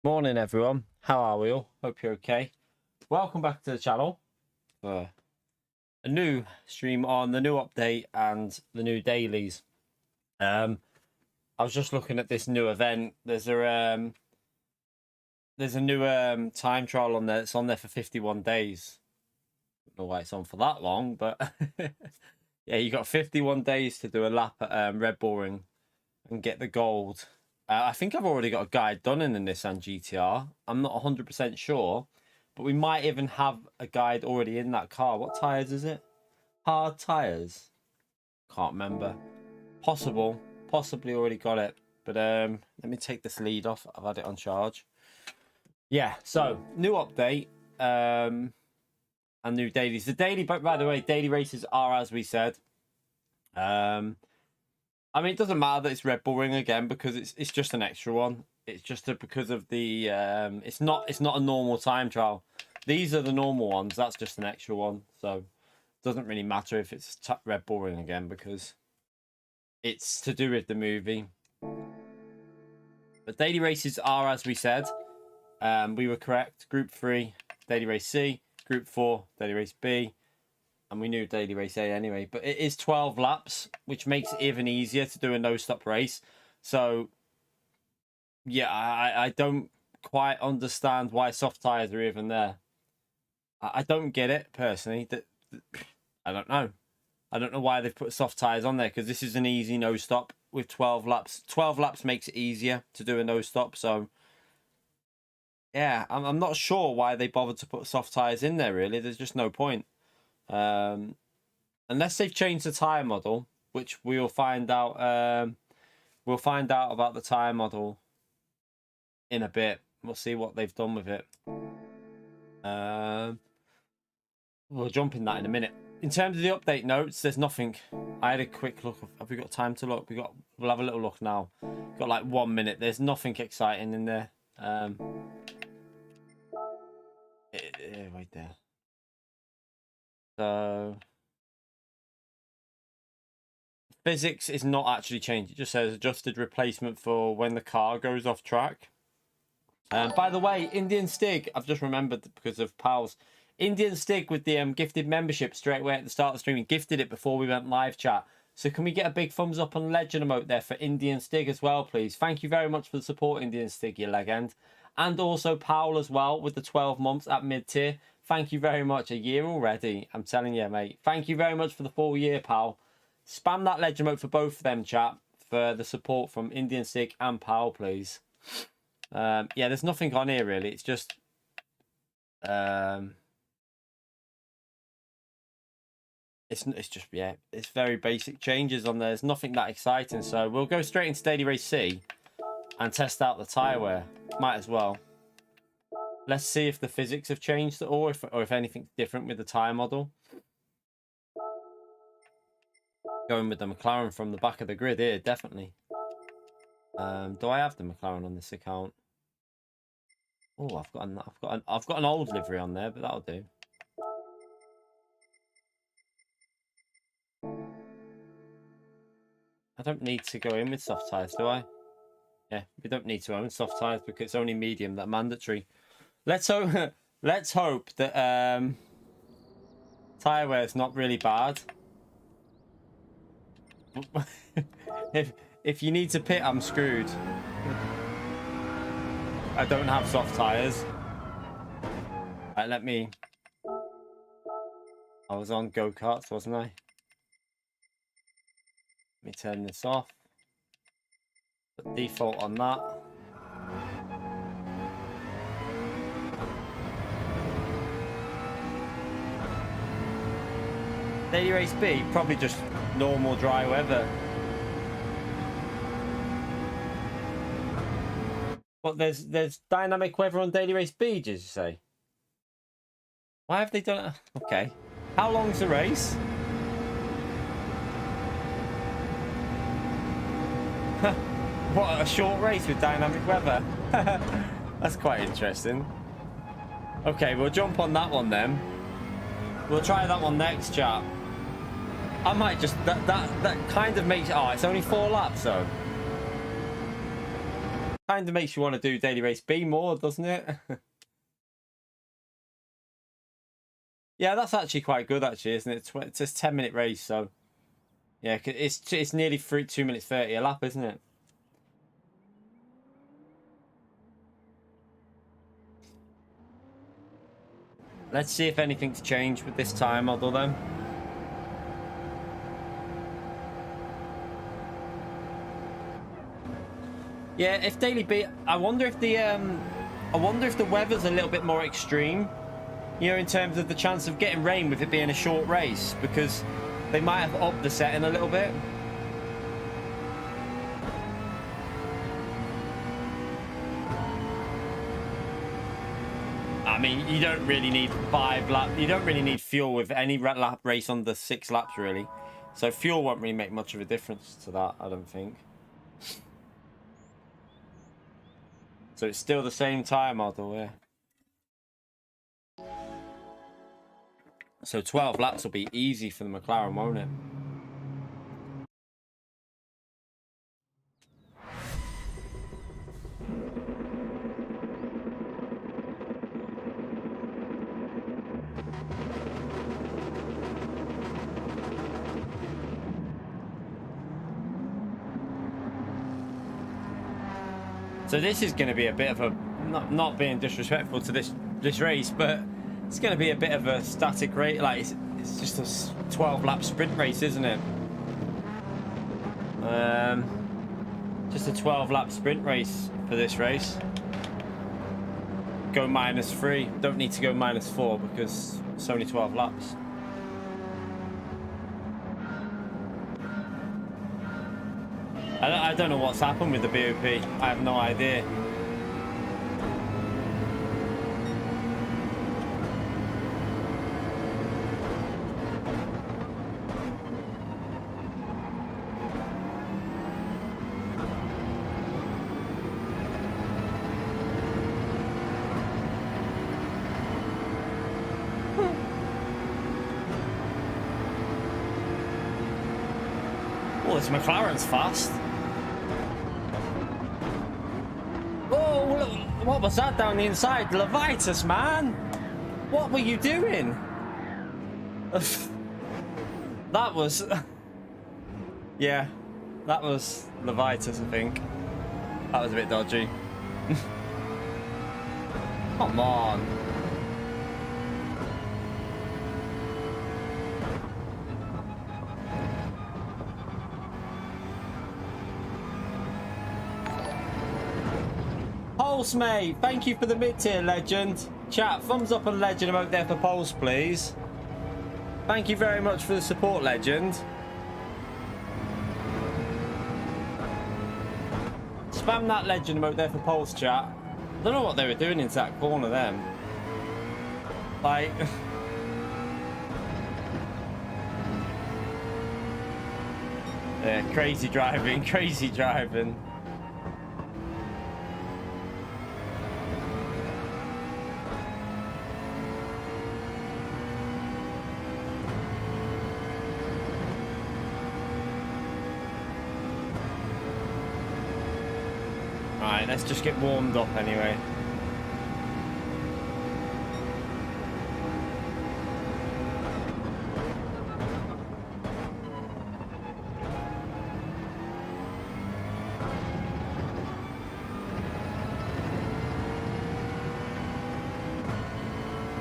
Morning everyone, how are we all? Hope you're okay. Welcome back to the channel for a new stream on the new update and the new dailies. I was just looking at this new event. There's a new time trial on there. It's on there for 51 days. Don't know why it's on for that long, but yeah, you got 51 days to do a lap at Red Bull Ring and get the gold. I think I've already got a guide done in the Nissan GTR. I'm not 100% sure, but we might even have a guide already in that car. What tyres is it? Hard tyres? Can't remember. Possibly already got it. But let me take this lead off. I've had it on charge. Yeah, so new update and new dailies. The daily, by the way, daily races are as we said. I mean, it doesn't matter that it's Red Bull Ring again because it's just an extra one. It's just because of the it's not a normal time trial. These are the normal ones. That's just an extra one. So it doesn't really matter if it's Red Bull Ring again because it's to do with the movie. But daily races are as we said. We were correct. Group 3, daily race C. Group 4, daily race B. And we knew daily race A anyway, but it is 12 laps, which makes it even easier to do a no-stop race. So, yeah, I don't quite understand why soft tyres are even there. I don't get it, personally. I don't know. I don't know why they've put soft tyres on there, because this is an easy no-stop with 12 laps. 12 laps makes it easier to do a no-stop, so... yeah, I'm not sure why they bothered to put soft tyres in there, really. There's just no point. Unless they've changed the tyre model, which we'll find out. We'll find out about the tyre model in a bit. We'll see what they've done with it. We'll jump in that in a minute. In terms of the update notes, there's nothing. I had a quick look. Have we got time to look? We'll have a little look now. Got like 1 minute. There's nothing exciting in there. Right there. So physics is not actually changed. It just says adjusted replacement for when the car goes off track. By the way, Indian Stig, I've just remembered because of pals. Indian Stig with the gifted membership straight away at the start of the stream. He gifted it before we went live chat. So can we get a big thumbs up on legend emote there for Indian Stig as well, please? Thank you very much for the support, Indian Stig, you legend. And also Paul as well with the 12 months at mid-tier. Thank you very much. A year already. I'm telling you, mate. Thank you very much for the full year, pal. Spam that legend mode for both of them, chat, for the support from Indian Stig and Pal, please. Yeah, there's nothing on here, really. It's just... It's just, yeah, it's very basic changes on there. There's nothing that exciting. So we'll go straight into Daily Race C and test out the tyre wear. Might as well. Let's see if the physics have changed at all, or if anything's different with the tyre model. Going with the McLaren from the back of the grid here, definitely. Do I have the McLaren on this account? Oh, I've got an old livery on there, but that'll do. I don't need to go in with soft tyres, do I? Yeah, we don't need to own soft tyres because it's only medium that mandatory. Let's hope that tyre wear is not really bad. if you need to pit, I'm screwed. I don't have soft tyres. Right, let me. I was on go-karts, wasn't I? Let me turn this off. Put default on that. Daily Race B, probably just normal dry weather. But there's dynamic weather on Daily Race B, did you say? Why have they done it? Okay. How long's the race? What, a short race with dynamic weather? That's quite interesting. Okay, we'll jump on that one then. We'll try that one next, chat. I might just... That kind of makes... Oh, it's only 4 laps, though. kind of makes you want to do daily race B more, doesn't it? Yeah, that's actually quite good, actually, isn't it? It's a 10-minute race, so yeah, it's nearly 2 minutes 30 a lap, isn't it? Let's see if anything's changed with this time model then. Yeah, if daily B, I wonder if the weather's a little bit more extreme, you know, in terms of the chance of getting rain with it being a short race, because they might have upped the setting a little bit. I mean, you don't really need 5 laps. You don't really need fuel with any lap race under 6 laps, really. So fuel won't really make much of a difference to that, I don't think. So it's still the same tire model, yeah. So 12 laps will be easy for the McLaren, won't it? So this is going to be a bit of a, not being disrespectful to this race, but it's going to be a bit of a static race. Like it's just a 12 lap sprint race, isn't it? Just a 12 lap sprint race for this race. Go -3. Don't need to go -4 because it's only 12 laps. I don't know what's happened with the BOP. I have no idea. Oh, this McLaren's fast. What was that down the inside? Levitas, man! What were you doing? That was... Yeah, that was Levitas, I think. That was a bit dodgy. Come on. Pulse, mate. Thank you for the mid-tier, legend. Chat, thumbs up on legend emote there for Pulse, please. Thank you very much for the support, legend. Spam that legend emote there for Pulse, chat. I don't know what they were doing into that corner then. Like... yeah, crazy driving, crazy driving. Alright, let's just get warmed up anyway.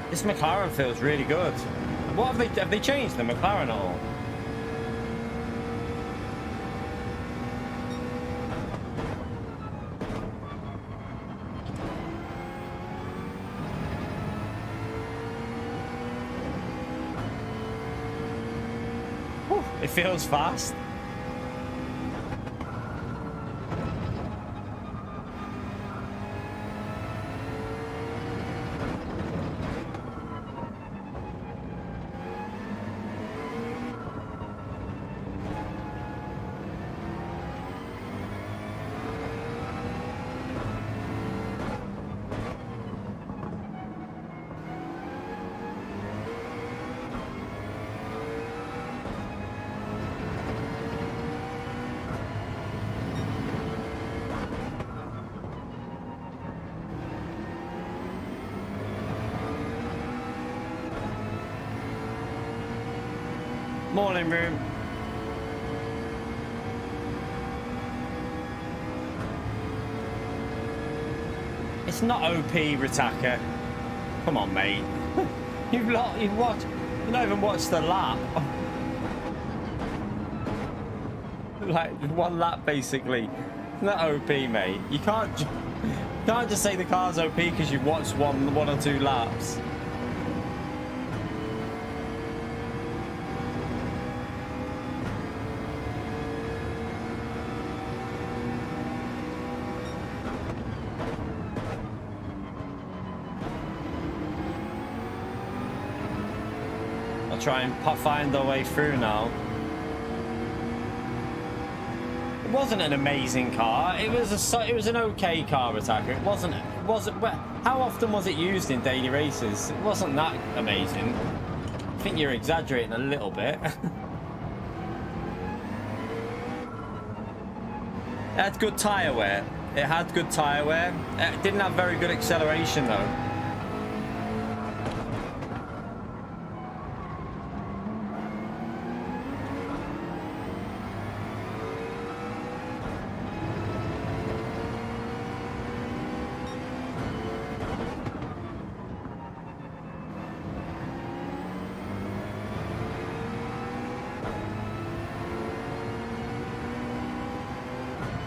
This McLaren feels really good. What have they changed the McLaren at all? Whew, it feels fast. Morning room. It's not OP, Ritaka. Come on, mate. You've not even watched the lap. Like one lap, basically. It's not OP, mate. You can't just say the car's OP because you've watched one or two laps. Try and find our way through now. It wasn't an amazing car. It was an okay car, Attacker. It wasn't. How often was it used in daily races? It wasn't that amazing. I think you're exaggerating a little bit. It had good tyre wear. It had good tyre wear. It didn't have very good acceleration though.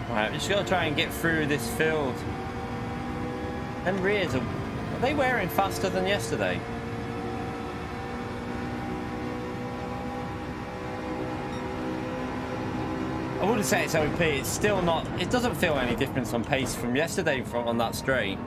Right, we just got to try and get through this field. And rears are they wearing faster than yesterday? I wouldn't say it's OP. It's still not. It doesn't feel any difference on pace from yesterday on that straight.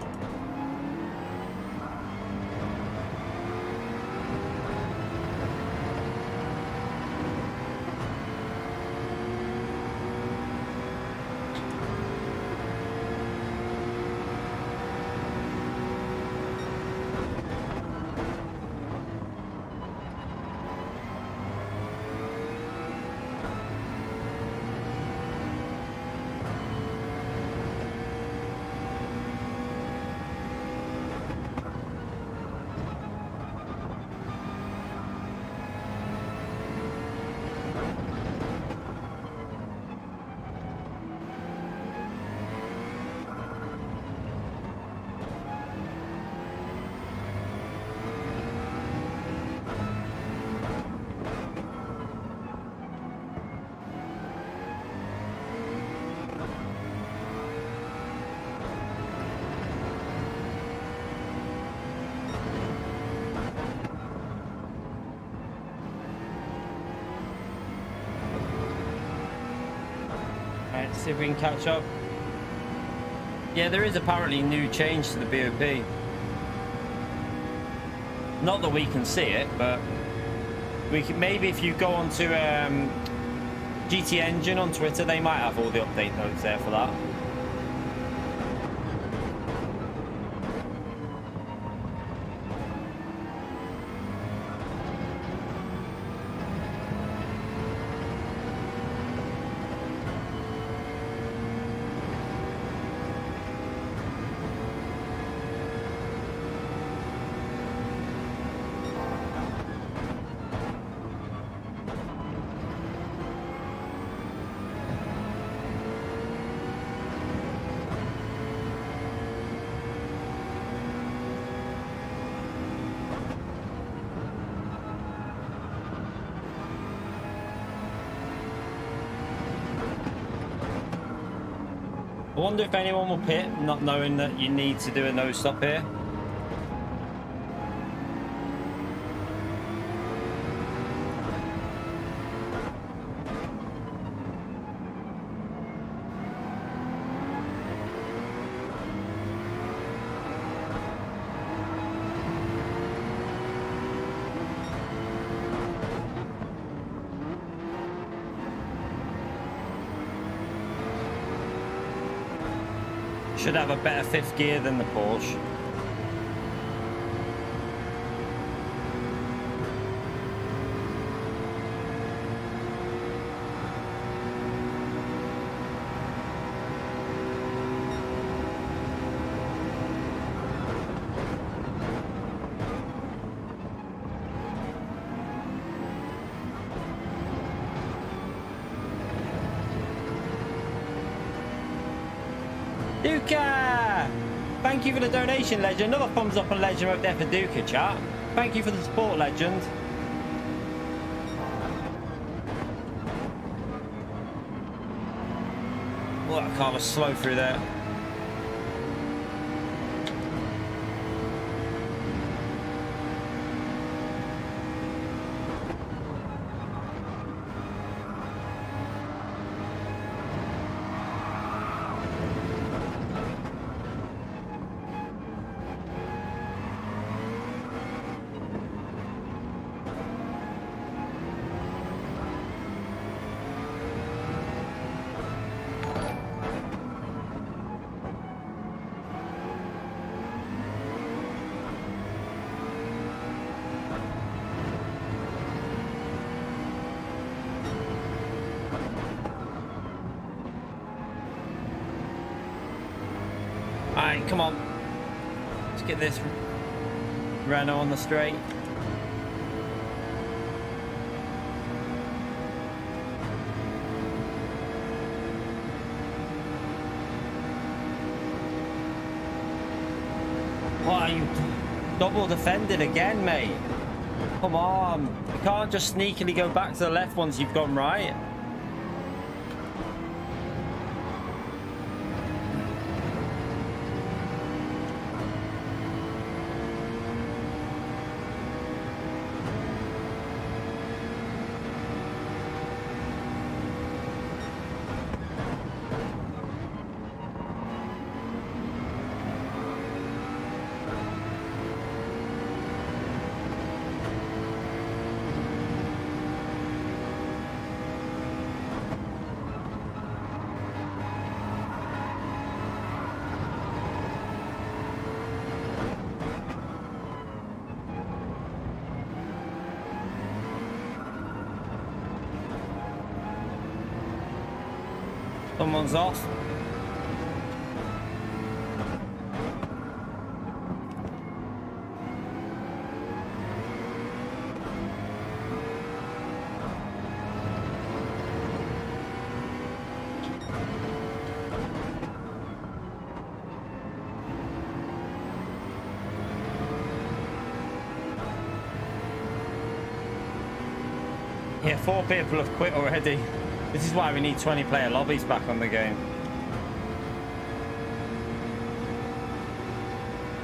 See if we can catch up. Yeah, there is apparently new change to the BOP. Not that we can see it, but we can, maybe if you go onto GT Engine on Twitter, they might have all the update notes there for that. I wonder if anyone will pit, not knowing that you need to do a no stop here. Should have a better fifth gear than the Porsche. Duca! Thank you for the donation, Legend. Another thumbs up on Legend right there for Duca, chat. Thank you for the support, Legend. Oh, that car was slow through there. Alright, come on. Let's get this Renault on the straight. What, you double defended again, mate? Come on. You can't just sneakily go back to the left once you've gone right. Someone's off. Yeah, 4 people have quit already. This is why we need 20-player lobbies back on the game.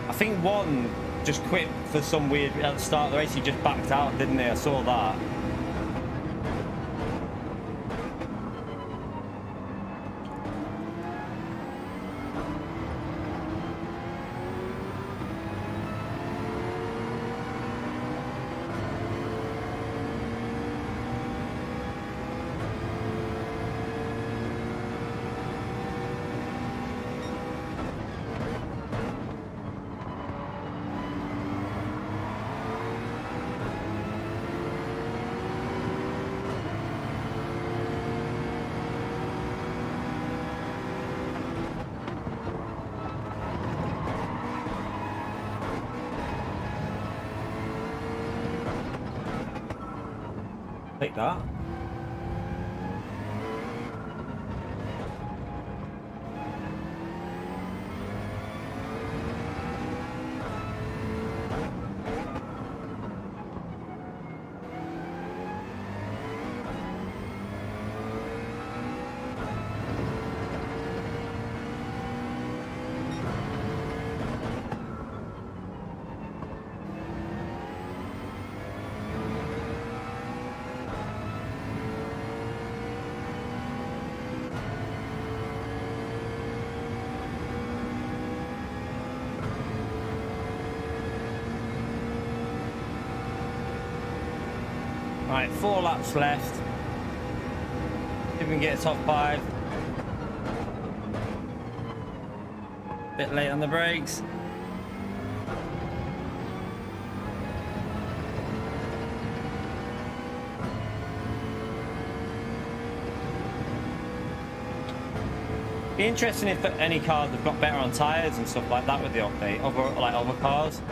I think one just quit for some weird... At the start of the race, he just backed out, didn't he? I saw that. Take that. Right, 4 laps left. If we can get a top 5. Bit late on the brakes. Be interesting if any cars have got better on tyres and stuff like that with the update, other cars.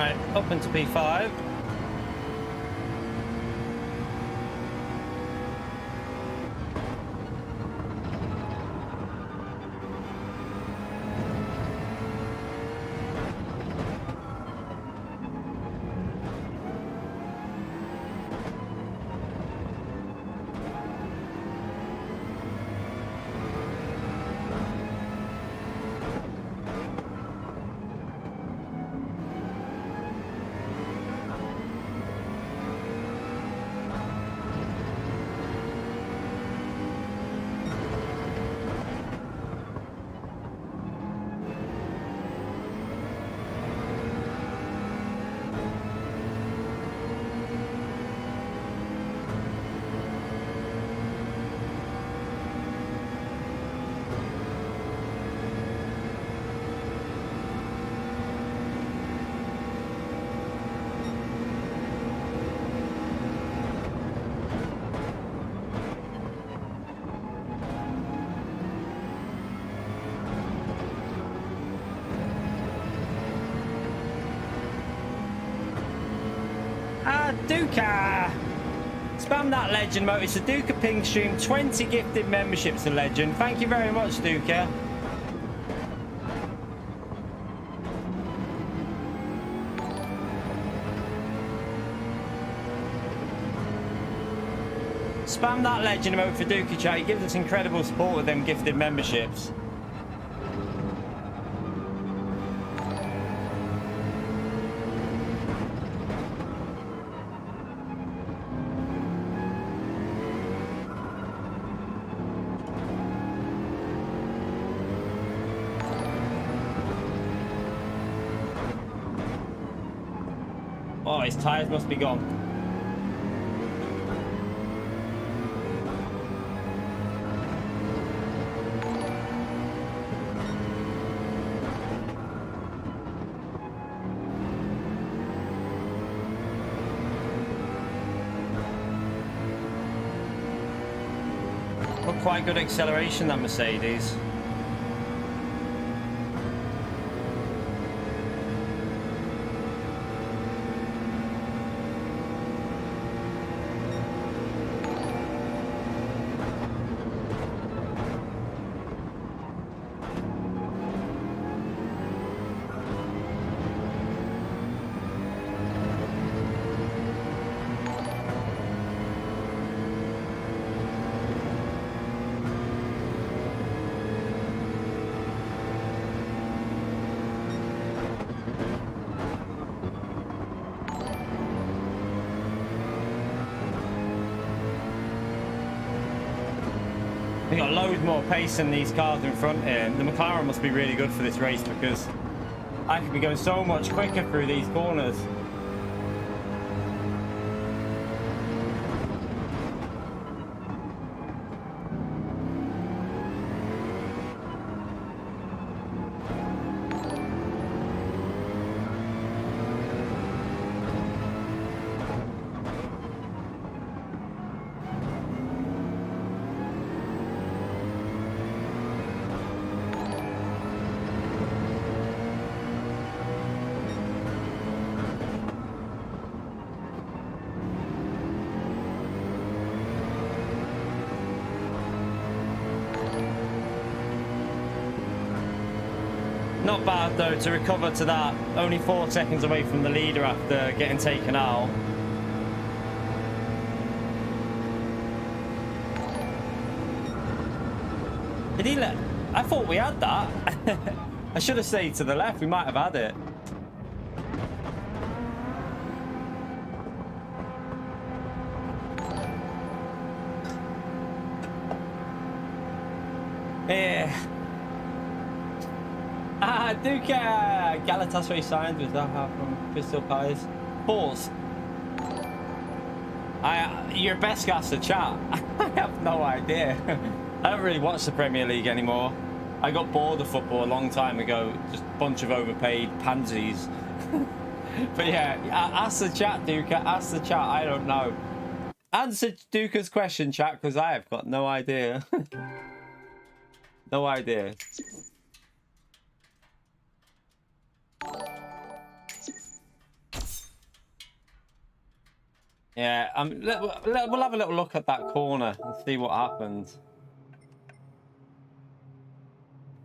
Right, up into P5. Duka! Spam that legend mode. It's a Duka ping stream. 20 gifted memberships to legend. Thank you very much, Duka. Spam that legend mode for Duka chat. He gives us incredible support with them gifted memberships. Oh, his tyres must be gone. Got quite good acceleration, that Mercedes. They got loads more pace than these cars in front here. The McLaren must be really good for this race because I could be going so much quicker through these corners. Not bad though to recover to that. Only 4 seconds away from the leader after getting taken out. Did he let... I thought we had that. I should have stayed to the left. We might have had it. Yeah. Ah, Duka! Galatasaray signed with Zaha from Crystal Palace. Pause. Your best guess to chat. I have no idea. I don't really watch the Premier League anymore. I got bored of football a long time ago. Just a bunch of overpaid pansies. But yeah, ask the chat, Duka. Ask the chat. I don't know. Answer Duka's question, chat, because I have got no idea. No idea. Yeah, we'll have a little look at that corner and see what happens.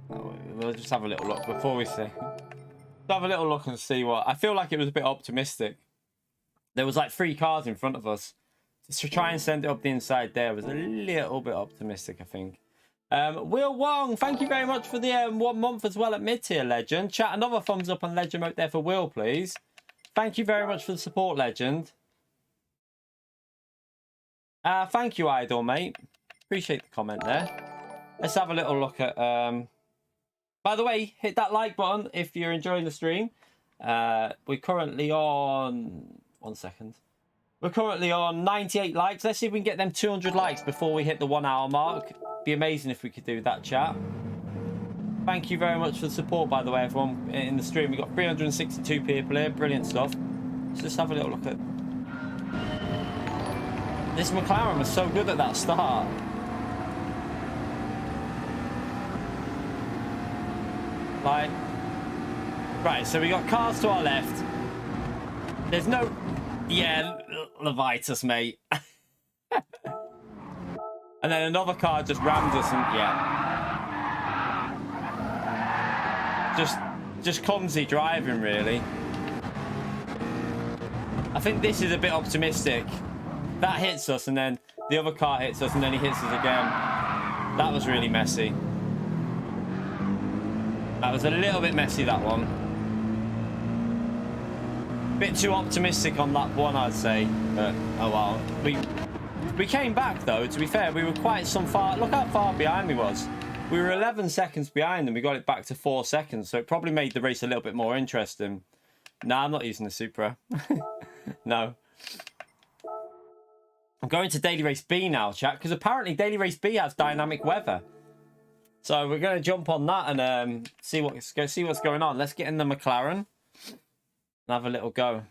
We'll just have a little look before we see. Have a little look and see what. I feel like it was a bit optimistic. There was like 3 cars in front of us. To try and send it up the inside there was a little bit optimistic, I think. Will Wong, thank you very much for the 1 month as well at mid-tier, Legend. Chat another thumbs up on Legend mode there for Will, please. Thank you very much for the support, Legend. Thank you, Idol, mate. Appreciate the comment there. Let's have a little look at... By the way, hit that like button if you're enjoying the stream. We're currently on... 1 second. We're currently on 98 likes. Let's see if we can get them 200 likes before we hit the 1 hour mark. Be amazing if we could do that, chat. Thank you very much for the support, by the way, everyone in the stream. We've got 362 people here. Brilliant stuff. Let's just have a little look at... This McLaren was so good at that start. Like... Right, so we got cars to our left. There's no... Yeah, Levitus, mate. And then another car just rammed us and... Yeah. Just clumsy driving, really. I think this is a bit optimistic. That hits us and then the other car hits us and then he hits us again. That was really messy. That was a little bit messy, that one. Bit too optimistic on lap 1, I'd say. But, oh well. We came back, though, to be fair. We were quite some far... Look how far behind we was. We were 11 seconds behind and we got it back to 4 seconds. So it probably made the race a little bit more interesting. Nah, I'm not using the Supra. No. I'm going to Daily Race B now, chat, because apparently Daily Race B has dynamic weather. So we're going to jump on that and see what's going on. Let's get in the McLaren and have a little go.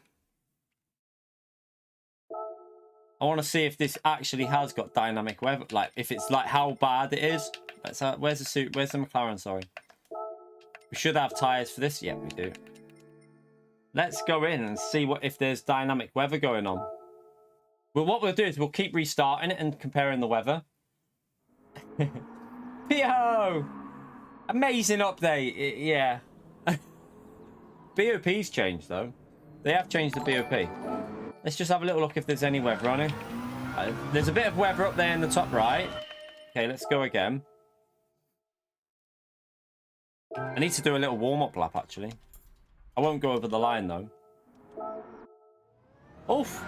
I want to see if this actually has got dynamic weather, like if it's like how bad it is. Where's the McLaren? Sorry, we should have tires for this. Yeah, we do. Let's go in and see if there's dynamic weather going on. Well, what we'll do is we'll keep restarting it and comparing the weather. Yo! Amazing update. Yeah. BOP's changed, though. They have changed the BOP. Let's just have a little look if there's any weather on it. There's a bit of weather up there in the top right. Okay, let's go again. I need to do a little warm-up lap, actually. I won't go over the line, though. Oof!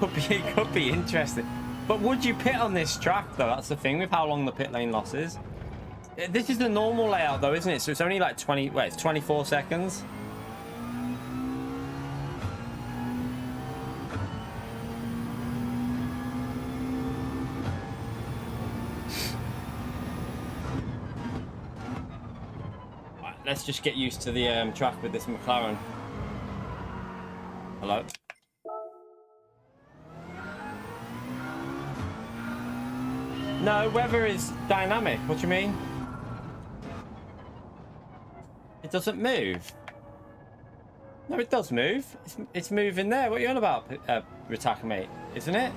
Could be interesting. But would you pit on this track, though? That's the thing with how long the pit lane loss is. This is the normal layout, though, isn't it? So it's only like 24 seconds. Right, let's just get used to the track with this McLaren. Hello. No, weather is dynamic. What do you mean? It doesn't move. No, it does move. It's moving there. What are you on about, Ritaka, mate? Isn't it?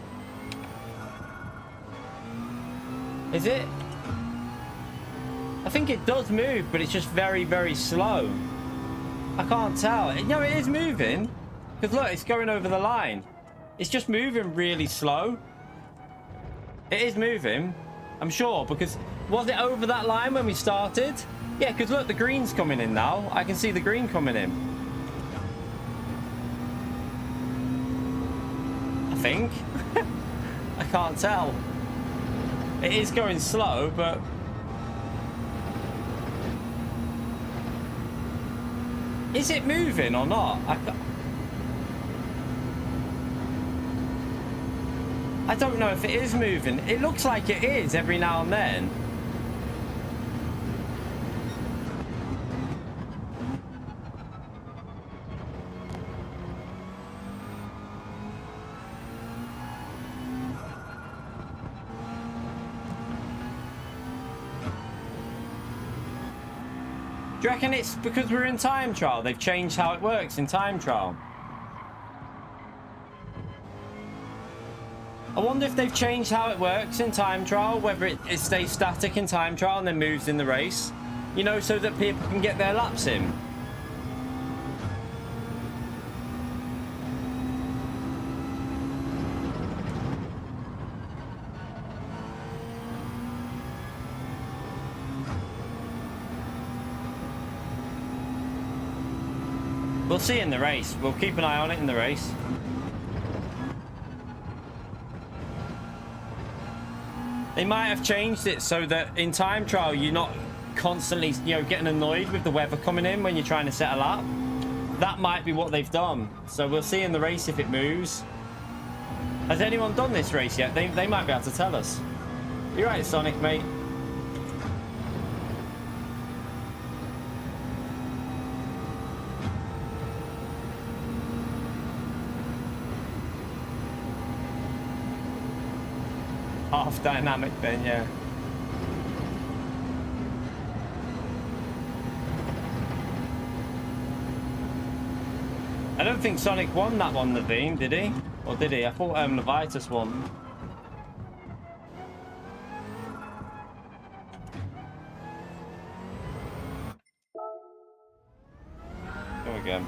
Is it? I think it does move, but it's just very, very slow. I can't tell. No, it is moving. Because look, it's going over the line. It's just moving really slow. It is moving, I'm sure, because was it over that line when we started? Yeah, because look, the green's coming in now. I can see the green coming in. I think. I can't tell. It is going slow, but... Is it moving or not? I don't know if it is moving. It looks like it is every now and then. Do you reckon it's because we're in time trial? They've changed how it works in time trial. I wonder if they've changed how it works in time trial, whether it stays static in time trial and then moves in the race, you know, so that people can get their laps in. We'll see in the race. We'll keep an eye on it in the race. They might have changed it so that in time trial you're not constantly, you know, getting annoyed with the weather coming in when you're trying to set a lap. That might be what they've done. So we'll see in the race if it moves. Has anyone done this race yet? They might be able to tell us. You're right, Sonic, mate. Half dynamic then, yeah. I don't think Sonic won that one, Naveen, did he? Or did he? I thought Levitus won. Go again.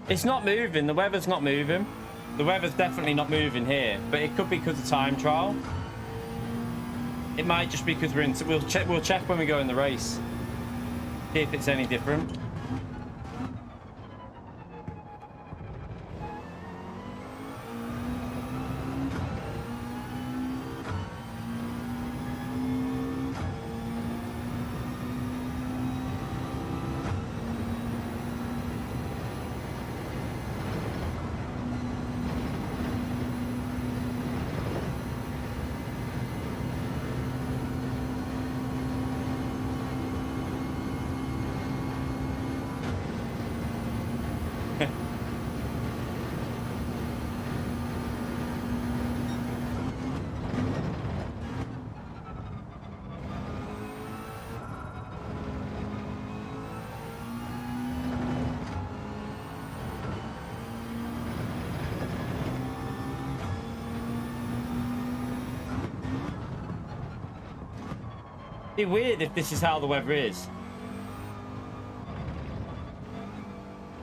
It's not moving. The weather's not moving. The weather's definitely not moving here, but it could be because of time trial. It might just be because we're in. We'll check when we go in the race. See if it's any different. It'd be weird if this is how the weather is.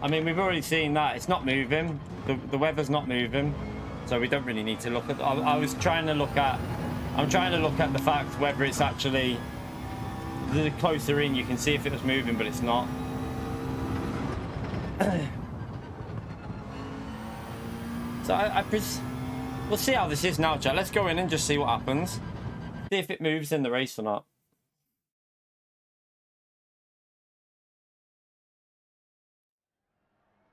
I mean, we've already seen that. It's not moving. The weather's not moving. So we don't really need to look at... I was trying to look at... I'm trying to look at the fact whether it's actually... The closer in, you can see if it was moving, but it's not. So we'll see how this is now, chat. Let's go in and just see what happens. See if it moves in the race or not.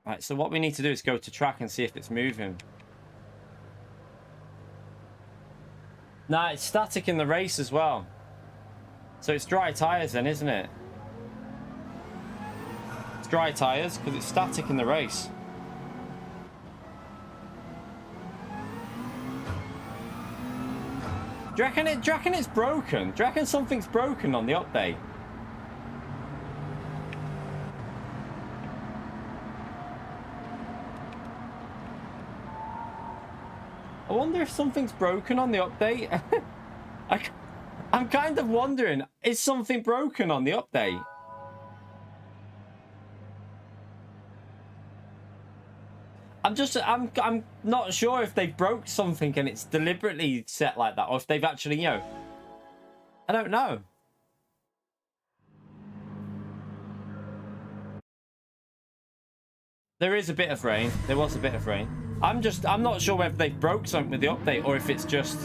Right, so what we need to do is go to track and see if it's moving. Nah, it's static in the race as well. So it's dry tyres then, isn't it? It's dry tyres because it's static in the race. Do you reckon it's broken? Do you reckon something's broken on the update? I wonder if something's broken on the update. I'm kind of wondering, is something broken on the update? I'm not sure if they broke something and it's deliberately set like that, or if they've actually, you know, I don't know. There is a bit of rain. There was a bit of rain. I'm not sure whether they broke something with the update or if it's just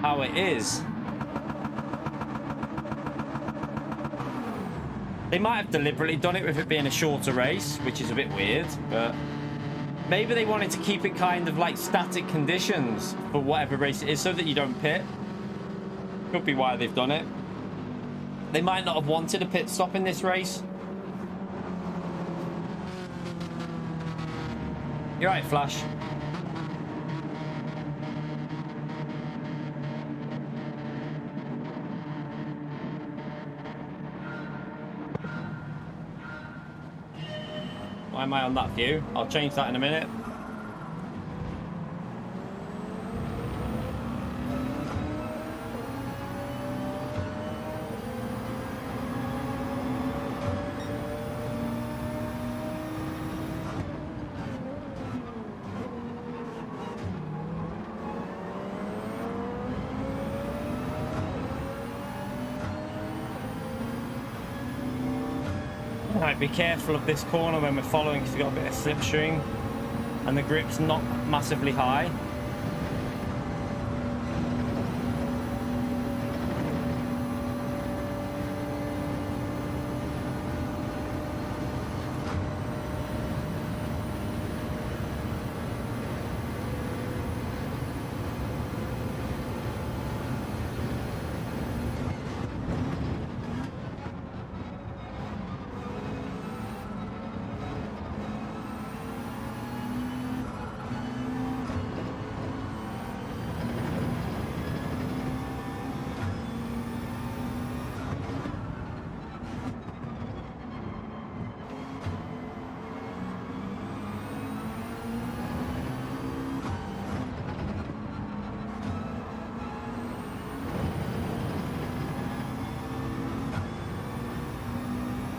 how it is. They might have deliberately done it with it being a shorter race, which is a bit weird, but maybe they wanted to keep it kind of like static conditions for whatever race it is so that you don't pit. Could be why they've done it. They might not have wanted a pit stop in this race. You're right, Flash. Why am I on that view? I'll change that in a minute. Right, be careful of this corner when we're following because we've got a bit of slipstream and the grip's not massively high.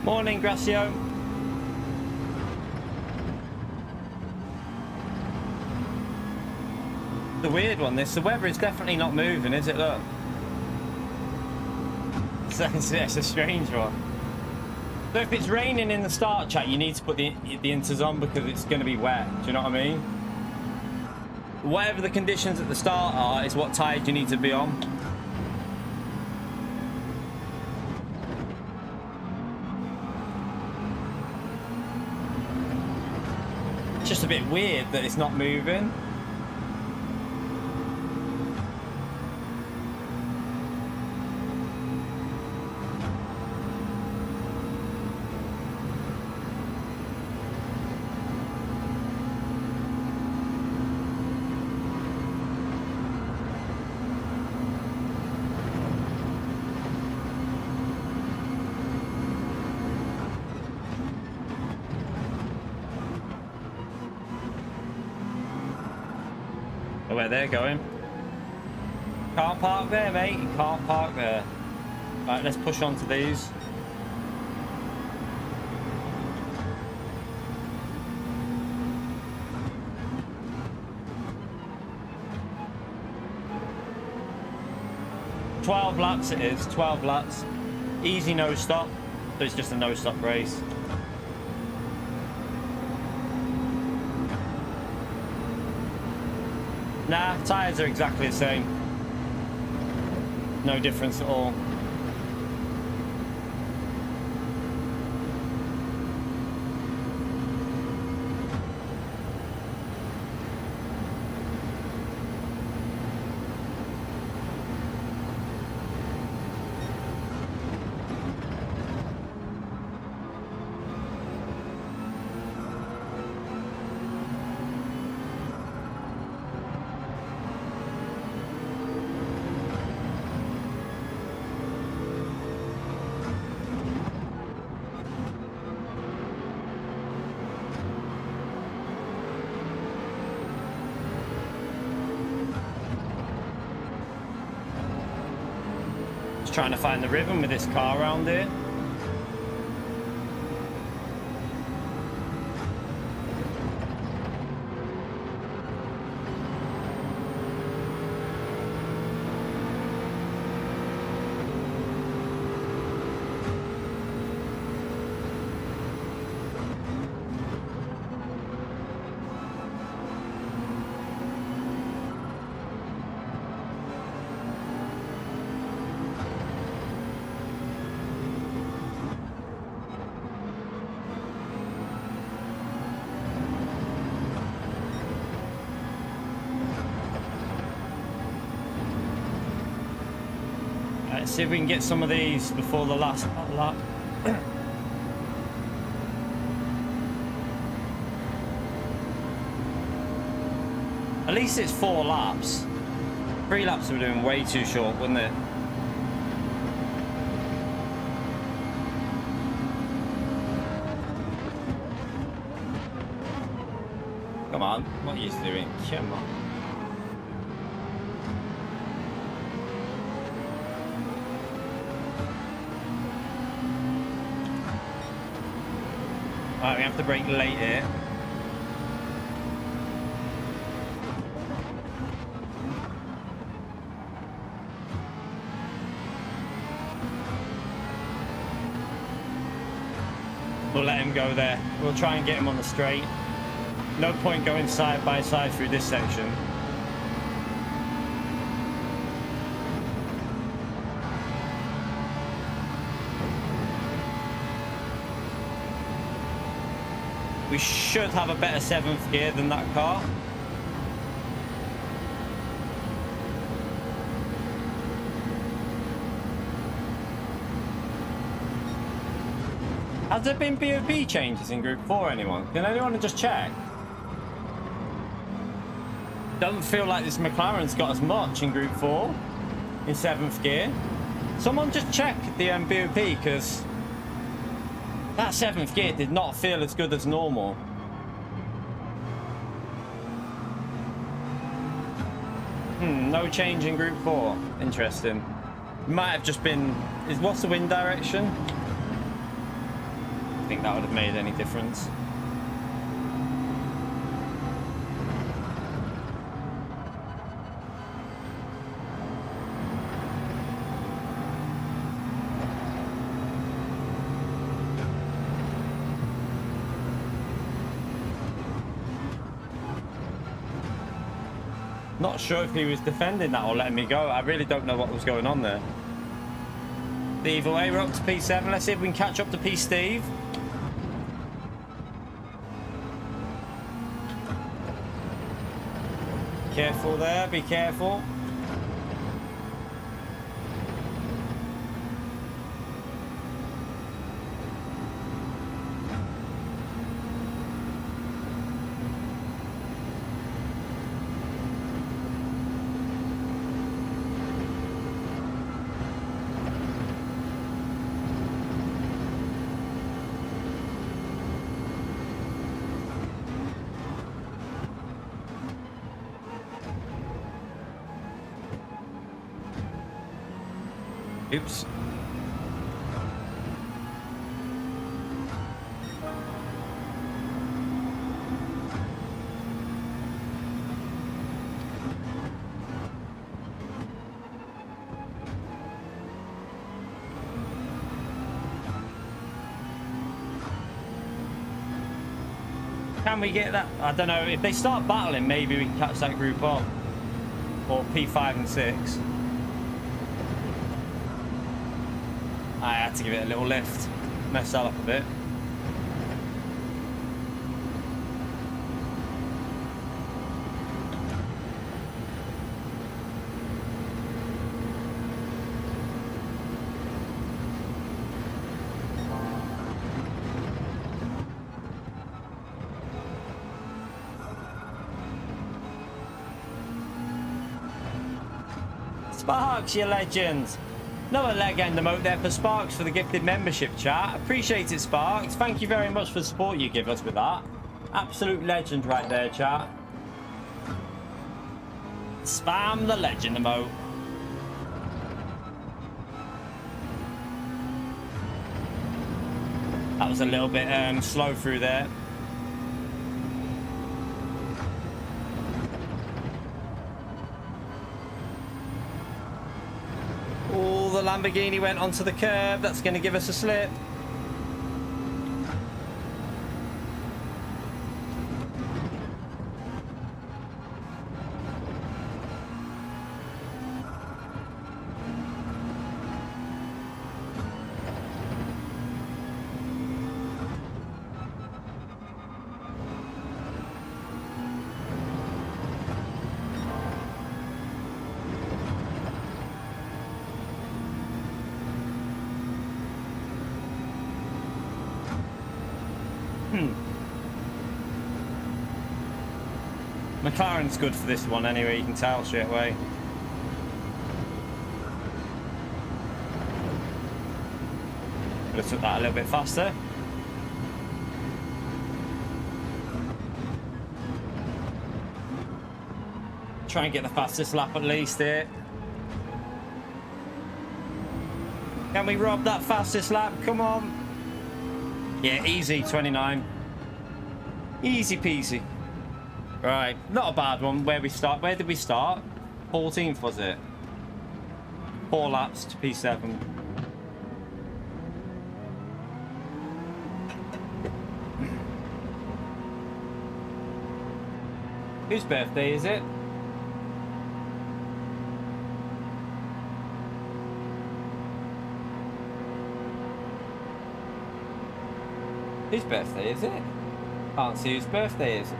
Morning, Gracio. The weird one, this. The weather is definitely not moving, is it? Look. It's a strange one. So if it's raining in the start chat, you need to put the inters on because it's going to be wet. Do you know what I mean? Whatever the conditions at the start are, is what tide you need to be on. Just a bit weird that it's not moving. Where they're going. Can't park there, mate. You can't park there. Right, let's push on to these. "12 laps it is, 12 laps. Easy no stop, so it's just a no stop race. Nah, tyres are exactly the same. No difference at all. Trying to find the rhythm with this car around here. Let's see if we can get some of these before the last lap. At least it's 4 laps. 3 laps would have been way too short, wouldn't it? Come on, what are you doing? Come on. Alright, we have to brake late here. We'll let him go there. We'll try and get him on the straight. No point going side by side through this section. We should have a better 7th gear than that car. Has there been BOP changes in Group 4, anyone? Can anyone just check? Doesn't feel like this McLaren's got as much in Group 4 in 7th gear. Someone just check the BOP, because that 7th gear did not feel as good as normal. No change in Group 4. Interesting. Might have just been... what's the wind direction? I think that would have made any difference. Not sure if he was defending that or letting me go. I really don't know what was going on there. Either way, we're up to P7. Let's see if we can catch up to P Steve. Careful there, be careful. Oops. Can we get that? I don't know. If they start battling, maybe we can catch that group up. Or P5 and 6. I had to give it a little lift. Messed that up a bit. Sparks, you legends. Another leg end emote there for Sparks for the gifted membership, chat. Appreciate it, Sparks. Thank you very much for the support you give us with that. Absolute legend right there, chat. Spam the legend emote. That was a little bit slow through there. The Lamborghini went onto the curb. That's going to give us a slip. McLaren's good for this one anyway, you can tell straight away. Could have took that a little bit faster. Try and get the fastest lap at least here. Can we rob that fastest lap? Come on. Yeah, easy, 29. Easy peasy. Right, not a bad one. Where did we start? 14th, was it? 4 laps to P7. Whose birthday is it? Whose birthday is it? Can't see whose birthday is it.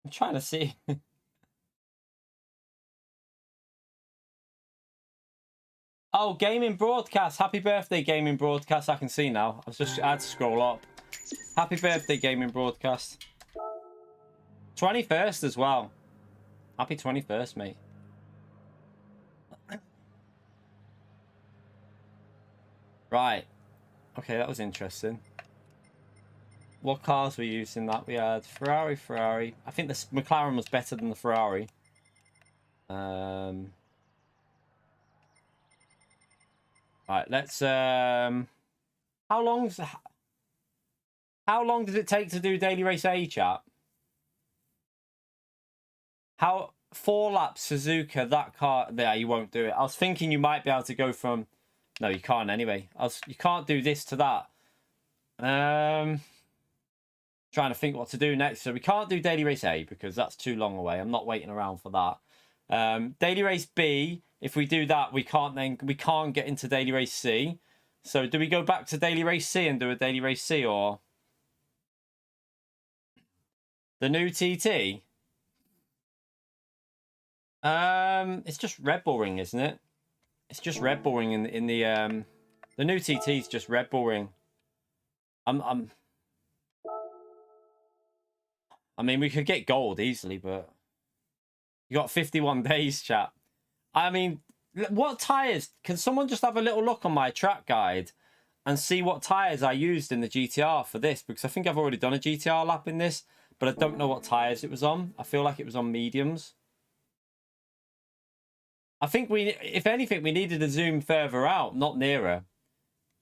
I'm trying to see. Oh, gaming broadcast. Happy birthday, gaming broadcast. I can see now. I had to scroll up. Happy birthday, gaming broadcast. 21st as well. Happy 21st, mate. Right. Okay, that was interesting. What cars were used in that? We had Ferrari. I think the McLaren was better than the Ferrari. Right, let's how long does it take to do daily race A, chat? 4 laps Suzuka, that car there, you won't do it. I was thinking you might be able to go from, no, you can't anyway. You can't do this to that. Trying to think what to do next. So we can't do daily race A because that's too long away. I'm not waiting around for that. Daily race B, if we do that, we can't get into daily race C. So do we go back to daily race C and do a daily race C, or the new TT? It's just Red Bull Ring, isn't it? It's just Red Bull Ring in the new TT is just Red Bull Ring. I mean, we could get gold easily, but you got 51 days, chat. I mean, what tires? Can someone just have a little look on my track guide and see what tires I used in the GTR for this? Because I think I've already done a GTR lap in this, but I don't know what tires it was on. I feel like it was on mediums. I think if anything, we needed to zoom further out, not nearer,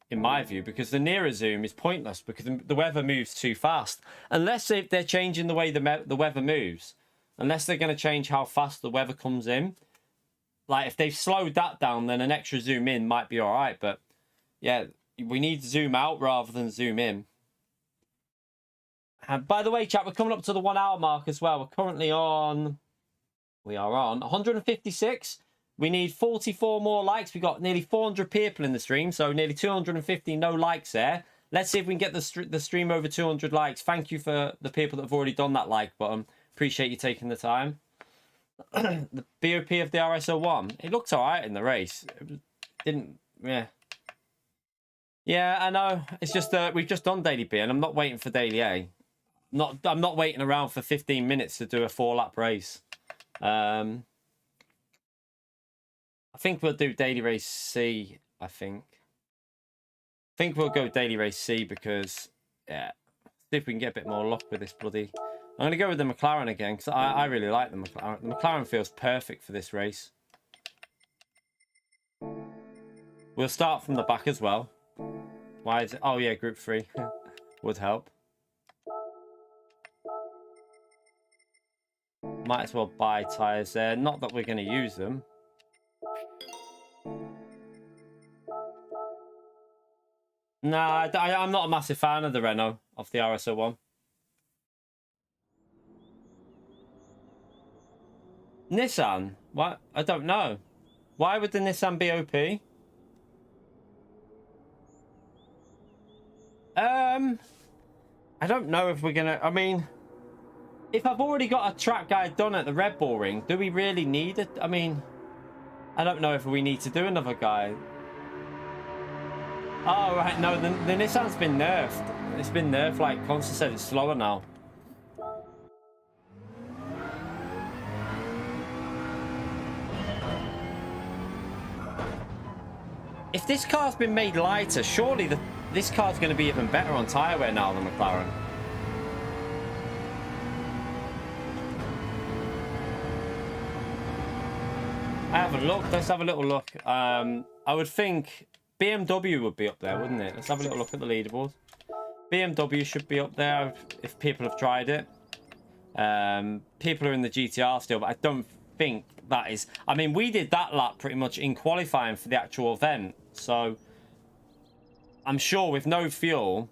in my view, because the nearer zoom is pointless because the weather moves too fast. Unless they're changing the way the weather moves, unless they're going to change how fast the weather comes in. Like, if they've slowed that down, then an extra zoom in might be all right. But, yeah, we need to zoom out rather than zoom in. And by the way, chat, we're coming up to the 1 hour mark as well. We're currently on... We are on 156. We need 44 more likes. We got nearly 400 people in the stream, so nearly 250 no likes there. Let's see if we can get the stream over 200 likes. Thank you for the people that have already done that like button. Appreciate you taking the time. The BOP of the RS01. It looked all right in the race. Yeah. Yeah, I know. It's just we've just done daily B, and I'm not waiting for daily A. I'm not waiting around for 15 minutes to do a 4-lap race. I think we'll do daily race C. I think we'll go daily race C because, yeah, see if we can get a bit more luck with this bloody. I'm going to go with the McLaren again because I really like the McLaren. The McLaren feels perfect for this race. We'll start from the back as well. Why is it? Oh, yeah, Group 3 would help. Might as well buy tyres there. Not that we're going to use them. Nah, I'm not a massive fan of the Renault, of the RS01. Nissan? What? I don't know. Why would the Nissan be OP? I don't know if we're gonna... I mean, if I've already got a track guide done at the Red Bull Ring, do we really need it? I mean, I don't know if we need to do another guide. Oh, right, no, the Nissan's been nerfed. It's been nerfed, like Constance said, it's slower now. if this car's been made lighter, surely this car's going to be even better on tyre wear now than McLaren. I haven't looked. Let's have a little look. I would think BMW would be up there, wouldn't it? Let's have a little look at the leaderboard. BMW should be up there if people have tried it. People are in the GTR still, but I don't think that is... I mean, we did that lap pretty much in qualifying for the actual event. So, I'm sure with no fuel,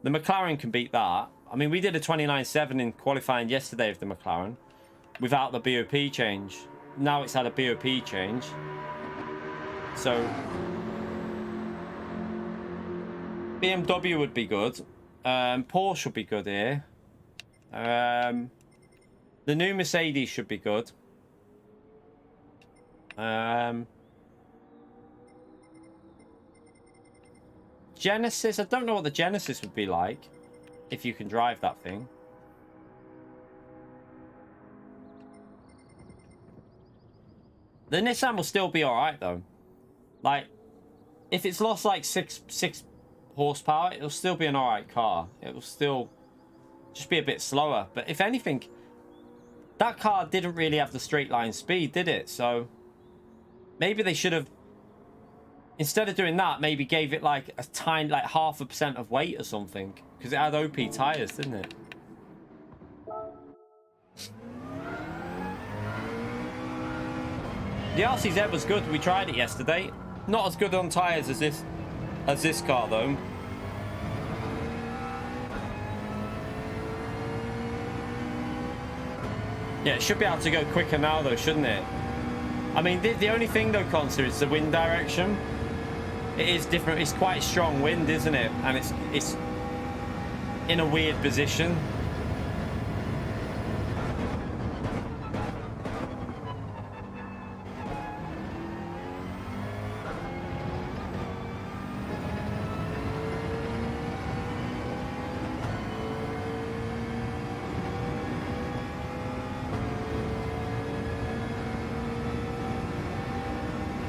the McLaren can beat that. I mean, we did a 29.7 in qualifying yesterday with the McLaren without the BOP change. Now it's had a BOP change. So, BMW would be good. Porsche would be good here. The new Mercedes should be good. Genesis, I don't know what the Genesis would be like if you can drive that thing. The Nissan will still be alright though. Like, if it's lost like six horsepower, it'll still be an alright car. It will still just be a bit slower. But if anything, that car didn't really have the straight line speed, did it? So maybe they should have, instead of doing that, maybe gave it like a tiny, like 0.5% of weight or something. Because it had OP tyres, didn't it? The RCZ was good. We tried it yesterday. Not as good on tyres as this car though. Yeah, it should be able to go quicker now though, shouldn't it? I mean, the only thing though, Conser, is the wind direction. It is different. It's quite strong wind, isn't it? And it's in a weird position.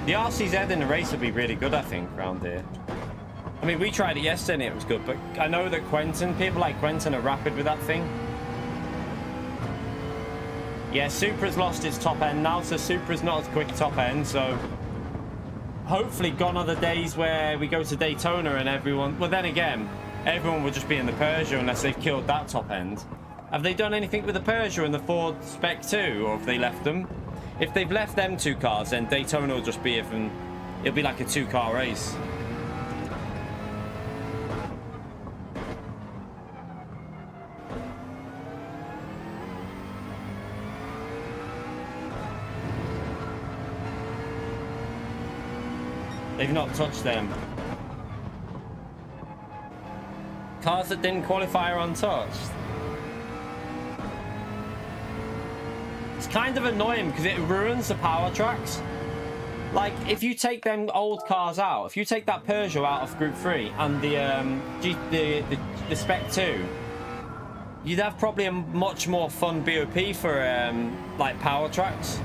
The RCZ in the race would be really good, I think, around here. I mean, we tried it yesterday and it was good, but I know that people like Quentin are rapid with that thing. Yeah, Supra's lost its top end now, so Supra's not as quick top end, so hopefully gone are the days where we go to Daytona and everyone... Well, then again, everyone will just be in the Peugeot unless they've killed that top end. Have they done anything with the Peugeot and the Ford Spec 2, or have they left them? If they've left them two cars, then Daytona will just be even... It'll be like a two-car race. They've not touched them. Cars that didn't qualify are untouched. It's kind of annoying because it ruins the power tracks. Like, if you take them old cars out, if you take that Peugeot out of Group 3 and the Spec 2, you'd have probably a much more fun BOP for like power tracks.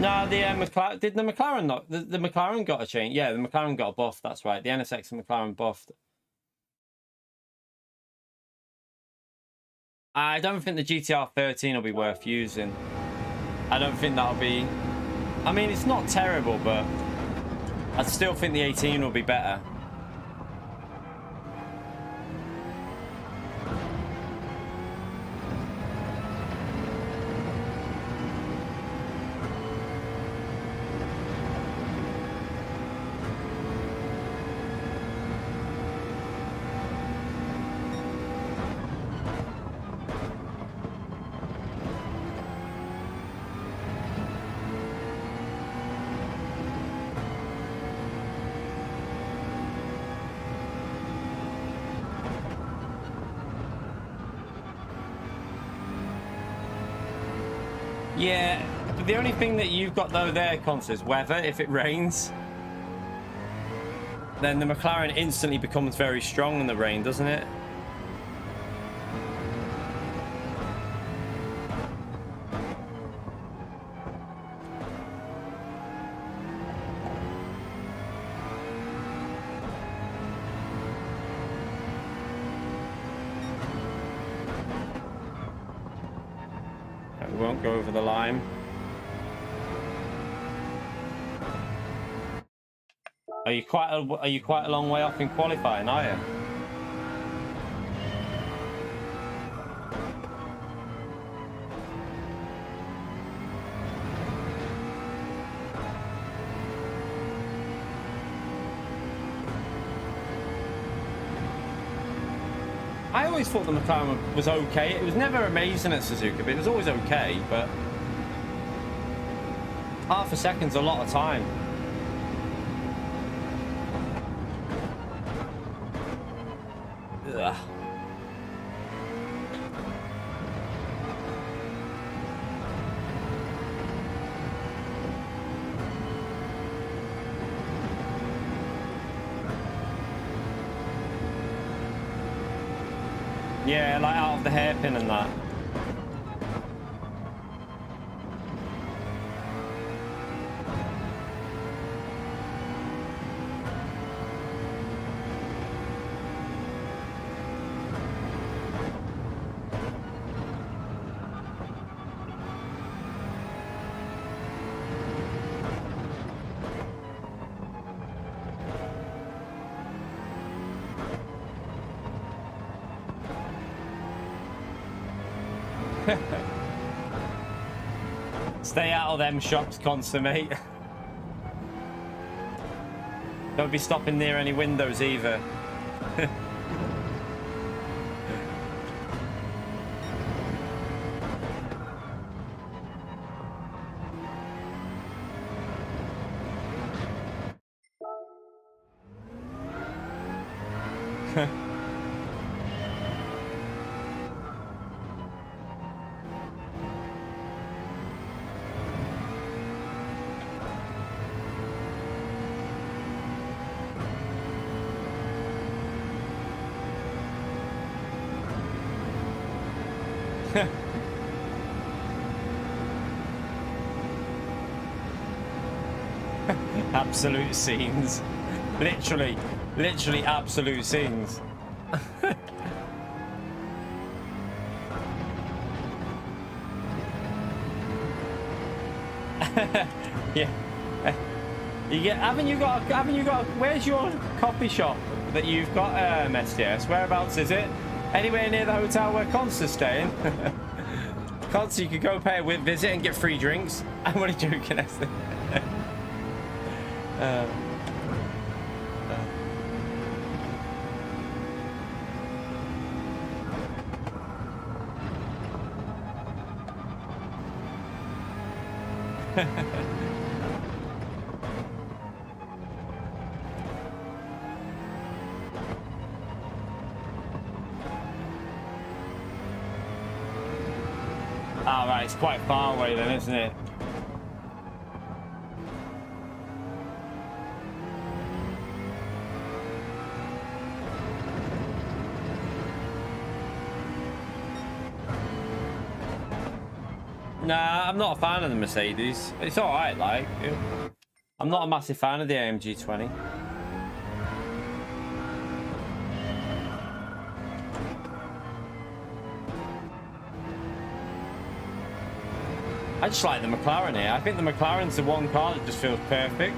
No, the McLaren, did the McLaren not? The McLaren got a change. Yeah, the McLaren got a buff. That's right. The NSX and McLaren buffed. I don't think the GTR 13 will be worth using. I don't think that'll be... I mean, it's not terrible, but I still think the 18 will be better. Yeah, but the only thing that you've got though there, Cons, is weather if it rains. then the McLaren instantly becomes very strong in the rain, doesn't it? We won't go over the line. Are you quite a long way off in qualifying, are you? I always thought the McLaren was okay. It was never amazing at Suzuka, but it was always okay. But half a second's a lot of time. Ugh. Yeah, like out of the hairpin and that. Stay out of them shops, consummate. Don't be stopping near any windows either. Absolute scenes. Literally absolute scenes. Yeah. Haven't you got where's your coffee shop that you've got, SDS? Whereabouts is it? Anywhere near the hotel where Const's staying? Const, you could go pay a visit and get free drinks. I'm only joking, actually. All right, it's quite far away then, isn't it? Nah, I'm not a fan of the Mercedes. It's all right, like. I'm not a massive fan of the AMG 20. I just like the McLaren here. I think the McLaren's the one car that just feels perfect.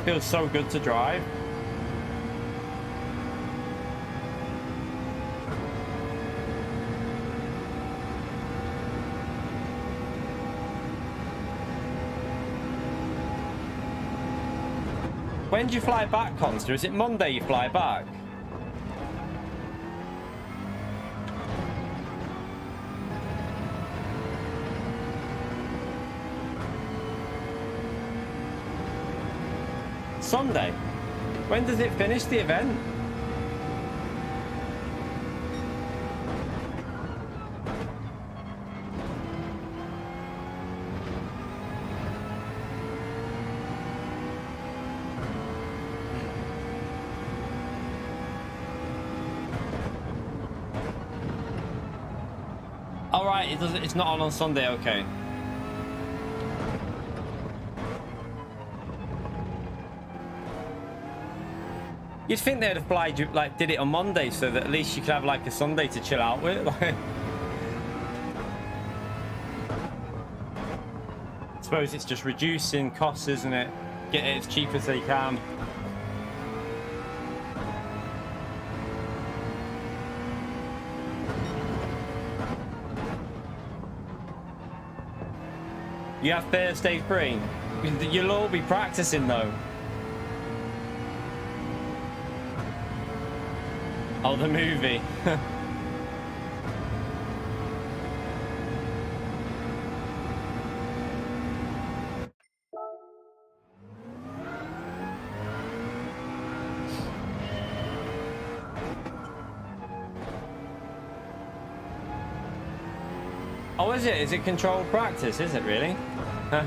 Feels so good to drive. When do you fly back, Consta? Is it Monday you fly back? Sunday? When does it finish, the event? All right, it doesn't. It's not on Sunday. Okay. You'd think they'd have like did it on Monday so that at least you could have like a Sunday to chill out with. Like, I suppose it's just reducing costs, isn't it? Get it as cheap as they can. You have Thursday free. You'll all be practicing though. Oh, the movie. Oh, is it? Is it controlled practice? Is it really? Huh.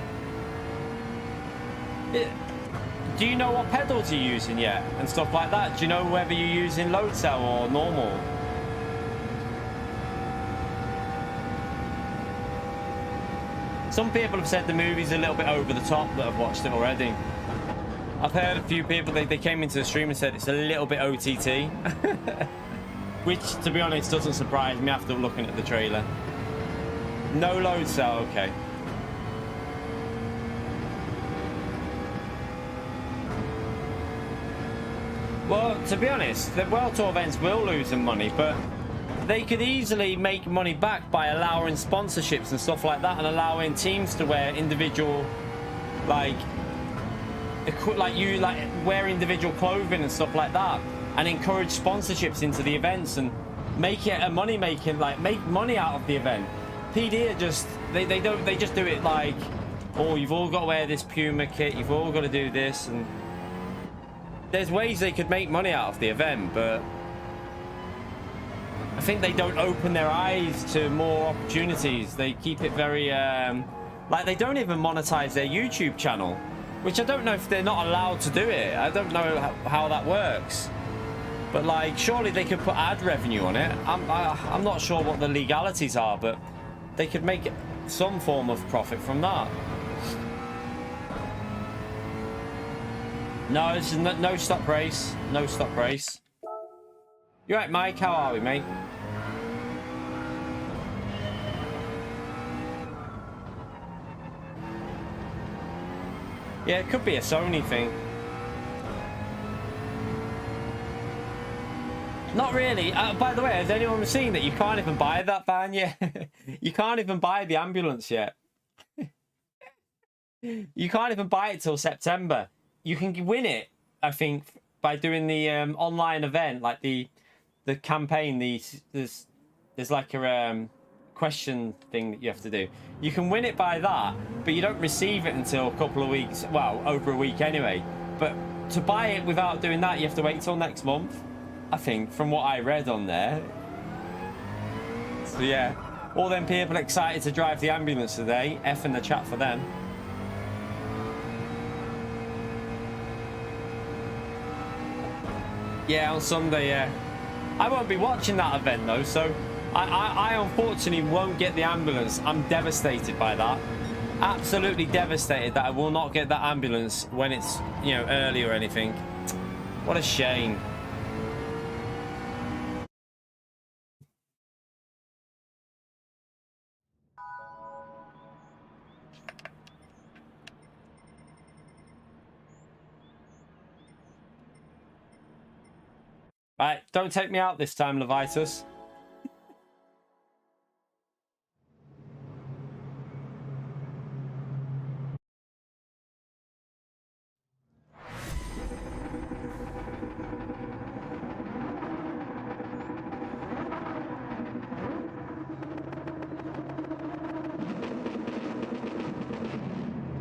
Do you know what pedals you're using yet and stuff like that? Do you know whether you're using load cell or normal? Some people have said the movie's a little bit over the top that have watched it already. I've heard a few people, they came into the stream and said it's a little bit OTT. Which, to be honest, doesn't surprise me after looking at the trailer. No load cell, okay. Well, to be honest, the World Tour events will lose some money, but they could easily make money back by allowing sponsorships and stuff like that, and allowing teams to wear individual, like wear individual clothing and stuff like that, and encourage sponsorships into the events and make it a money making, like make money out of the event. PD are just they just do it like, oh, you've all got to wear this Puma kit, you've all got to do this, and there's ways they could make money out of the event, but I think they don't open their eyes to more opportunities. They keep it very like they don't even monetize their YouTube channel, which I don't know if they're not allowed to do it. I don't know how that works, but like surely they could put ad revenue on it. I'm not sure what the legalities are, but they could make some form of profit from that. No, this is no stop race. No stop race. You right, Mike? How are we, mate? Yeah, it could be a Sony thing. Not really. By the way, has anyone seen that you can't even buy that van yet? You can't even buy the ambulance yet. You can't even buy it till September. You can win it, I think, by doing the online event, like the campaign. There's like a question thing that you have to do. You can win it by that, but you don't receive it until a couple of weeks. Well, over a week anyway. But to buy it without doing that, you have to wait till next month, I think, from what I read on there. So yeah, all them people excited to drive the ambulance today. F in the chat for them. Yeah, on Sunday, yeah. I won't be watching that event though, so I unfortunately won't get the ambulance. I'm devastated by that. Absolutely devastated that I will not get that ambulance when it's, you know, early or anything. What a shame. Right, don't take me out this time, Levitus.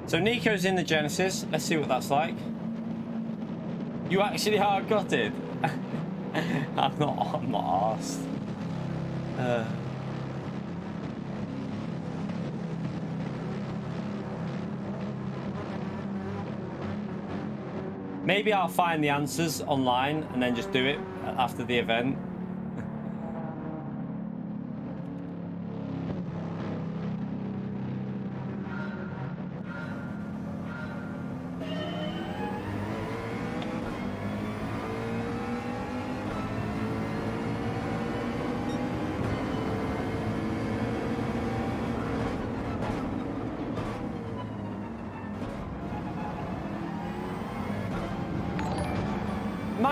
So Nico's in the Genesis. Let's see what that's like. You actually hard-gutted? I'm not arsed. Maybe I'll find the answers online and then just do it after the event.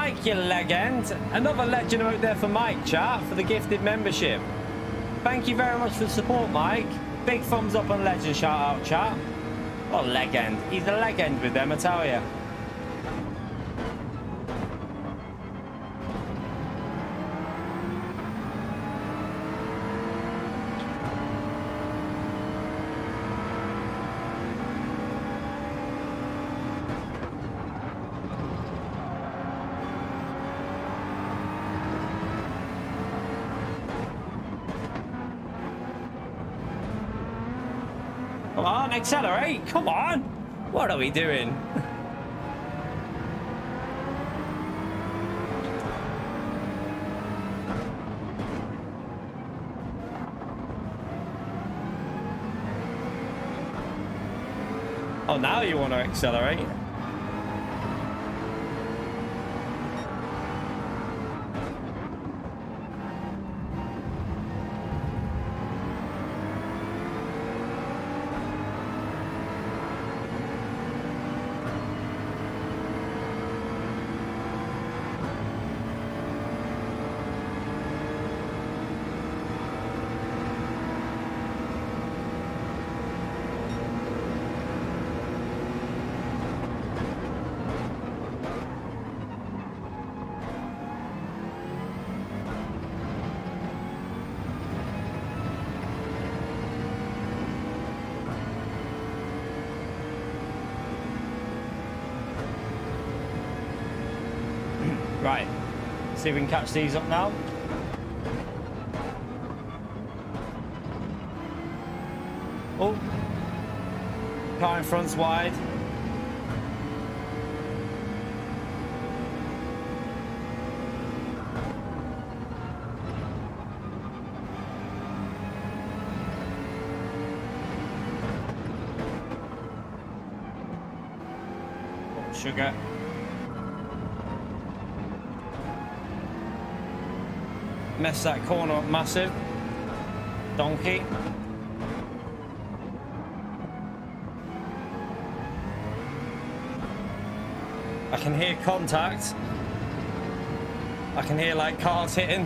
Mike, you legend. Another legend out there for Mike, chat, for the gifted membership. Thank you very much for the support, Mike. Big thumbs up on legend shout out, chat. What a legend. He's a legend with them, I tell you. Come on, accelerate. Come on. What are we doing? Oh, now you want to accelerate. Right, see if we can catch these up now. Oh, car in front's wide. Oh, sugar. Mess that corner up massive. Donkey. I can hear contact. I can hear like cars hitting.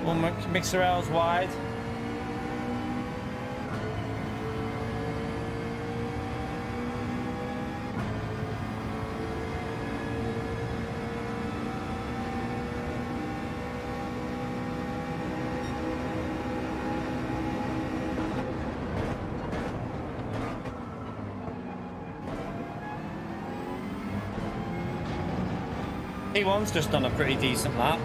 One mixer rails wide. T1's just done a pretty decent lap.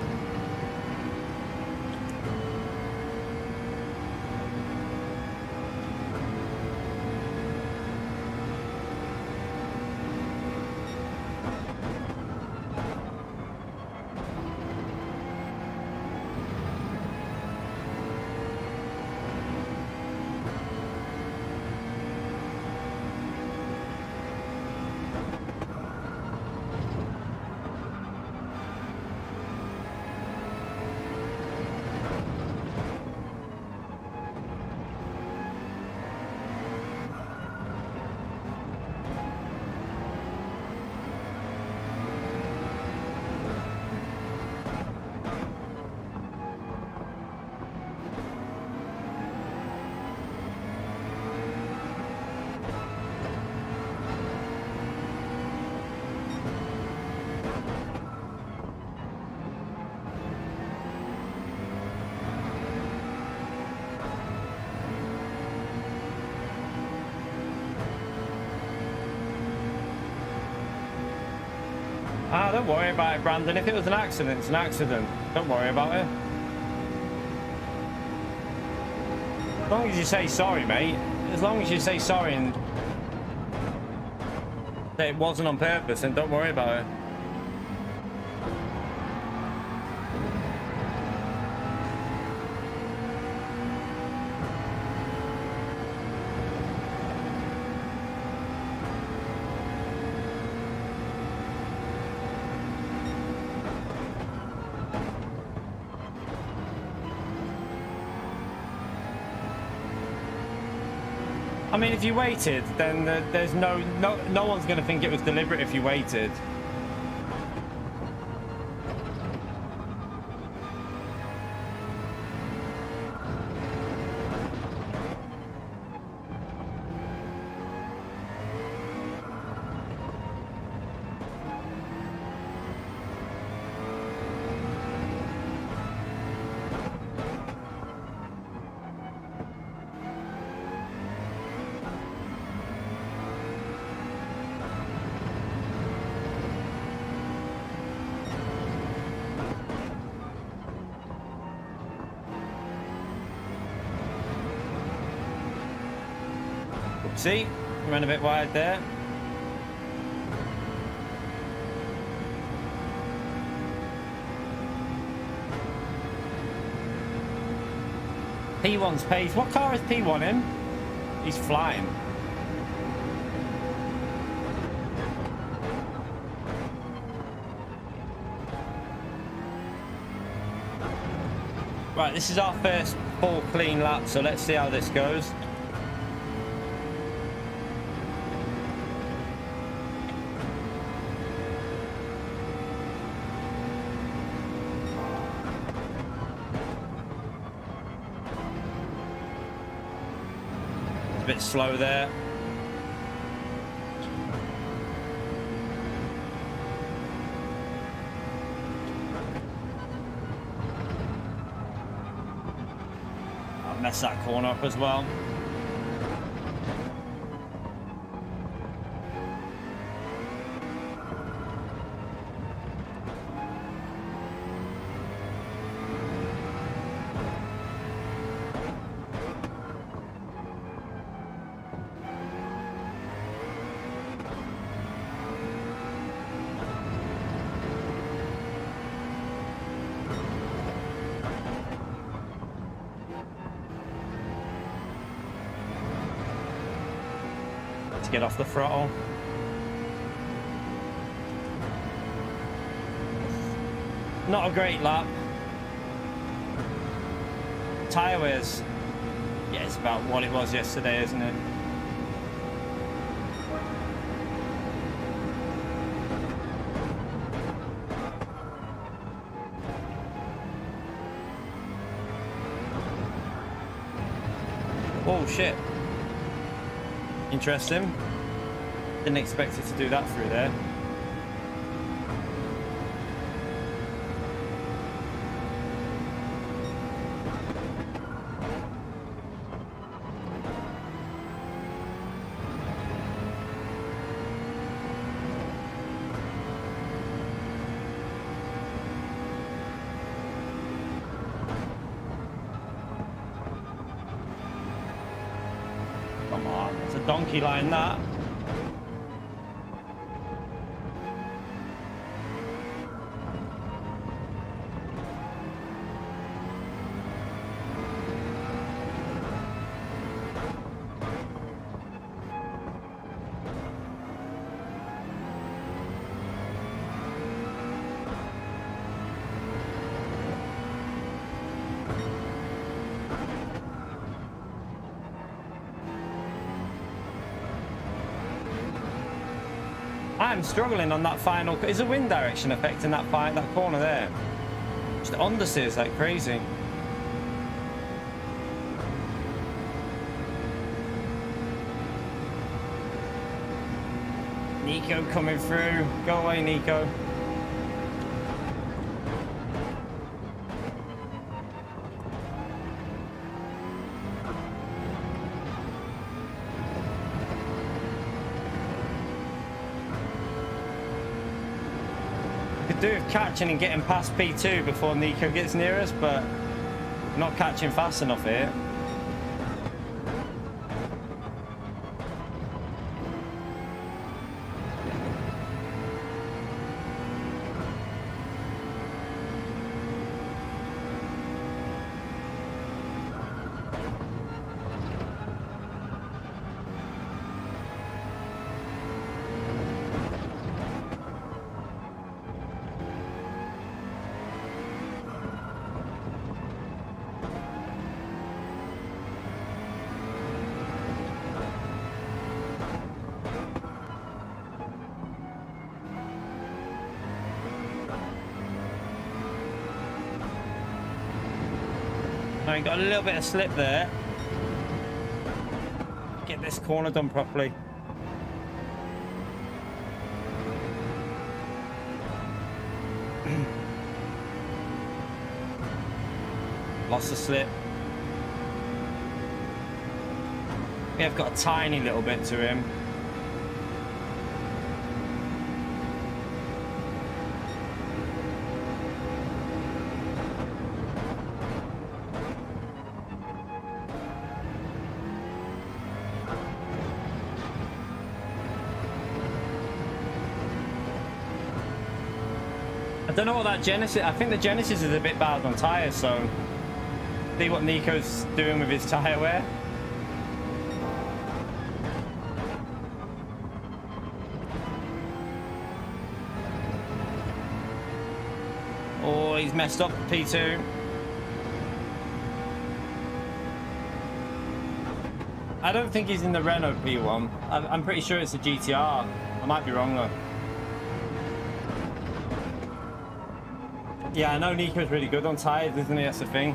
Ah, don't worry about it, Brandon. If it was an accident, it's an accident. Don't worry about it. As long as you say sorry, mate. As long as you say sorry and say it wasn't on purpose, then don't worry about it. I mean, if you waited, then there's no one's going to think it was deliberate if you waited. See, ran a bit wide there. P1's pace. What car is P1 in? He's flying. Right, this is our first full clean lap, so let's see how this goes. A bit slow there. I'll mess that corner up as well. Get off the throttle. Not a great lap. Tyre wears. Yeah, it's about what it was yesterday, isn't it? Oh shit. Interesting. Didn't expect it to do that through there. Come on, it's a donkey line that. I'm struggling on that final. Is the wind direction affecting that corner there? Just understeers like crazy. Nico coming through. Go away, Nico. Do with catching and getting past P2 before Nico gets near us, but not catching fast enough here. Now he got a little bit of slip there. Get this corner done properly. Lost the slip. We have got a tiny little bit to him. I don't know what that Genesis... I think the Genesis is a bit bad on tyres, so... See what Nico's doing with his tyre wear. Oh, he's messed up, P2. I don't think he's in the Renault P1. I'm pretty sure it's a GTR. I might be wrong, though. Yeah, I know Nico's really good on tyres, isn't he? That's the thing.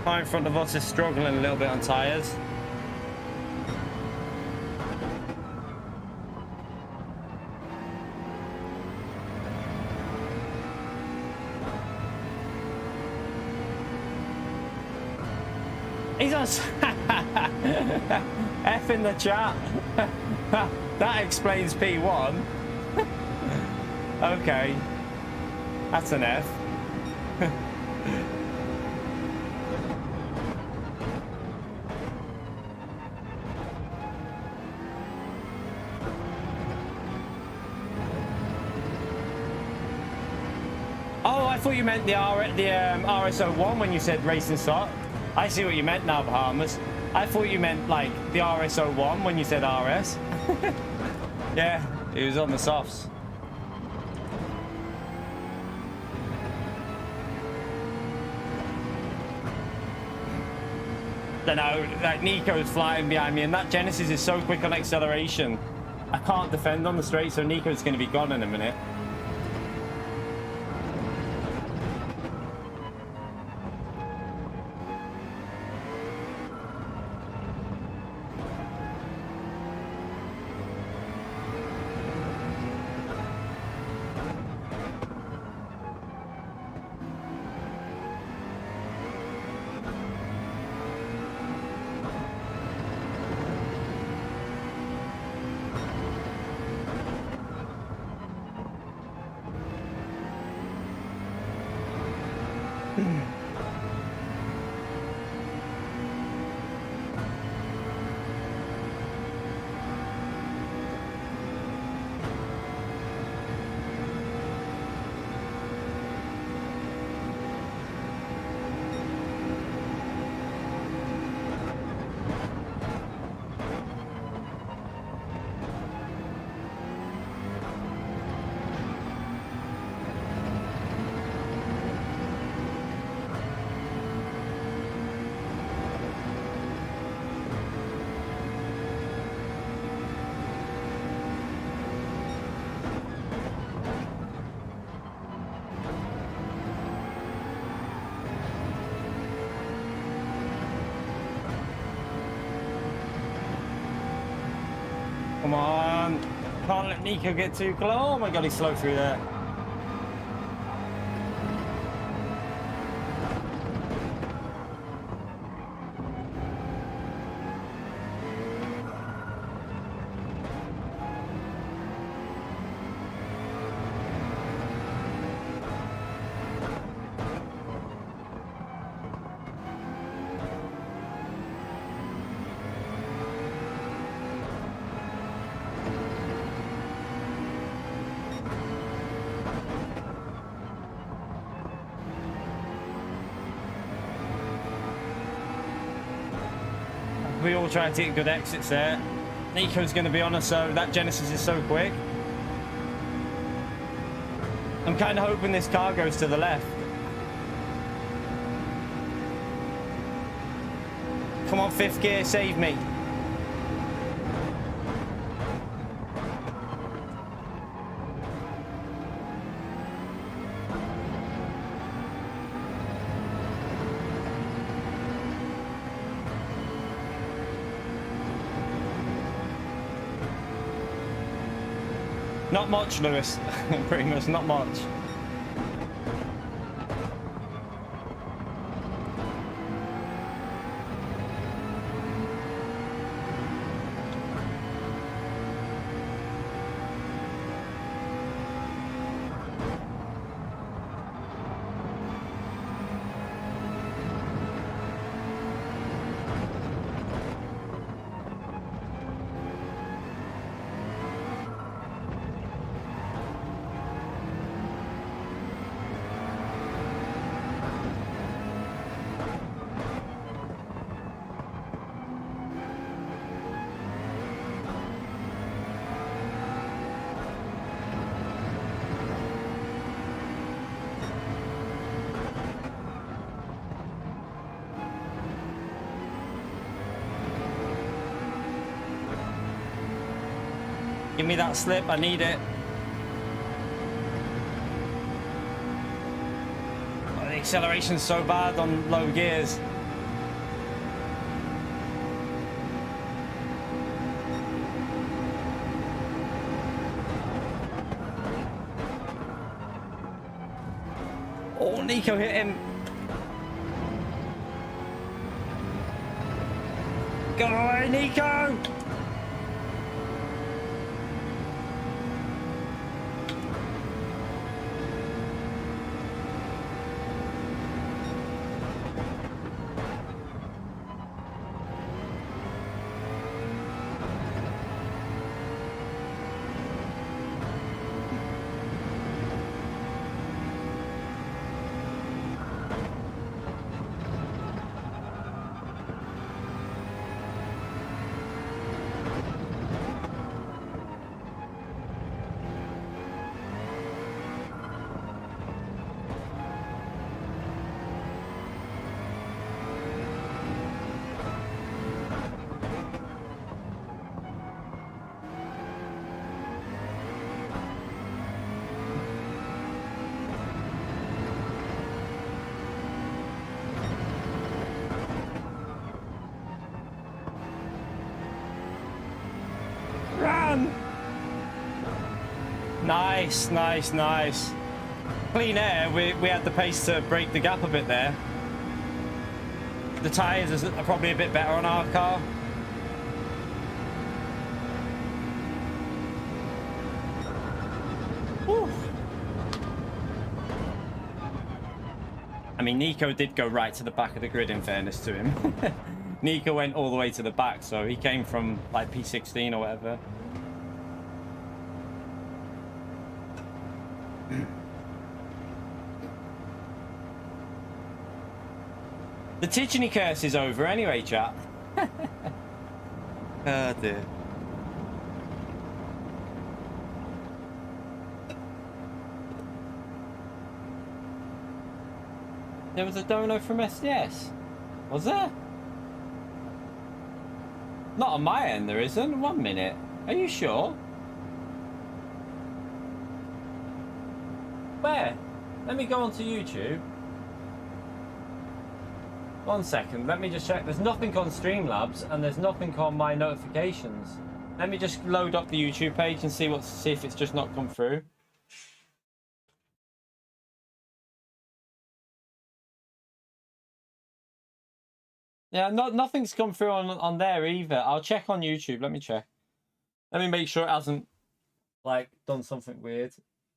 Car in front of us is struggling a little bit on tyres. He's on F in the chat. That explains P1. Okay, that's an F. Oh, I thought you meant the RS01 when you said racing start. I see what you meant now, Bahamas. I thought you meant like the RS01 when you said RS. Yeah, it was on the softs. Don't know, like Nico's flying behind me, and that Genesis is so quick on acceleration. I can't defend on the straight, so Nico's going to be gone in a minute. Come on. Can't let Nico get too close. Oh my god, he's slow through there. We all try to take good exits there. Nico's going to be on us, so that Genesis is so quick. I'm kind of hoping this car goes to the left. Come on, fifth gear, save me. Not much, Lewis. Pretty much not much. Give me that slip, I need it. Oh, the acceleration's so bad on low gears. Oh, Nico hit him. Go away, Nico! Nice, nice, nice. Clean air, we had the pace to break the gap a bit there. The tyres are probably a bit better on our car. Whew. I mean, Nico did go right to the back of the grid, in fairness to him. Nico went all the way to the back, so he came from like P16 or whatever. The Ticheney curse is over anyway, chat. Oh dear. There was a dono from SDS. Was there? Not on my end, there isn't. 1 minute. Are you sure? Where? Let me go onto YouTube. 1 second, let me just check. There's nothing on Streamlabs and there's nothing on my notifications. Let me just load up the YouTube page and see if it's just not come through. Yeah, nothing's come through on there either. I'll check on YouTube. Let me check. Let me make sure it hasn't like done something weird.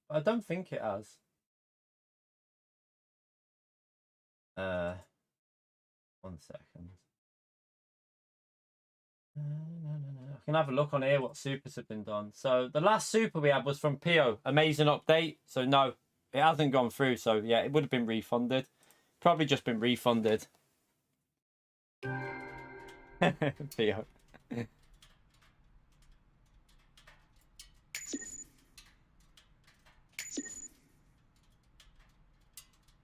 I don't think it has. 1 second. I can have a look on here what supers have been done. So the last super we had was from Pio. Amazing update. So no, it hasn't gone through. So yeah, it would have been refunded. Probably just been refunded. Pio.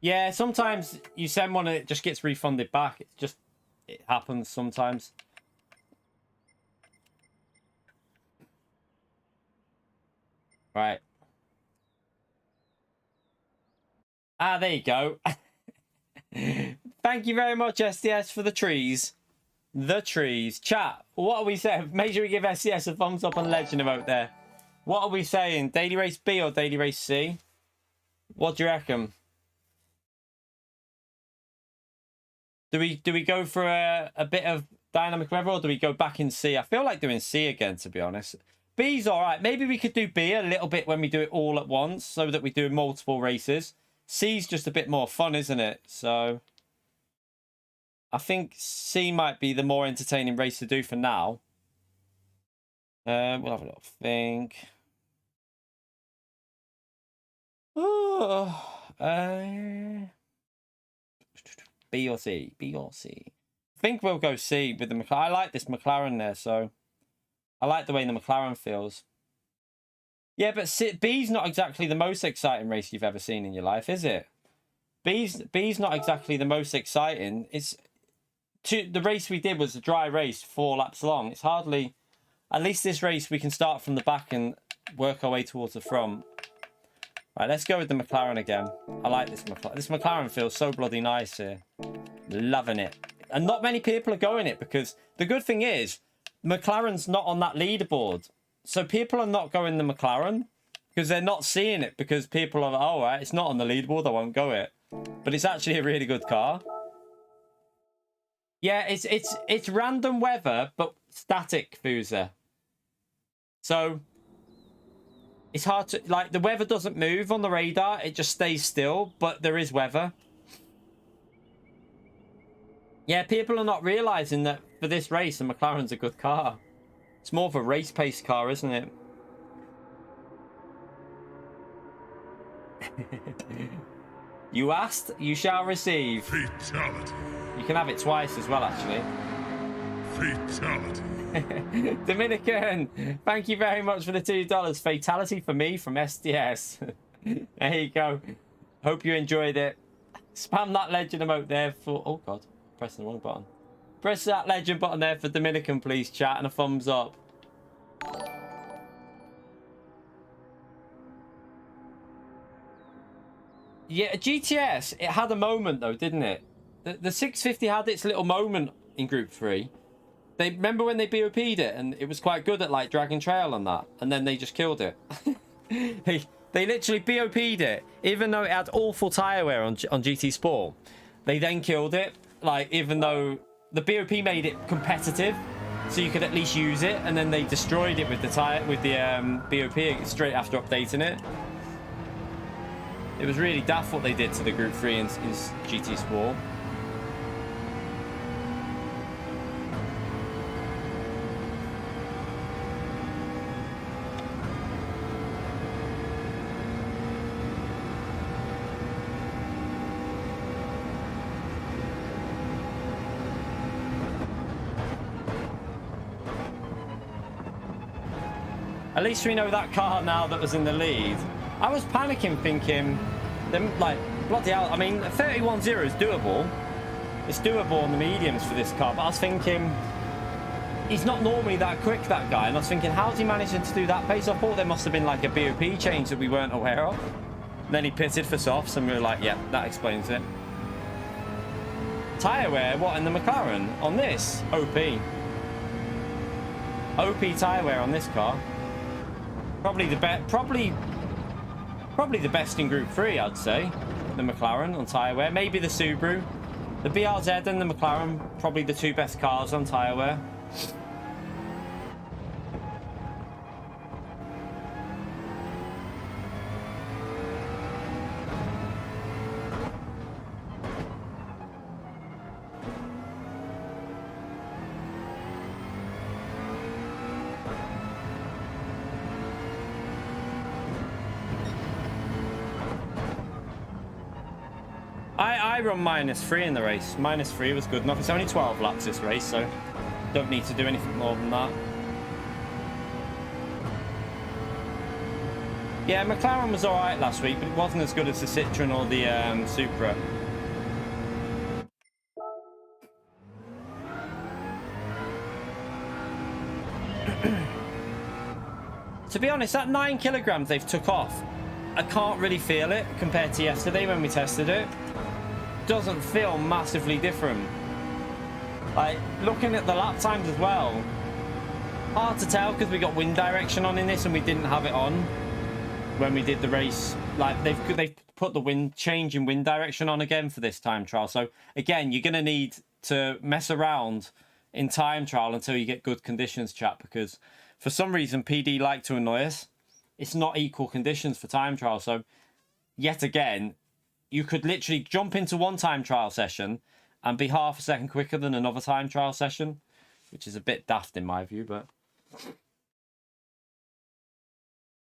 Yeah, sometimes you send one and it just gets refunded back. It's just, happens sometimes. Right. Ah, there you go. Thank you very much, SDS, for the trees. The trees. Chat, what are we saying? Make sure we give SDS a thumbs up on Legend emote there. What are we saying? Daily race B or daily race C? What do you reckon? Do we go for a bit of dynamic weather, or do we go back in C? I feel like doing C again, to be honest. B's all right. Maybe we could do B a little bit when we do it all at once, so that we do multiple races. C's just a bit more fun, isn't it? So I think C might be the more entertaining race to do for now. We'll have a little think. Oh, B or C? B or C? I think we'll go C with the McLaren. I like this McLaren there, so I like the way the McLaren feels. Yeah, but B's not exactly the most exciting race you've ever seen in your life, is it? B's not exactly the most exciting. The race we did was a dry race, 4 laps long. It's hardly... At least this race, we can start from the back and work our way towards the front. Right, let's go with the McLaren again. I like this McLaren. This McLaren feels so bloody nice here. Loving it. And not many people are going it, because the good thing is, McLaren's not on that leaderboard. So people are not going the McLaren because they're not seeing it, because people are like, oh, right, it's not on the leaderboard, I won't go it. But it's actually a really good car. Yeah, it's random weather, but static, Fuser. So it's hard to, like, the weather doesn't move on the radar, it just stays still, but there is weather. Yeah, people are not realizing that for this race, the McLaren's a good car. It's more of a race pace car, isn't it? You asked, you shall receive. Fatality. You can have it twice as well, actually. Fatality. Dominican, thank you very much for the $2. Fatality for me from SDS. There you go. Hope you enjoyed it. Spam that legend emote there for... Oh, God. Pressing the wrong button. Press that legend button there for Dominican, please, chat, and a thumbs up. Yeah, GTS, it had a moment, though, didn't it? The 650 had its little moment in Group 3. They remember when they BOP'd it, and it was quite good at, like, Dragon Trail and that, and then they just killed it. They literally BOP'd it, even though it had awful tyre wear on GT Sport. They then killed it, like, even though the BOP made it competitive, so you could at least use it, and then they destroyed it with the BOP straight after updating it. It was really daft what they did to the Group 3 in GT Sport. At least we know that car now that was in the lead. I was panicking thinking, like, bloody hell, I mean, 31.0 is doable. It's doable on the mediums for this car, but I was thinking, he's not normally that quick, that guy, and I was thinking, how's he managing to do that pace? I thought there must have been like a BOP change that we weren't aware of. And then he pitted for softs, and we were like, yeah, that explains it. Tyre wear, what, in the McLaren? On this? OP. OP tyre wear on this car. Probably the best, probably the best in Group 3, I'd say. The McLaren on tyre wear. Maybe the Subaru. The BRZ and the McLaren, probably the 2 best cars on tyre wear. I run -3 in the race. -3 was good enough. It's only 12 laps this race, so don't need to do anything more than that. Yeah, McLaren was alright last week, but it wasn't as good as the Citroen or the Supra. To be honest, that 9 kilograms they've took off, I can't really feel it compared to yesterday when we tested it. Doesn't feel massively different. Like, looking at the lap times as well, hard to tell because we got wind direction on in this and we didn't have it on when we did the race. Like, they've put the change in wind direction on again for this time trial. So again, you're going to need to mess around in time trial until you get good conditions, chat, because for some reason PD like to annoy us. It's not equal conditions for time trial. So yet again, you could literally jump into one time trial session and be half a second quicker than another time trial session, which is a bit daft in my view, but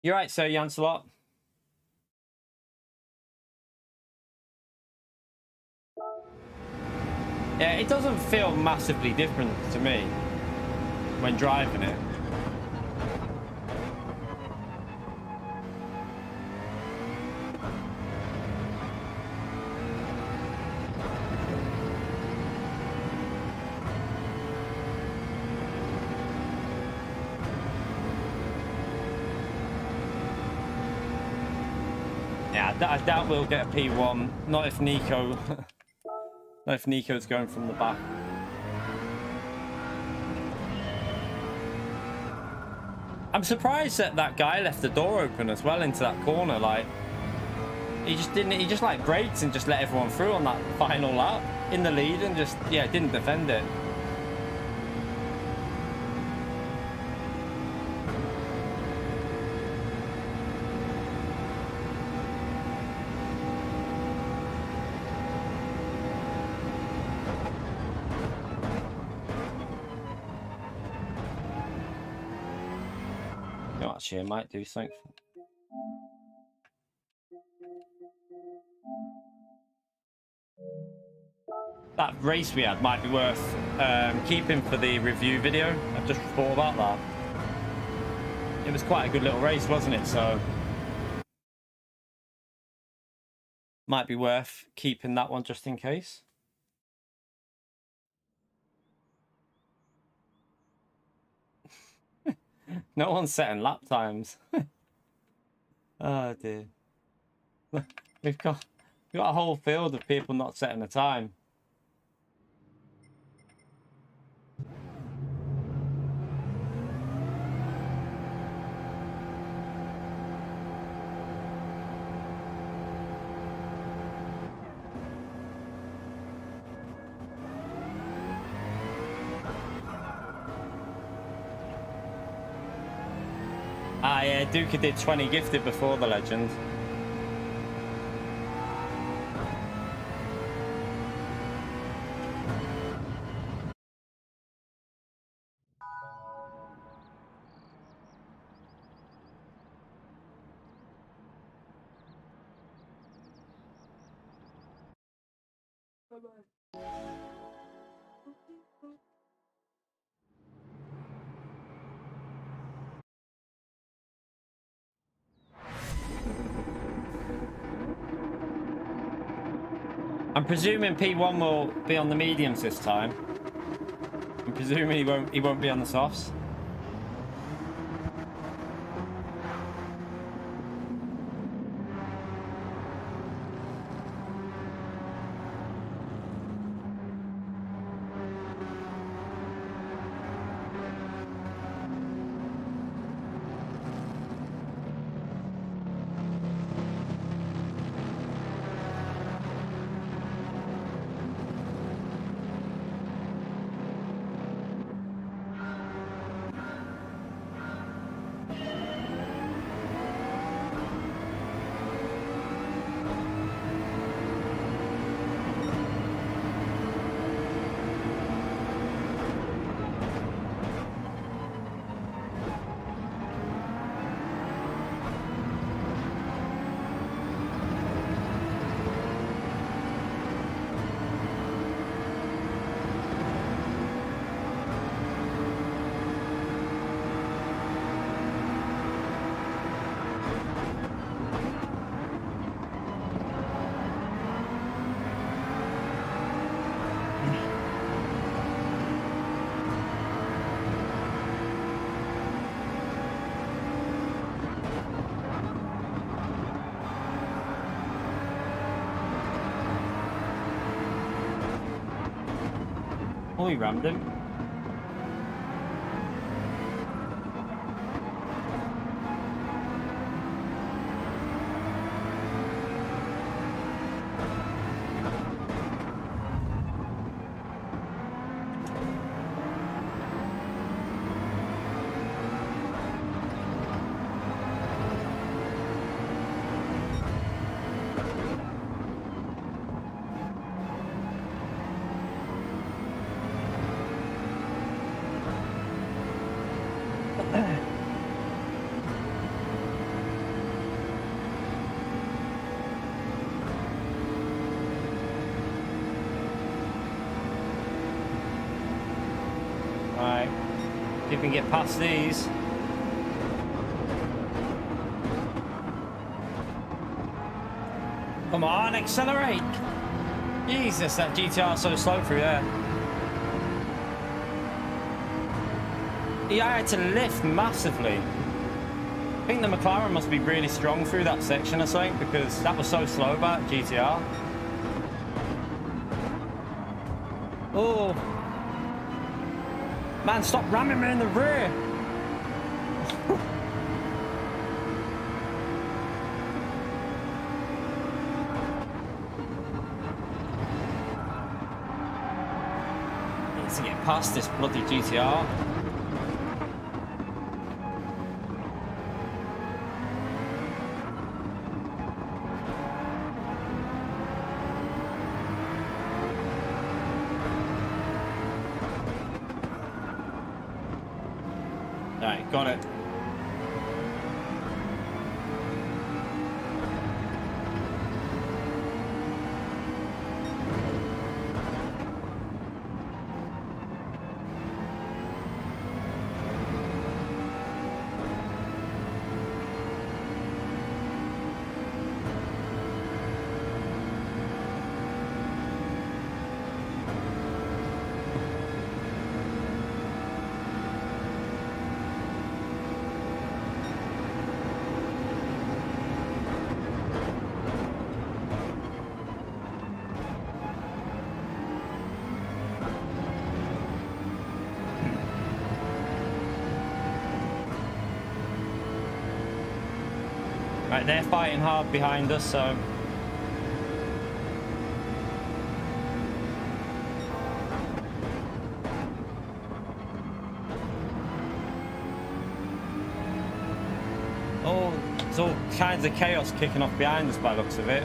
you're right, Sir Janselot. Yeah, it doesn't feel massively different to me when driving it. Yeah, I doubt we'll get a P1. Not if Nico... not if Nico's going from the back. I'm surprised that that guy left the door open as well into that corner. Like, he just didn't... He just, like, braked and just let everyone through on that final lap in the lead and just, yeah, didn't defend it. Actually, I might do something. That race we had might be worth keeping for the review video. I've just thought about that. It was quite a good little race, wasn't it? So might be worth keeping that one just in case. No one's setting lap times. Oh dear. We've got a whole field of people not setting a time. Ah, yeah, Duca did 20 gifted before the legend. I'm presuming P1 will be on the mediums this time. I'm presuming he won't be on the softs. Oh, he rammed him. Right, see if we can get past these. Come on, accelerate! Jesus, that GTR is so slow through there. Yeah, I had to lift massively. I think the McLaren must be really strong through that section or something, because that was so slow about GTR. Oh. Man, stop ramming me in the rear. Needs to get past this bloody GTR. Alright, got it. Right, they're fighting hard behind us, so... Oh, there's all kinds of chaos kicking off behind us by the looks of it.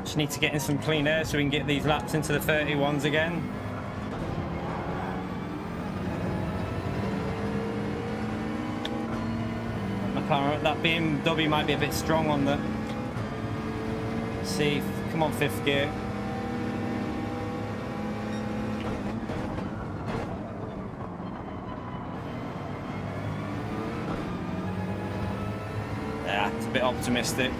Just need to get in some clean air so we can get these laps into the 31s again. McLaren, that BMW might be a bit strong on the... Let's see, come on, fifth gear. Yeah, it's a bit optimistic.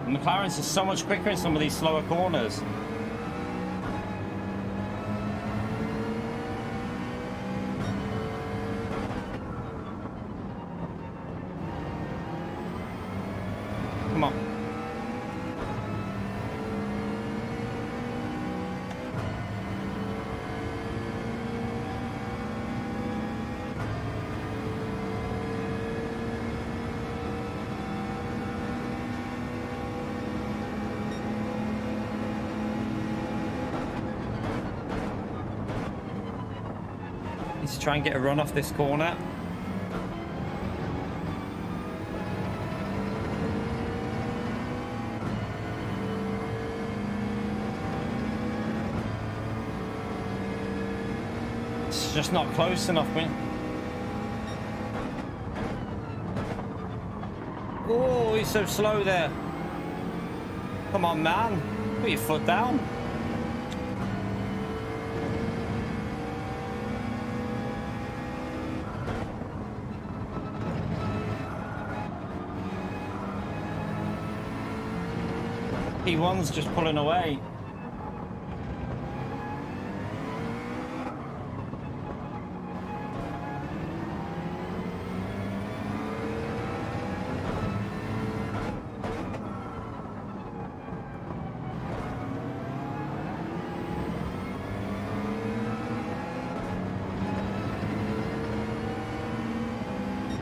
McLaren's is so much quicker in some of these slower corners. Come on. Need to try and get a run off this corner. It's just not close enough, man. Oh, he's so slow there. Come on, man. Put your foot down. P1's just pulling away.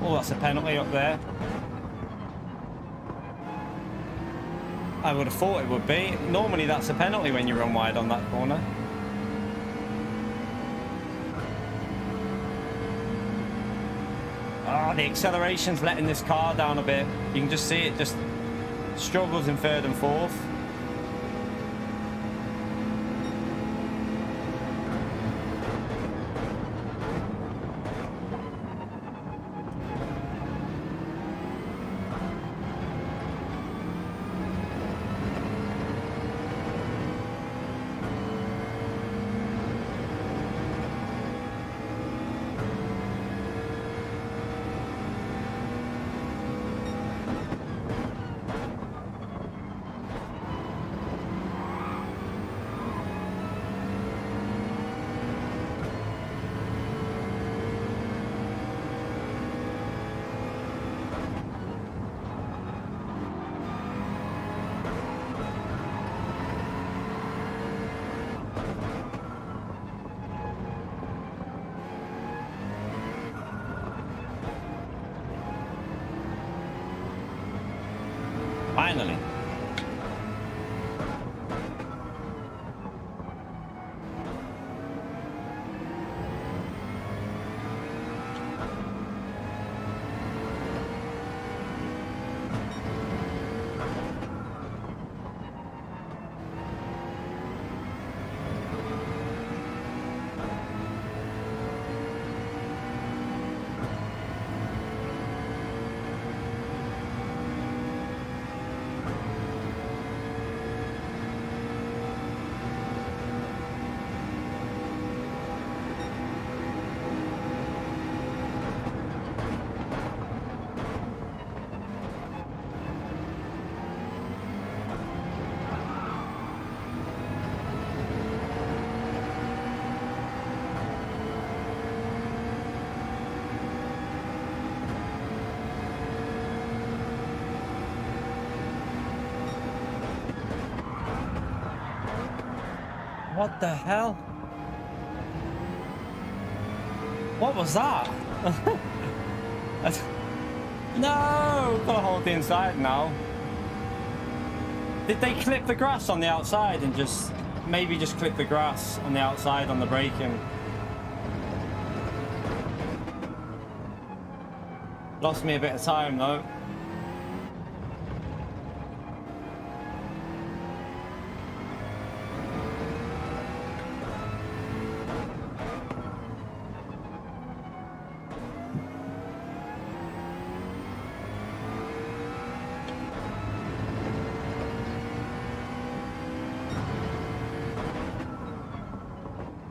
Oh, that's a penalty up there. I would have thought it would be. Normally that's a penalty when you run wide on that corner. Oh, the acceleration's letting this car down a bit. You can just see it just struggles in third and fourth. Finally. What the hell? What was that? No! Gotta hold the inside now. Did they clip the grass on the outside and just maybe just clip the grass on the outside on the braking? Lost me a bit of time though.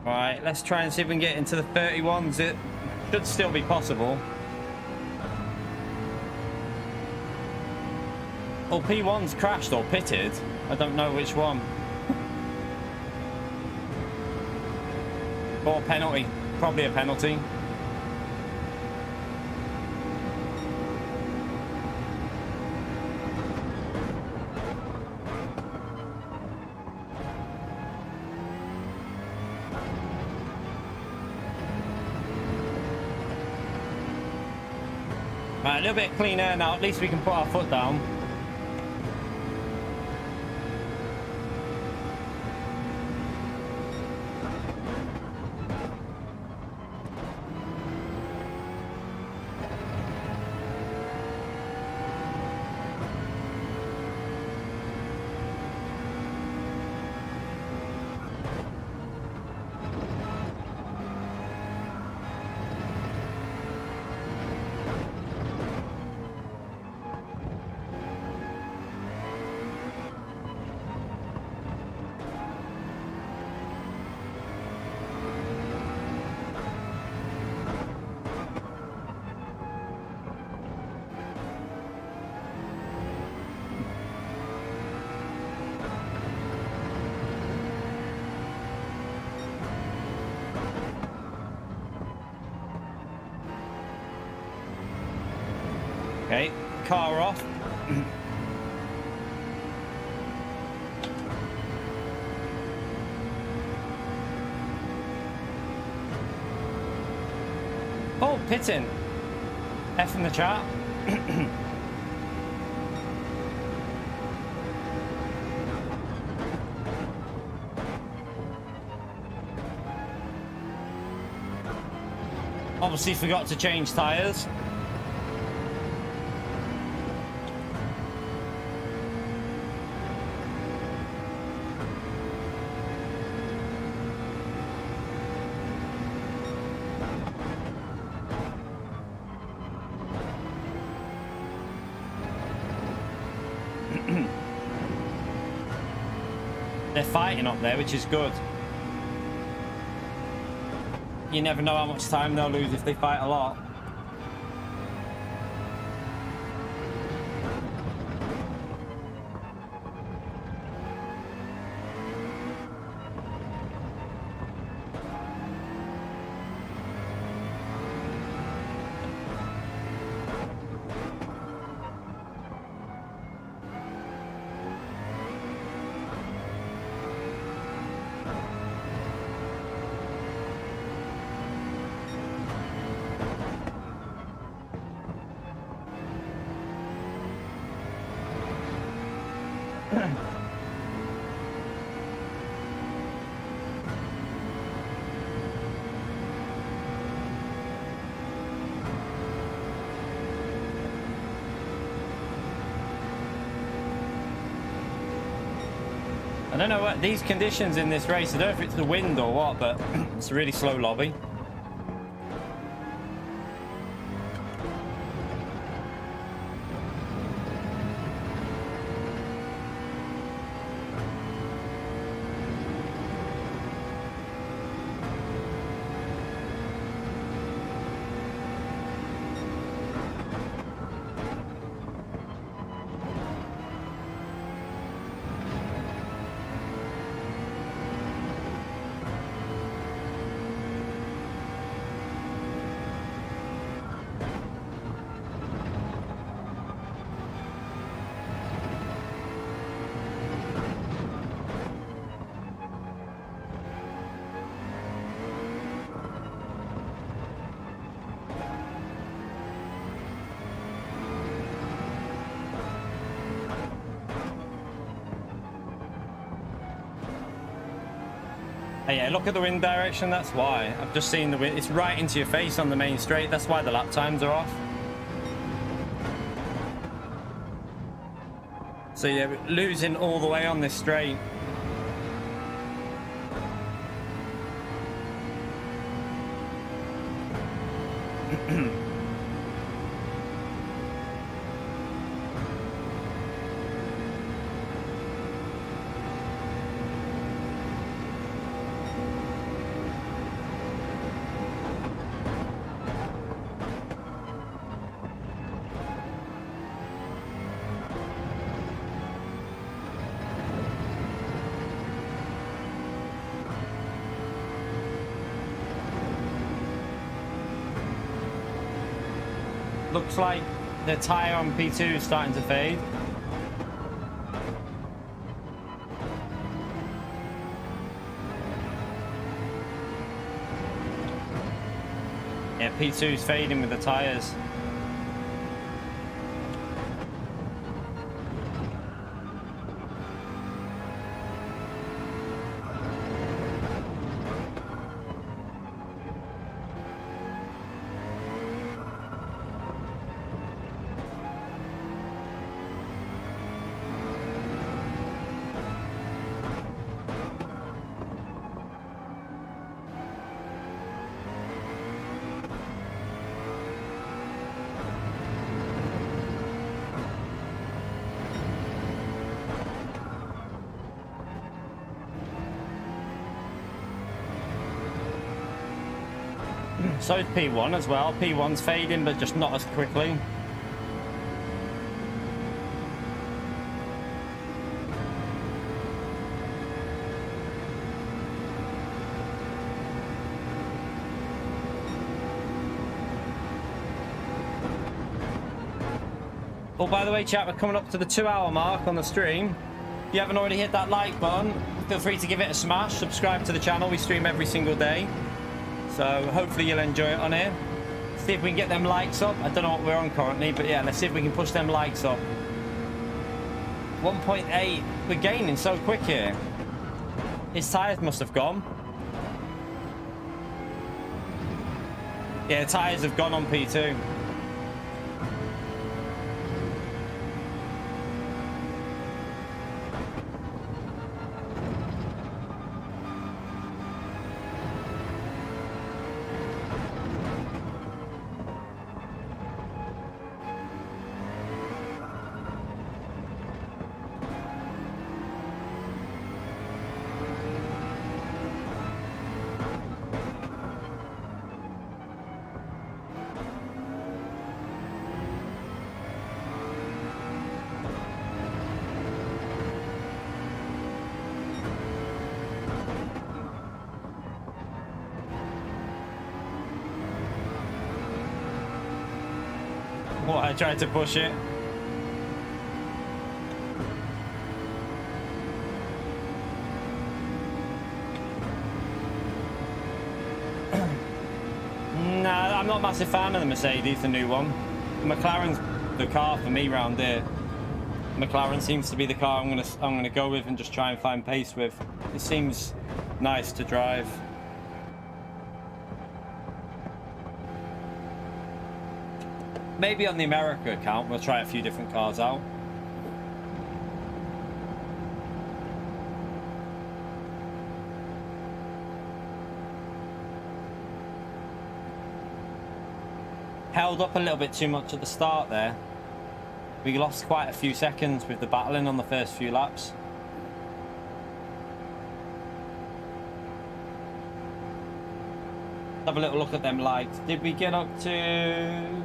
Right, let's try and see if we can get into the 31s. It should still be possible. Oh, P1's crashed or pitted. I don't know which one. Or a penalty. Probably a penalty. Right, a little bit of clean air now. At least we can put our foot down. Okay, car off. Oh, pitting. F in the chat. Obviously forgot to change tyres. They're fighting up there, which is good. You never know how much time they'll lose if they fight a lot. I don't know what these conditions in this race, I don't know if it's the wind or what, but it's a really slow lobby. Hey, yeah, look at the wind direction, that's why. I've just seen the wind, it's right into your face on the main straight, that's why the lap times are off. So you're losing all the way on this straight. Looks like the tyre on P2 is starting to fade. Yeah, P2 is fading with the tyres. So is P1 as well. P1's fading, but just not as quickly. Oh, by the way, chat, we're coming up to the 2-hour mark on the stream. If you haven't already hit that like button, feel free to give it a smash. Subscribe to the channel. We stream every single day. So hopefully you'll enjoy it on here. See if we can get them likes up. I don't know what we're on currently, but yeah, let's see if we can push them likes up. 1.8. We're gaining so quick here. His tires must have gone. Yeah, tires have gone on P2. What, I tried to push it. Nah, I'm not a massive fan of the Mercedes, the new one. McLaren's the car for me round here. McLaren seems to be the car I'm gonna go with and just try and find pace with. It seems nice to drive. Maybe on the America account, we'll try a few different cars out. Held up a little bit too much at the start there. We lost quite a few seconds with the battling on the first few laps. Have a little look at them likes. Did we get up to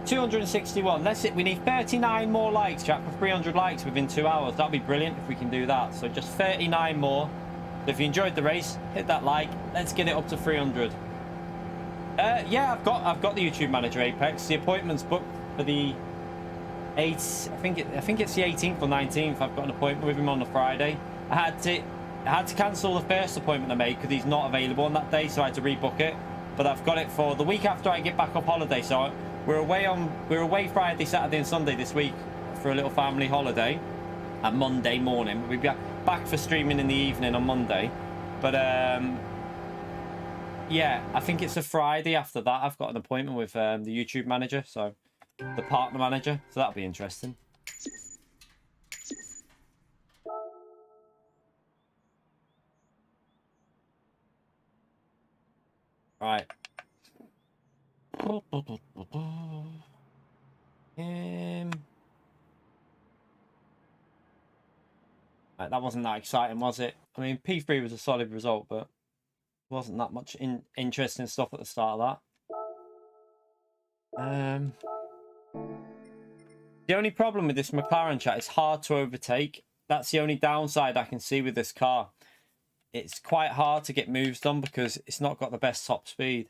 261? That's it. We need 39 more likes, chat, for 300 likes within 2 hours. That'd be brilliant if we can do that. So just 39 more. So if you enjoyed the race, hit that like. Let's get it up to 300. Yeah, I've got the YouTube Manager Apex. The appointment's booked for the 8th. I think it's the 18th or 19th. I've got an appointment with him on the Friday. I had to cancel the first appointment I made because he's not available on that day, so I had to rebook it. But I've got it for the week after I get back off holiday. So we're away Friday, Saturday, and Sunday this week for a little family holiday. At Monday morning, we'll be back for streaming in the evening on Monday. But yeah, I think it's a Friday after that. I've got an appointment with the YouTube manager, so the partner manager. So that'll be interesting. Right. Right, that wasn't that exciting, was it? I mean, P3 was a solid result, but wasn't that much interesting stuff at the start of that. The only problem with this McLaren, chat, is hard to overtake. That's the only downside I can see with this car. It's quite hard to get moves done because it's not got the best top speed.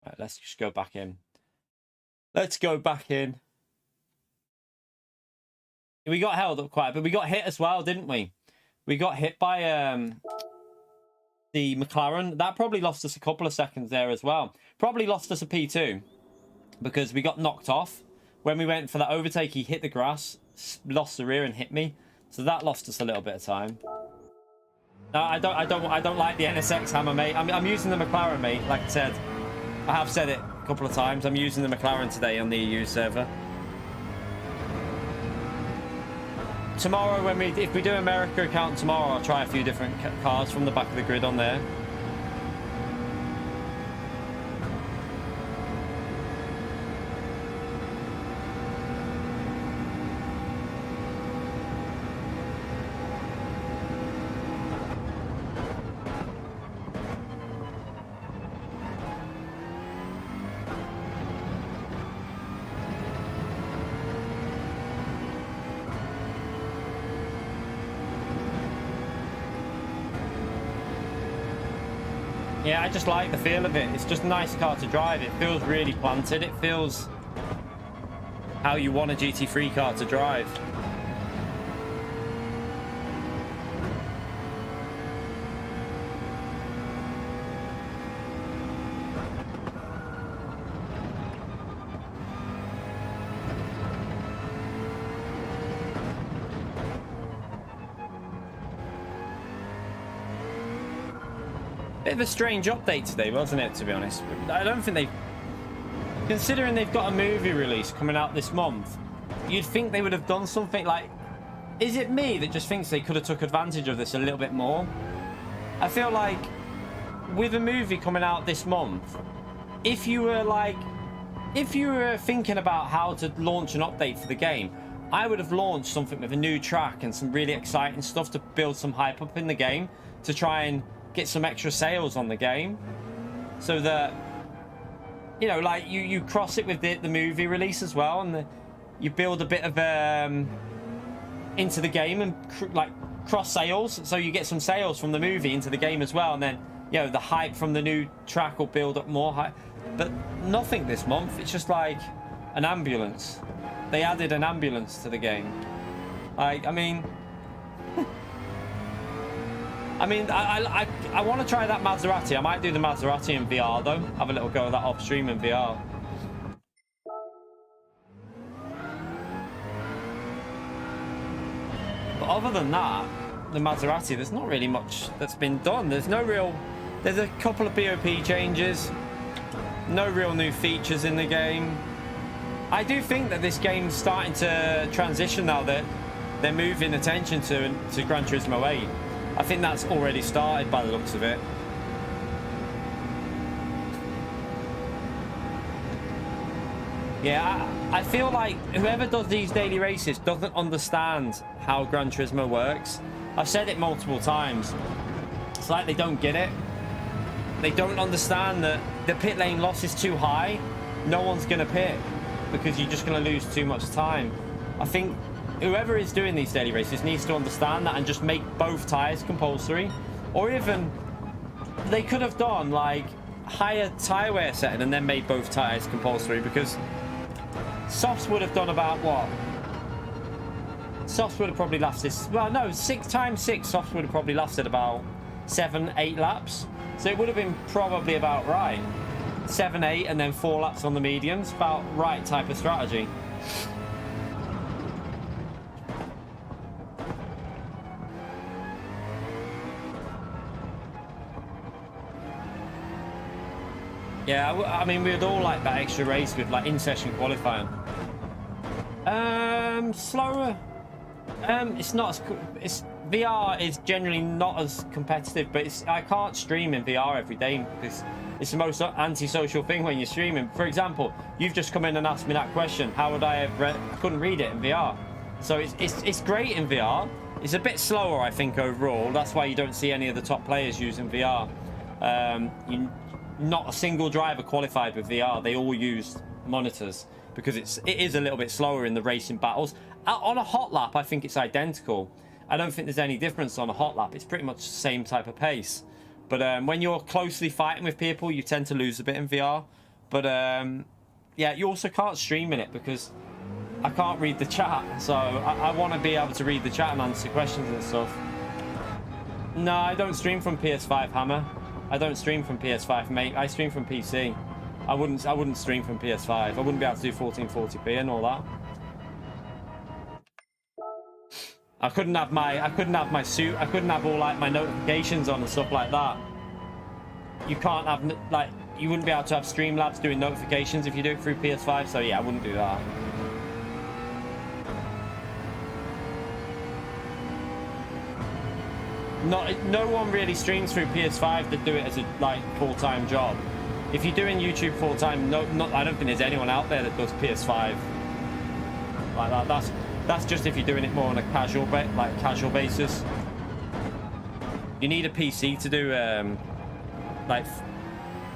Right, let's just go back in. Let's go back in. We got held up quite a bit. We got hit as well, didn't we? We got hit by the McLaren. That probably lost us a couple of seconds there as well. Probably lost us a P2 because we got knocked off. When we went for that overtake, he hit the grass, lost the rear and hit me. So that lost us a little bit of time. No, I don't like the NSX hammer, mate. I'm using the McLaren, mate. Like I said, I have said it a couple of times. I'm using the McLaren today on the EU server. Tomorrow, if we do America account tomorrow, I'll try a few different cars from the back of the grid on there. Yeah, I just like the feel of it. It's just a nice car to drive. It feels really planted. It feels how you want a GT3 car to drive. Bit of a strange update today, wasn't it, to be honest? I don't think they... Considering they've got a movie release coming out this month, you'd think they would have done something like... Is it me that just thinks they could have took advantage of this a little bit more? I feel like with a movie coming out this month, if you were thinking about how to launch an update for the game, I would have launched something with a new track and some really exciting stuff to build some hype up in the game to try and get some extra sales on the game, so that, you know, like you cross it with the movie release as well, and you build a bit of into the game and like cross sales, so you get some sales from the movie into the game as well, and then, you know, the hype from the new track will build up more hype. But nothing this month. It's just like an ambulance. They added an ambulance to the game. Like, I mean, I want to try that Maserati. I might do the Maserati in VR though. Have a little go of that off stream in VR. But other than that, the Maserati, there's not really much that's been done. There's a couple of BOP changes. No real new features in the game. I do think that this game's starting to transition now that they're moving attention to Gran Turismo 8. I think that's already started by the looks of it. Yeah, I feel like whoever does these daily races doesn't understand how Gran Turismo works. I've said it multiple times. It's like they don't get it. They don't understand that the pit lane loss is too high. No one's going to pit because you're just going to lose too much time. I think whoever is doing these daily races needs to understand that and just make both tyres compulsory. Or even, they could have done like higher tyre wear setting and then made both tyres compulsory, because softs would have done about what? Softs would have probably lasted, well no, 6 times 6 softs would have probably lasted about 7-8 laps. So it would have been probably about right. 7-8 and then 4 laps on the mediums, about right type of strategy. Yeah, I mean, we'd all like that extra race with like in-session qualifying. Slower. It's not as VR is generally not as competitive, but I can't stream in VR every day because it's the most antisocial thing when you're streaming. For example, you've just come in and asked me that question. How would I have read? I couldn't read it in VR. So it's great in VR. It's a bit slower, I think, overall. That's why you don't see any of the top players using VR. Not a single driver qualified with VR. They all use monitors because it is a little bit slower in the racing battles. On a hot lap, I think it's identical. I don't think there's any difference on a hot lap. It's pretty much the same type of pace. But when you're closely fighting with people, you tend to lose a bit in VR. But yeah, you also can't stream in it because I can't read the chat. So I want to be able to read the chat and answer questions and stuff. No, I don't stream from PS5, Hammer. I don't stream from PS5, mate. I stream from PC. I wouldn't stream from PS5. I wouldn't be able to do 1440p and all that. I couldn't have my suit. I couldn't have all like my notifications on and stuff like that. You can't have like, you wouldn't be able to have Streamlabs doing notifications if you do it through PS5. So yeah, I wouldn't do that. No one really streams through PS5 that do it as a like full-time job. If you're doing YouTube full-time, I don't think there's anyone out there that does PS5 like that. That's just if you're doing it more on a casual basis. You need a PC to do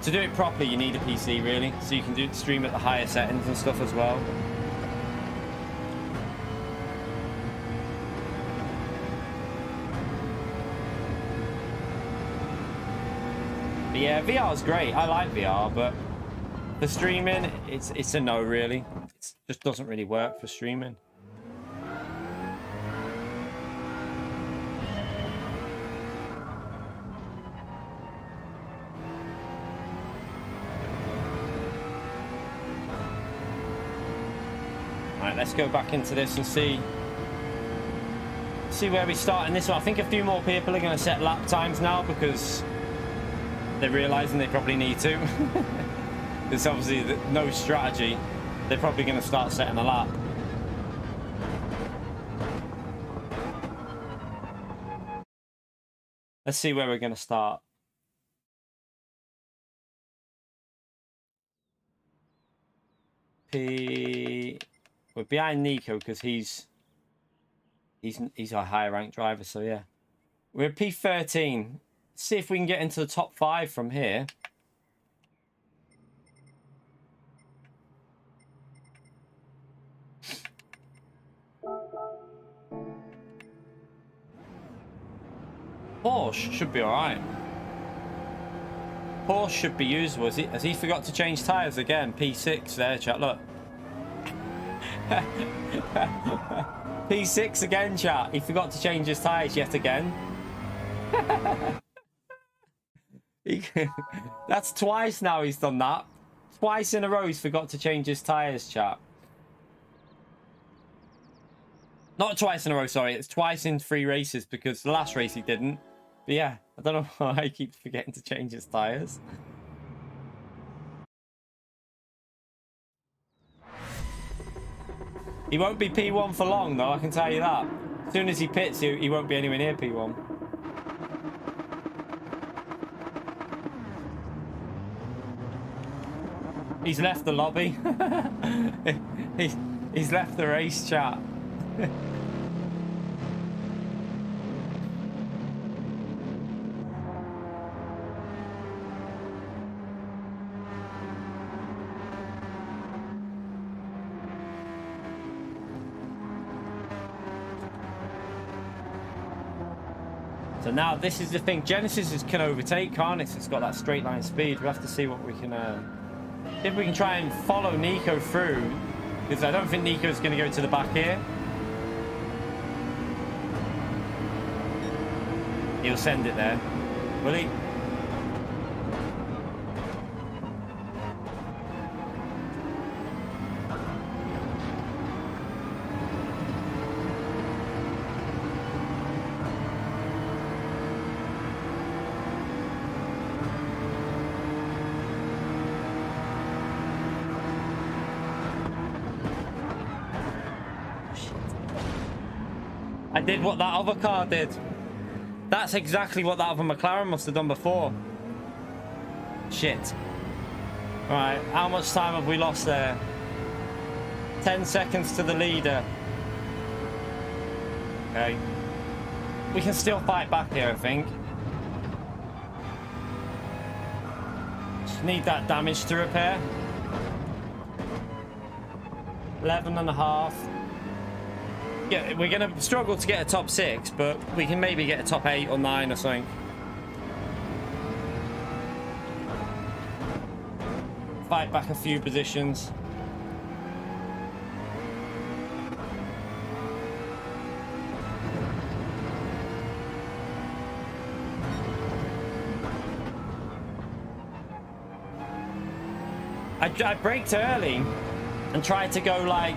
to do it properly. You need a PC really, so you can stream at the higher settings and stuff as well. Exactly, yeah. VR is great. I like VR, but for streaming, it's a no, really. It just doesn't really work for streaming. Alright, let's go back into this and see where we start in this one. I think a few more people are going to set lap times now because they're realizing they probably need to. There's obviously no strategy. They're probably going to start setting a lap. Let's see where we're going to start. We're behind Nico because he's a higher ranked driver, so yeah. We're at P13. See if we can get into the top 5 from here. Porsche should be alright. Porsche should be usable. Has he forgot to change tyres again? P6 there, chat, look. P6 again, chat. He forgot to change his tyres yet again. That's twice now he's done that. Twice in a row he's forgot to change his tyres, chat. Not twice in a row, sorry. It's twice in 3 races because the last race he didn't. But yeah, I don't know why he keeps forgetting to change his tyres. He won't be P1 for long, though, I can tell you that. As soon as he pits, he won't be anywhere near P1. He's left the lobby. he's left the race, chat. So now this is the thing. Genesis can overtake, can't it? It's got that straight line speed. We'll have to see what we can... if we can try and follow Nico through. Because I don't think Nico's going to go to the back here. He'll send it there. Will he? I did what that other car did. That's exactly what that other McLaren must have done before. Shit. Right, how much time have we lost there? 10 seconds to the leader. Okay. We can still fight back here, I think. Just need that damage to repair. 11.5. Yeah, we're going to struggle to get a top 6, but we can maybe get a top 8 or 9 or something. Fight back a few positions. I braked early and tried to go like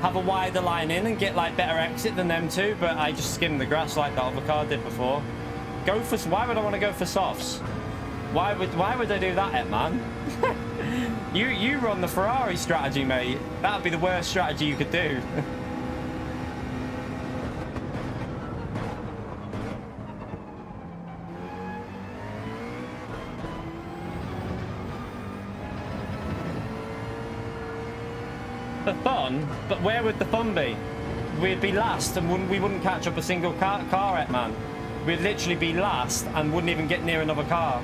have a wider line in and get like better exit than them two, but I just skimmed the grass like that other car did before. Why would I want to go for softs? Why would I do that, man? you run the Ferrari strategy, mate. That'd be the worst strategy you could do. For fun, but where would the fun be? We'd be last and we wouldn't catch up a single car at man. We'd literally be last and wouldn't even get near another car.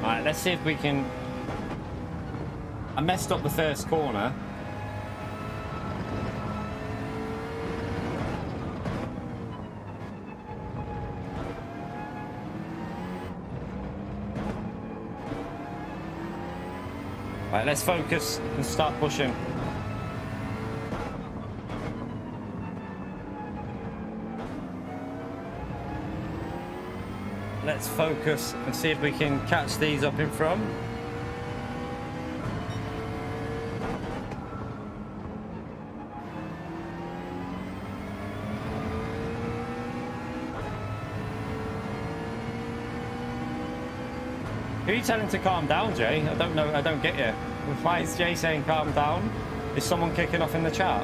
Alright, let's see if we can I messed up the first corner. Right, let's focus and start pushing. Let's focus and see if we can catch these up in front. Who are you telling to calm down, Jay? I don't know. I don't get you. Why is Jay saying calm down? Is someone kicking off in the chat?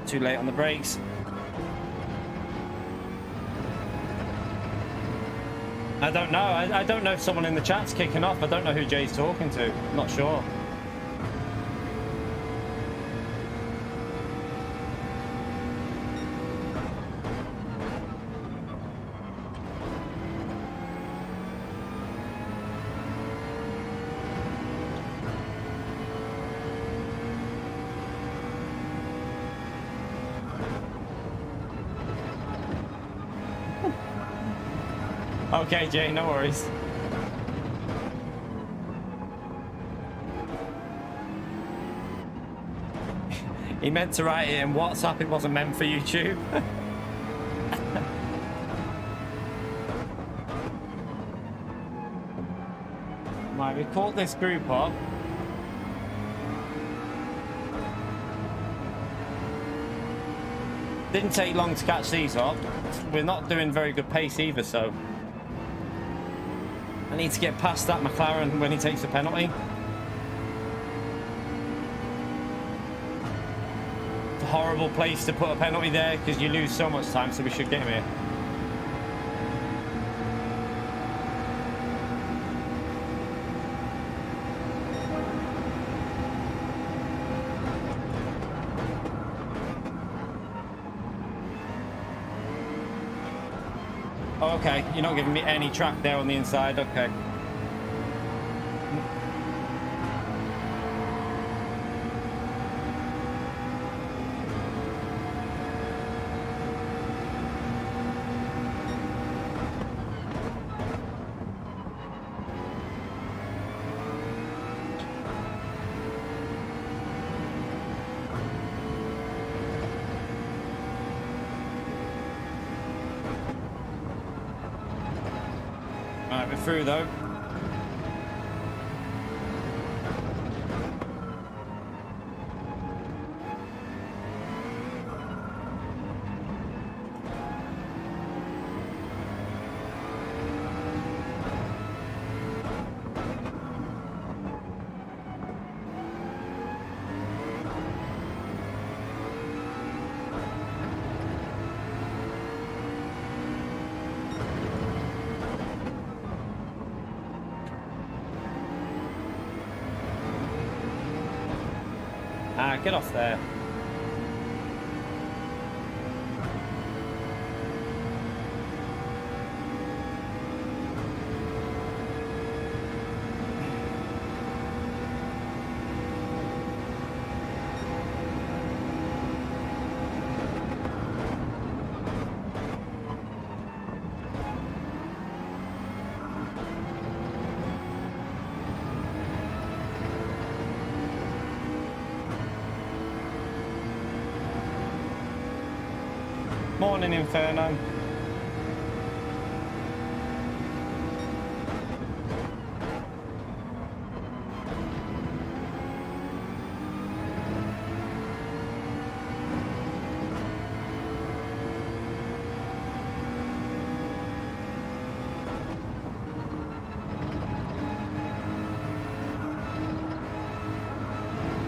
Too late on the brakes. I don't know. I don't know if someone in the chat's kicking off. I don't know who Jay's talking to. I'm not sure. Okay, Jay, no worries. He meant to write it in WhatsApp, it wasn't meant for YouTube. Right, we caught this group up. Didn't take long to catch these up. We're not doing very good pace either, so I need to get past that McLaren when he takes a penalty. It's a horrible place to put a penalty there because you lose so much time, so we should get him here. Oh, okay, you're not giving me any track there on the inside, okay. Alright, we're through though. Ah, get off there. Morning, Inferno.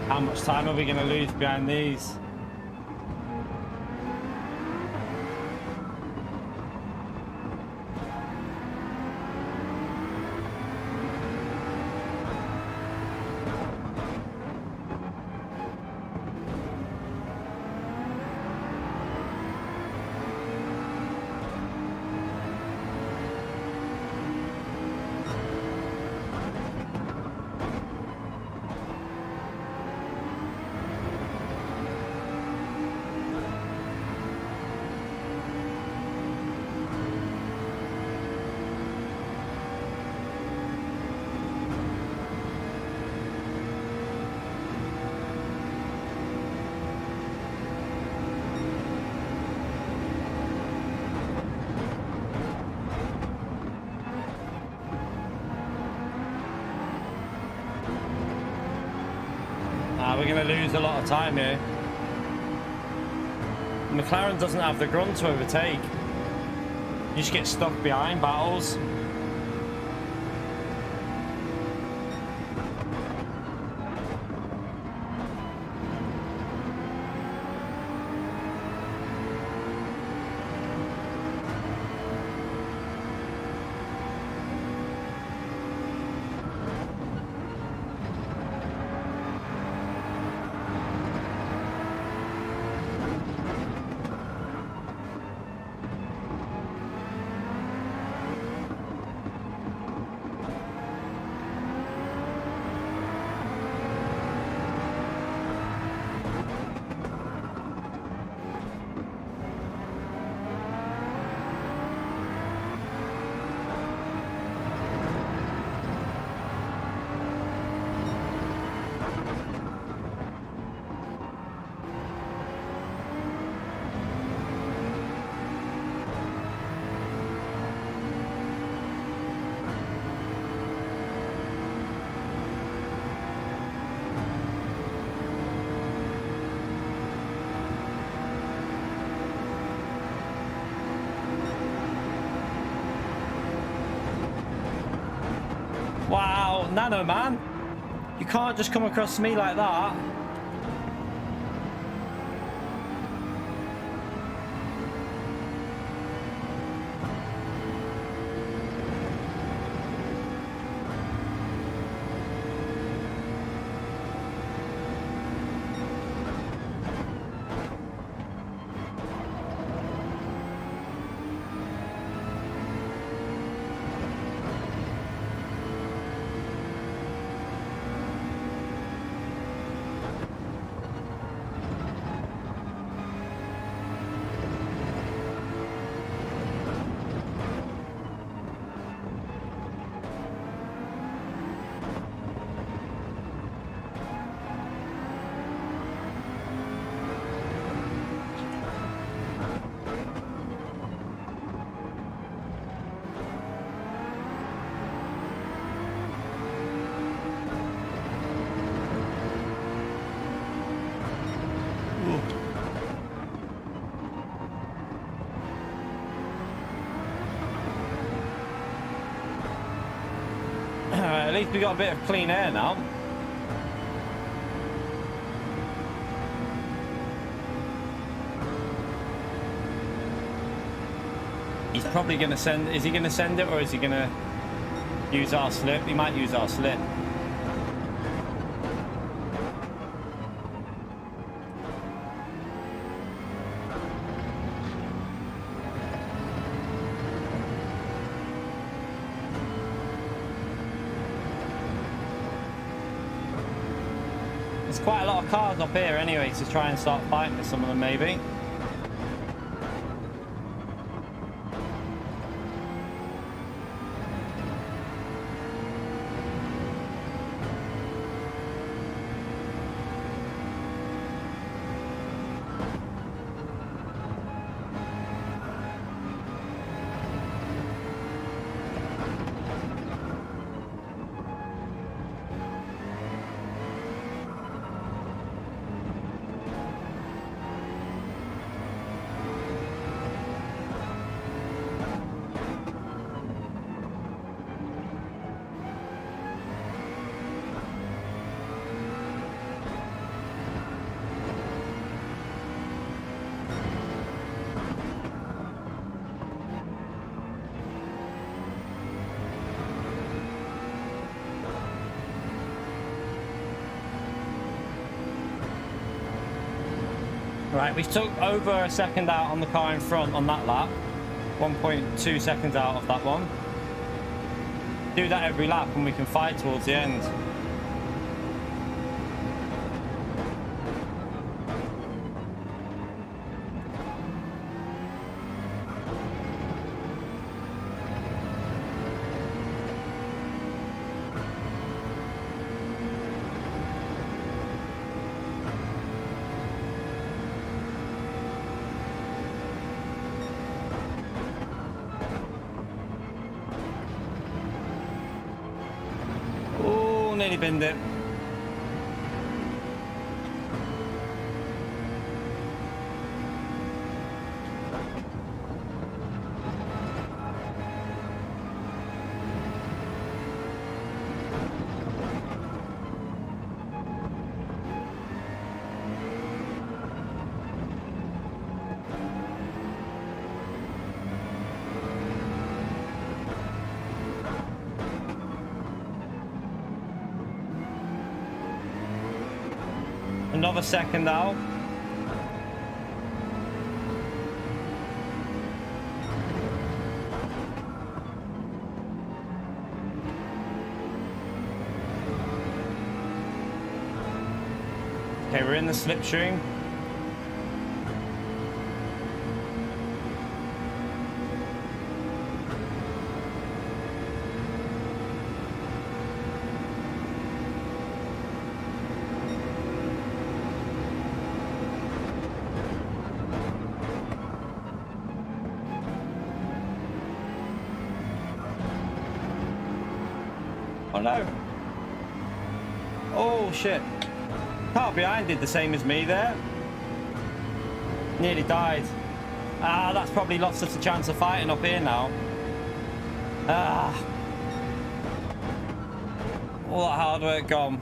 How much time are we going to lose behind these? we're going to lose a lot of time here. McLaren doesn't have the grunt to overtake. You just get stuck behind battles. Wow, Nano man, you can't just come across me like that. At least we got a bit of clean air now. He's probably going to send... Is he going to send it, or is he going to use our slip? He might use our slip. There's quite a lot of cars up here anyway to try and start fighting with some of them maybe. Right, we took over a second out on the car in front on that lap. 1.2 seconds out of that one. Do that every lap and we can fight towards the end. Nearly binned it. another second out. Okay, we're in the slipstream. Oh no. Oh shit. Car behind did the same as me there. Nearly died. Ah, that's probably lost us a chance of fighting up here now. Ah. All that hard work gone.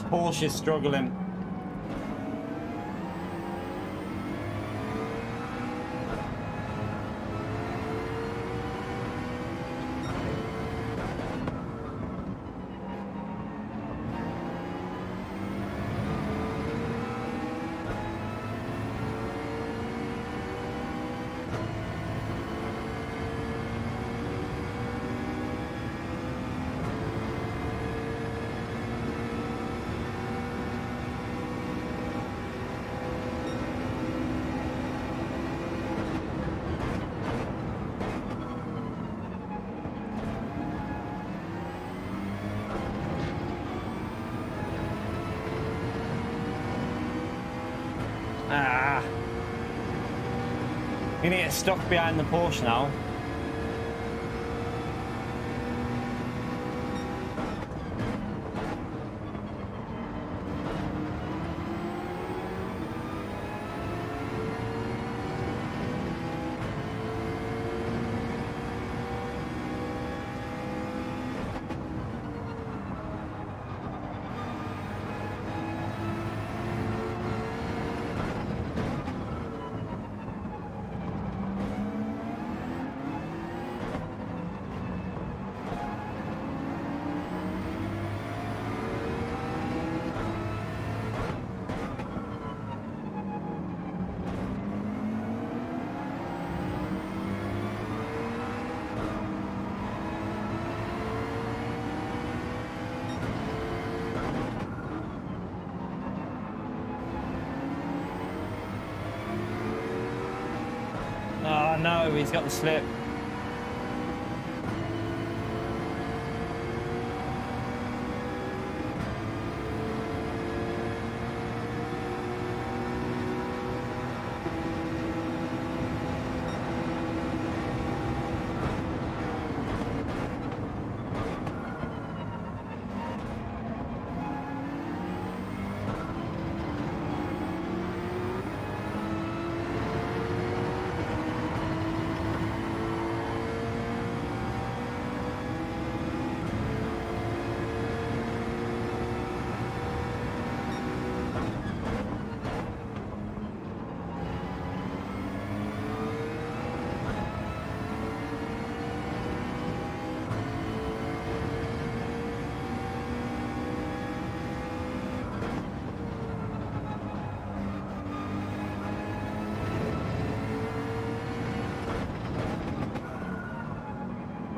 Porsche is struggling. Ah. You're gonna get stuck behind the Porsche now. Oh no, he's got the slip.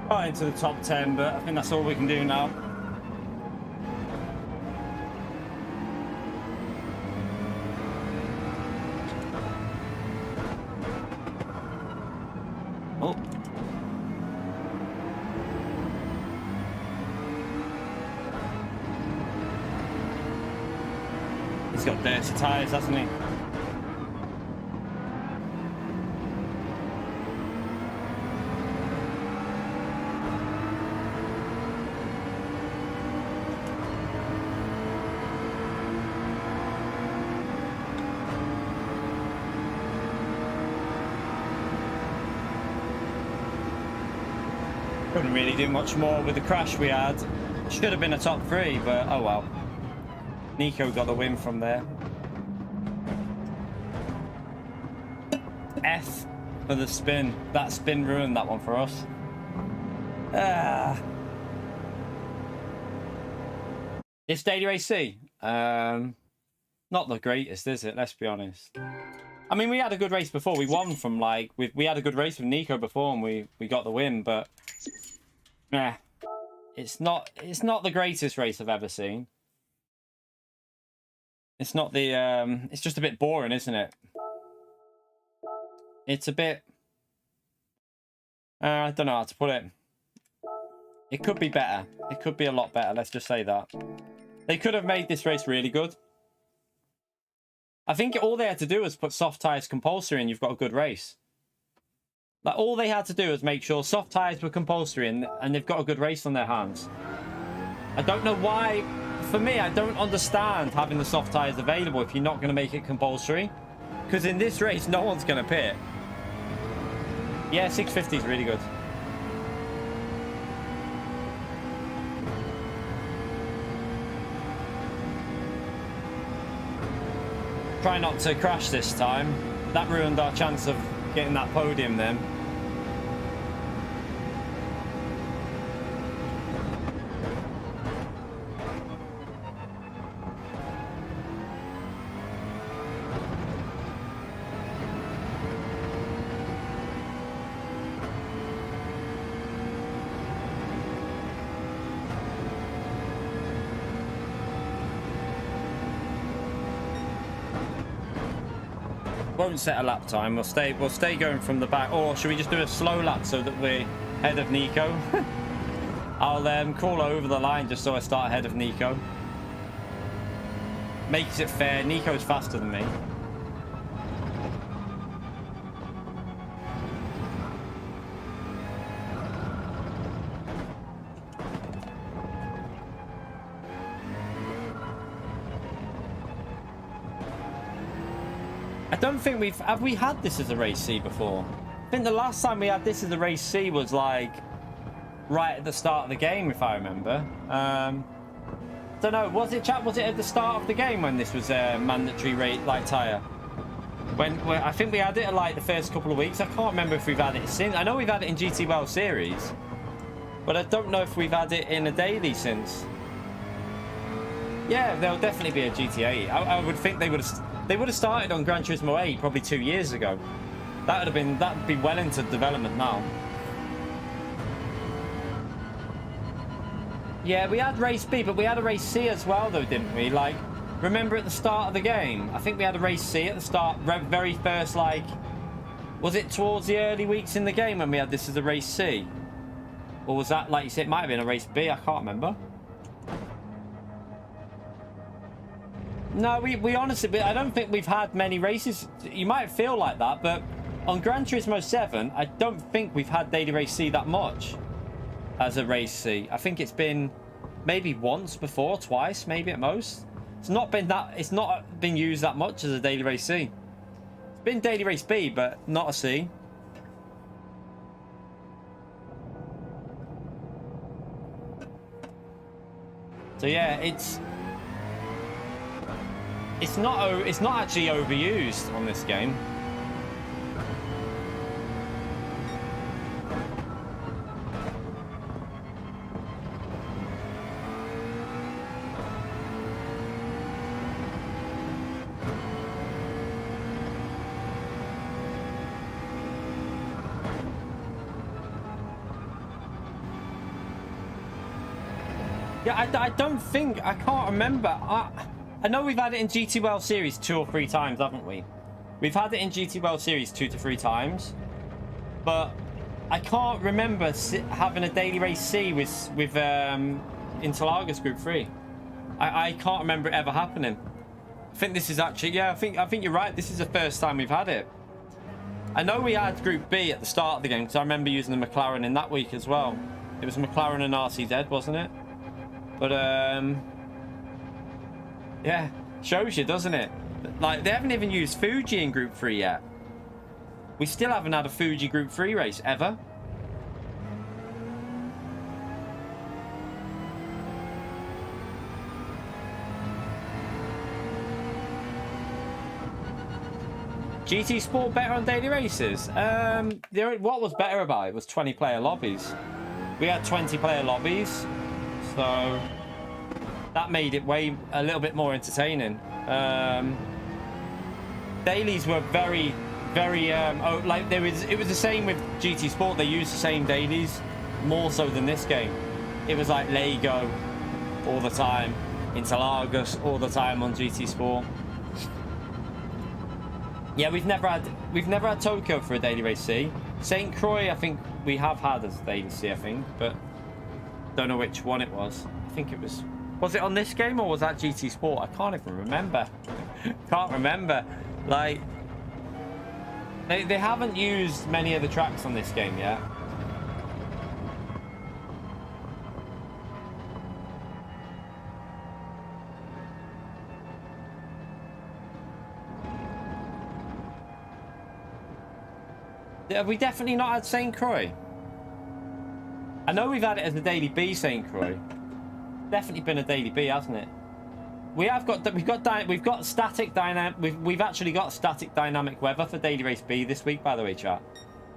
Right into the top 10, but I think that's all we can do now. Oh. He's got dirty tyres, hasn't he? couldn't really do much more with the crash we had. Should have been a top 3, but oh well. Nico got the win from there. F for the spin. That spin ruined that one for us. It's Daily Race C. Not the greatest, is it? Let's be honest. I mean, we had a good race before. We won from like we had a good race with Nico before, and we got the win. But yeah, it's not the greatest race I've ever seen. It's not the it's just a bit boring, isn't it? It's a bit. I don't know how to put it. It could be better. It could be a lot better. Let's just say that. They could have made this race really good. I think all they had to do was put soft tyres compulsory and you've got a good race. Like, all they had to do was make sure soft tyres were compulsory and they've got a good race on their hands. I don't know why. For me, I don't understand having the soft tyres available if you're not going to make it compulsory. Because in this race, no one's going to pit. Yeah, 650 is really good. Try not to crash this time. That ruined our chance of getting that podium then. Won't set a lap time. We'll stay going from the back. Or should we just do a slow lap so that we're ahead of Nico? I'll call over the line just so I start ahead of Nico. Makes it fair. Nico's faster than me. I don't think have we had this as a race C before? I think the last time we had this as a race C was like right at the start of the game, if I remember. Don't know. Was it at the start of the game when this was a mandatory light tire? When I think we had it at like the first couple of weeks. I can't remember if we've had it since. I know we've had it in GT World Series, but I don't know if we've had it in a daily since. Yeah, there'll definitely be a GTA. I would think they would have started on Gran Turismo 8 probably 2 years ago. That'd be well into development now. Yeah, we had race B, but we had a race C as well, though, didn't we? Like, remember at the start of the game? I think we had a race C at the start, very first, like, was it towards the early weeks in the game when we had this as a race C? Or was that, like you said, it might have been a race B? I can't remember. No, we honestly, I don't think we've had many races. You might feel like that, but on Gran Turismo 7, I don't think we've had Daily Race C that much as a race C. I think it's been maybe once before, twice, maybe at most. It's not been used that much as a Daily Race C. It's been Daily Race B, but not a C. So yeah, it's not actually overused on this game. Yeah, I don't think, I can't remember. I know we've had it in GT World Series 2 or 3 times, haven't we? We've had it in GT World Series 2 to 3 times. But I can't remember having a Daily Race C with Interlagos Group 3. I can't remember it ever happening. I think this is actually, yeah, I think you're right. This is the first time we've had it. I know we had Group B at the start of the game because I remember using the McLaren in that week as well. It was McLaren and RCZ, wasn't it? But yeah, shows you, doesn't it? Like, they haven't even used Fuji in Group 3 yet. We still haven't had a Fuji Group 3 race ever. GT Sport better on daily races? What was better about it was 20-player lobbies. We had 20-player lobbies, so that made it a little bit more entertaining. Dailies were very, like it was the same with GT Sport. They used the same dailies, more so than this game. It was like Lego all the time, Interlagos all the time on GT Sport. Yeah, we've never had Tokyo for a daily race C. St. Croix, I think we have had as a daily C, I think, but don't know which one it was. I think it was. Was it on this game or was that GT Sport? I can't even remember. Can't remember. Like, they haven't used many of the tracks on this game yet. Have we definitely not had St. Croix? I know we've had it as a daily B, St. Croix. Definitely been a daily B, hasn't it? We've got static dynamic. We've actually got static dynamic weather for daily race B this week, by the way, chat.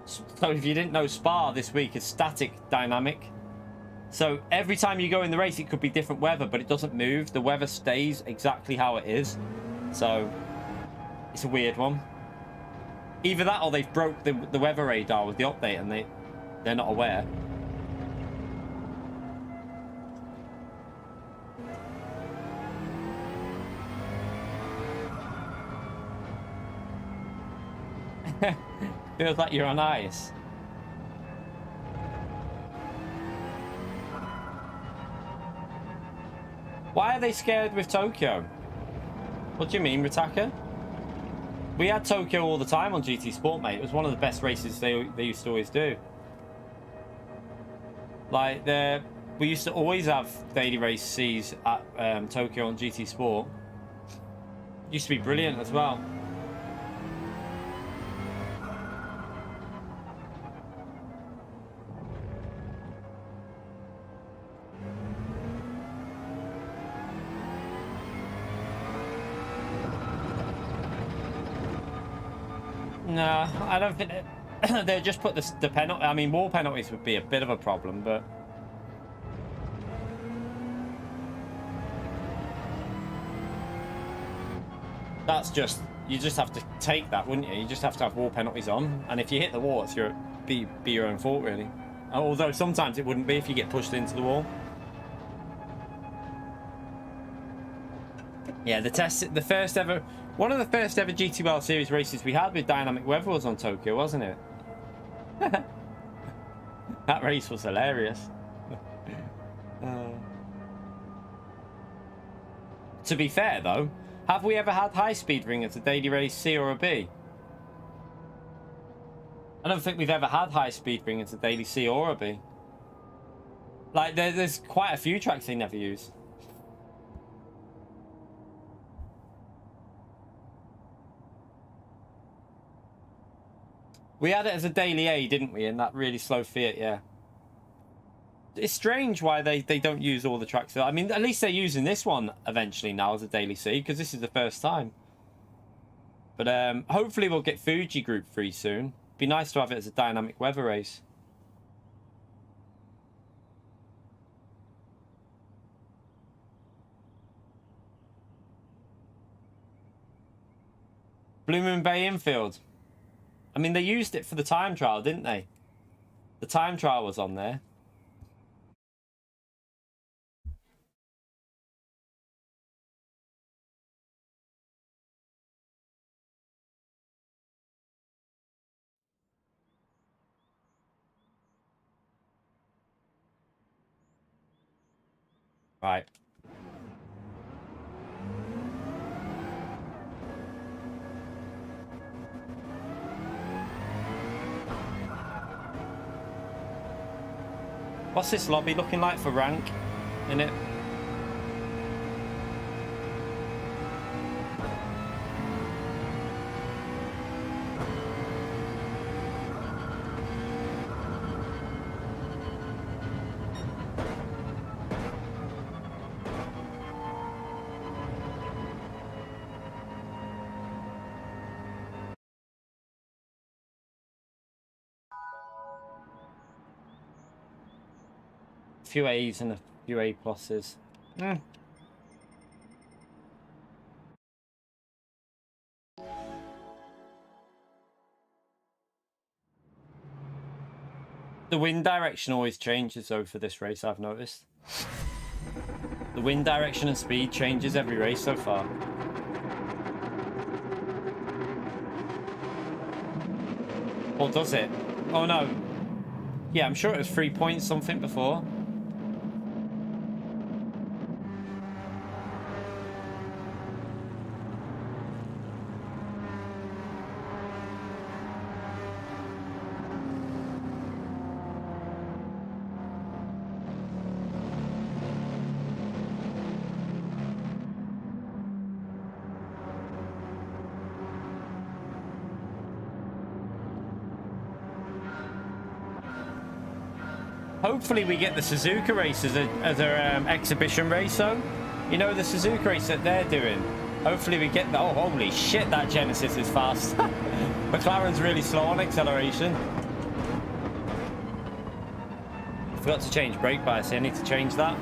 So if you didn't know, Spa this week is static dynamic. So every time you go in the race, it could be different weather, but it doesn't move. The weather stays exactly how it is. So it's a weird one. Either that or they've broke the weather radar with the update and they're not aware. Feels like you're on ice. Why are they scared with Tokyo? What do you mean, Ritaka? We had Tokyo all the time on GT Sport, mate. It was one of the best races they used to always do. Like, we used to always have daily race Cs at Tokyo on GT Sport. Used to be brilliant as well. No, I don't think they'll just put the penalty. I mean, more penalties would be a bit of a problem, but that's just, you just have to take that, wouldn't you? You just have to have wall penalties on, and if you hit the wall, it's be your own fault, really. Although sometimes it wouldn't be if you get pushed into the wall. Yeah, one of the first ever GT World Series races we had with dynamic weather was on Tokyo, wasn't it? That race was hilarious. To be fair, though, have we ever had high-speed ring as a daily race C or a B? I don't think we've ever had high-speed ring as a daily C or a B. Like, there's quite a few tracks they never use. We had it as a daily A, didn't we? In that really slow Fiat, yeah. It's strange why they don't use all the tracks. I mean, at least they're using this one eventually now as a daily C, because this is the first time. But hopefully we'll get Fuji Group 3 soon. Be nice to have it as a dynamic weather race. Blue Moon Bay infield. I mean, they used it for the time trial, didn't they? The time trial was on there. Right. What's this lobby looking like for rank in it? few A's and a few A pluses. The wind direction always changes though for this race, I've noticed. The wind direction and speed changes every race so far. Or does it? Oh no. Yeah, I'm sure it was 3 points something before. Hopefully we get the Suzuka race as a exhibition race though. You know, the Suzuka race that they're doing. Hopefully we get that. Oh, holy shit, that Genesis is fast. McLaren's really slow on acceleration. Forgot to change brake bias. I need to change that.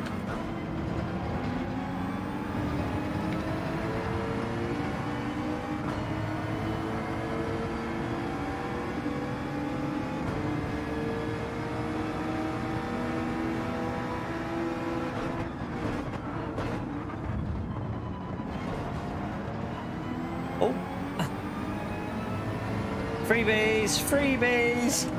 Freebies! Freebies!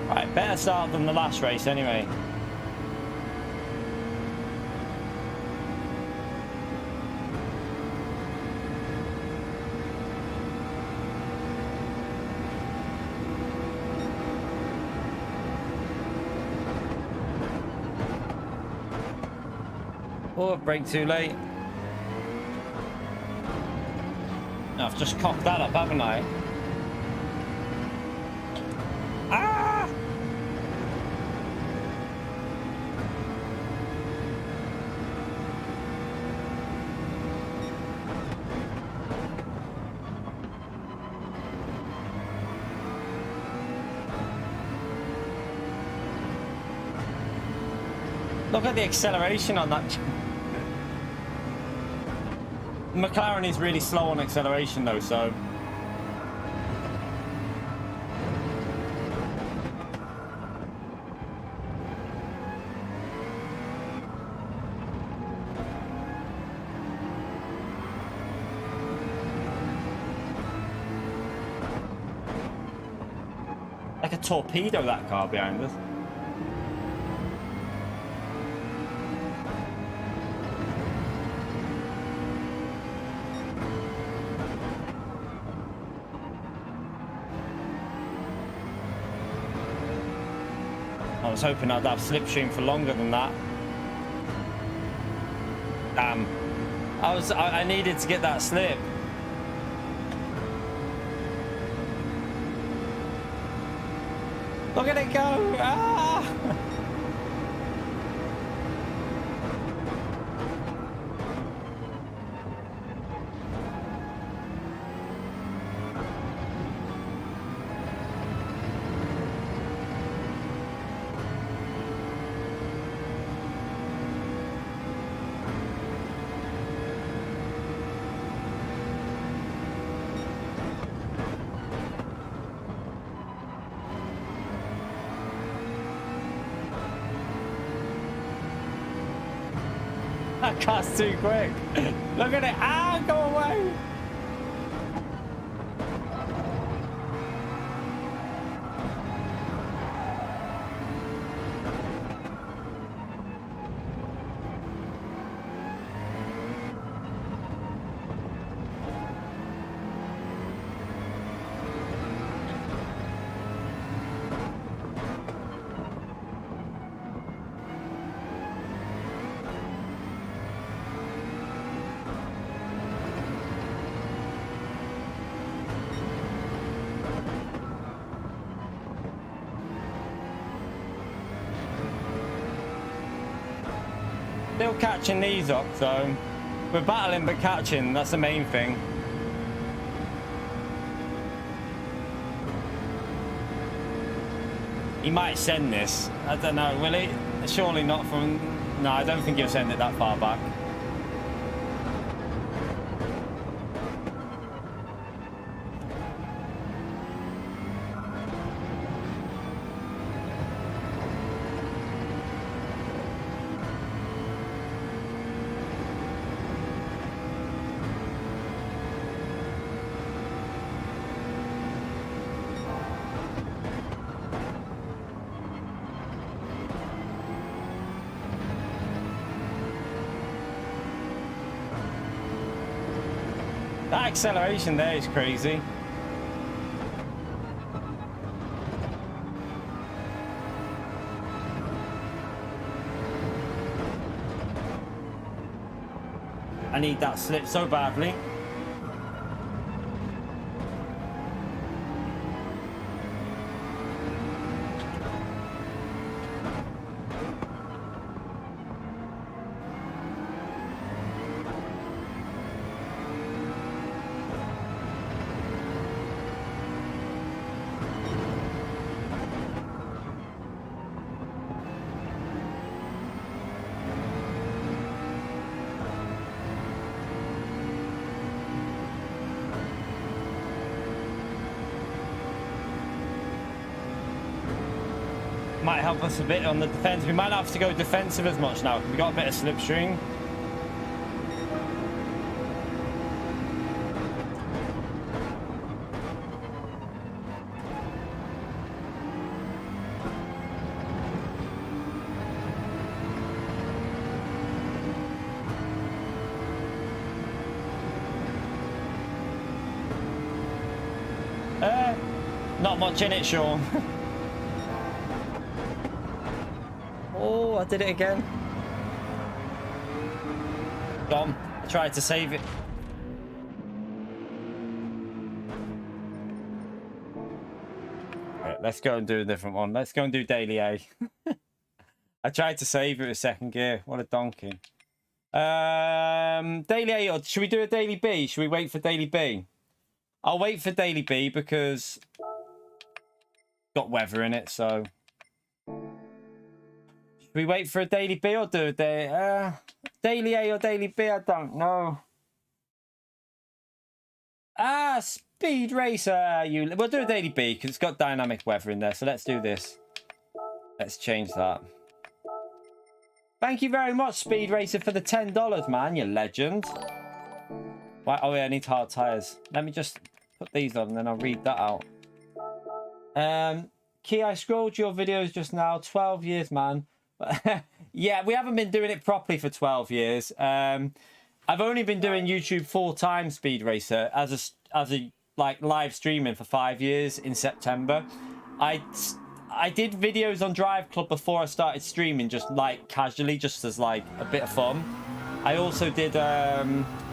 Right, better start than the last race anyway. Oh, brake too late. No, I've just cocked that up, haven't I? Ah! Look at the acceleration on that. McLaren is really slow on acceleration though, so like a torpedo, that car behind us. I was hoping I'd have slipstream for longer than that. Damn. I needed to get that slip. Look at it go! Ah! That car's too quick. Look at it. Ah, go away. Still catching these up, so we're battling but catching. That's the main thing. He might send this. I don't know, will he? Surely not from... No, I don't think he'll send it that far back. That acceleration there is crazy. I need that slip so badly. Might help us a bit on the defense. We might not have to go defensive as much now. We got a bit of slipstream. Not much in it, Sean. Oh, I did it again. Dom, I tried to save it. Right, let's go and do a different one. Let's go and do daily A. I tried to save it with second gear. What a donkey. Daily A, or should we do a daily B? Should we wait for daily B? I'll wait for daily B because got weather in it, so. Should we wait for a daily B or do a daily A or daily B? I don't know. Speed Racer. We'll do a daily B because it's got dynamic weather in there. So let's do this. Let's change that. Thank you very much, Speed Racer, for the $10, man. You legend. Why? Oh, yeah, I need hard tires. Let me just put these on and then I'll read that out. Key, I scrolled your videos just now. 12 years, man. Yeah, we haven't been doing it properly for 12 years. I've only been doing YouTube full-time, Speed Racer, as a like live streaming for 5 years in September. I did videos on Drive Club before I started streaming, just like casually, just as like a bit of fun. I also did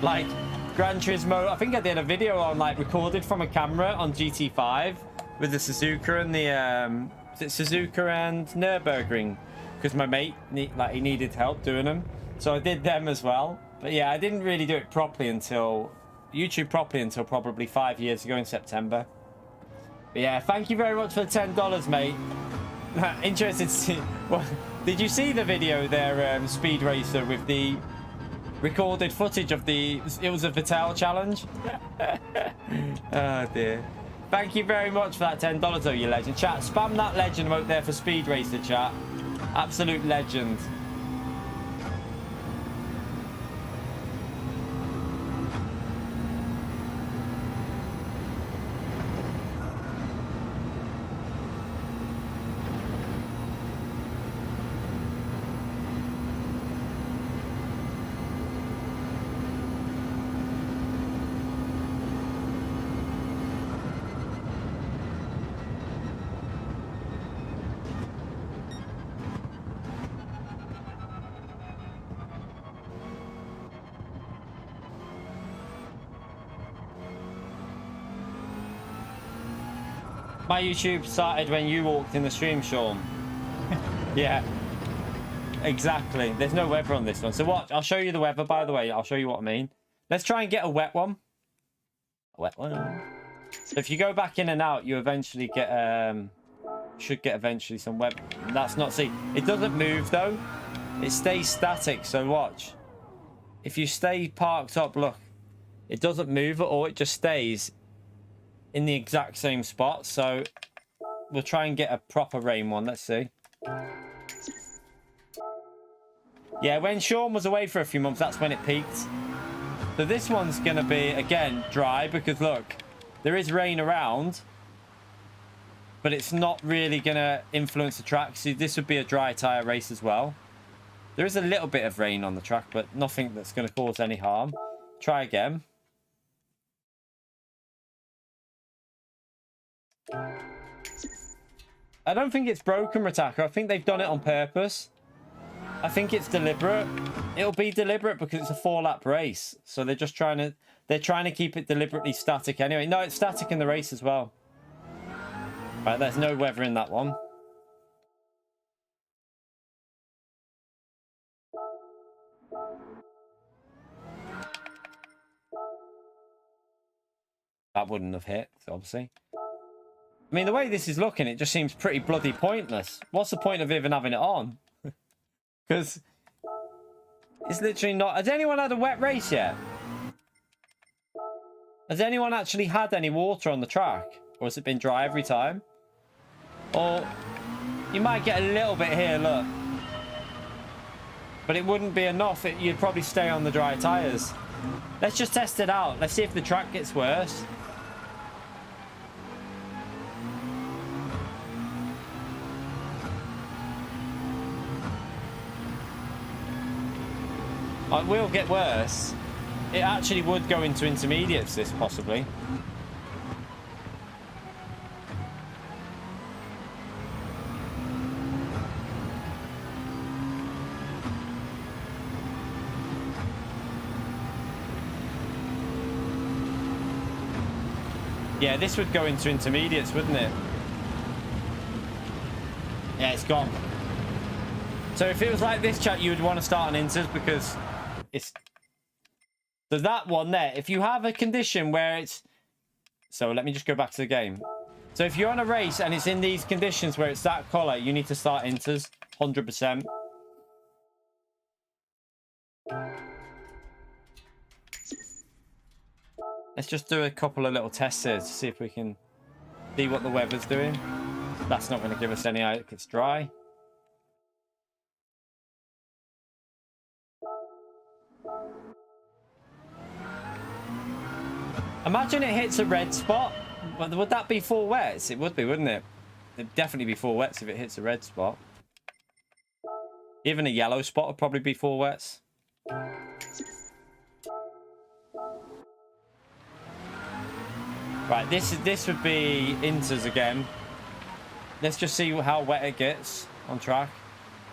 like Gran Turismo. I think I did a video on like recorded from a camera on GT5 with the Suzuka and the Suzuka and Nürburgring. Because my mate, he needed help doing them. So I did them as well. But yeah, I didn't really do it properly until... YouTube properly until probably 5 years ago in September. But yeah, thank you very much for the $10, mate. Interested to see... Well, did you see the video there, Speed Racer, with the recorded footage of the... It was a Vittel challenge? Oh, dear. Thank you very much for that $10, though, you legend. Chat, spam that legend out there for Speed Racer, chat. Absolute legend. My YouTube started when you walked in the stream, Sean. Yeah. exactly. There's no weather on this one. So watch, I'll show you the weather, by the way. I'll show you what I mean. Let's try and get a wet one. A wet one. So if you go back in and out, you eventually get, should get eventually some weather. That's not, see, it doesn't move though. It stays static, so watch. If you stay parked up, look, it doesn't move at all. It just stays in the exact same spot. So we'll try and get a proper rain one. Let's see. Yeah, when Sean was away for a few months, that's when it peaked. So this one's going to be, again, dry because, look, there is rain around, but it's not really going to influence the track. See, this would be a dry tyre race as well. There is a little bit of rain on the track, but nothing that's going to cause any harm. Try again. I don't think it's broken, Rataka. I think they've done it on purpose. I think it's deliberate. It'll be deliberate because it's a 4-lap race. So they're just trying to keep it deliberately static anyway. No, it's static in the race as well. Right, there's no weather in that one. That wouldn't have hit, obviously. I mean, the way this is looking, it just seems pretty bloody pointless. What's the point of even having it on? Because it's literally not... Has anyone had a wet race yet? Has anyone actually had any water on the track? Or has it been dry every time? Or you might get a little bit here, look. But it wouldn't be enough. You'd probably stay on the dry tyres. Let's just test it out. Let's see if the track gets worse. It will get worse. It actually would go into intermediates, this possibly. Yeah, this would go into intermediates, wouldn't it? Yeah, it's gone. So if it was like this, chat, you would want to start on inters because it's... So that one there, if you have a condition where it's... So let me just go back to the game. So if you're on a race and it's in these conditions where it's that colour, you need to start inters, 100%. Let's just do a couple of little tests here to see if we can see what the weather's doing. That's not going to give us any idea if it's dry. Imagine it hits a red spot. Would that be 4 wets? It would be, wouldn't it? It'd definitely be 4 wets if it hits a red spot. Even a yellow spot would probably be 4 wets. Right, this would be inters again. Let's just see how wet it gets on track.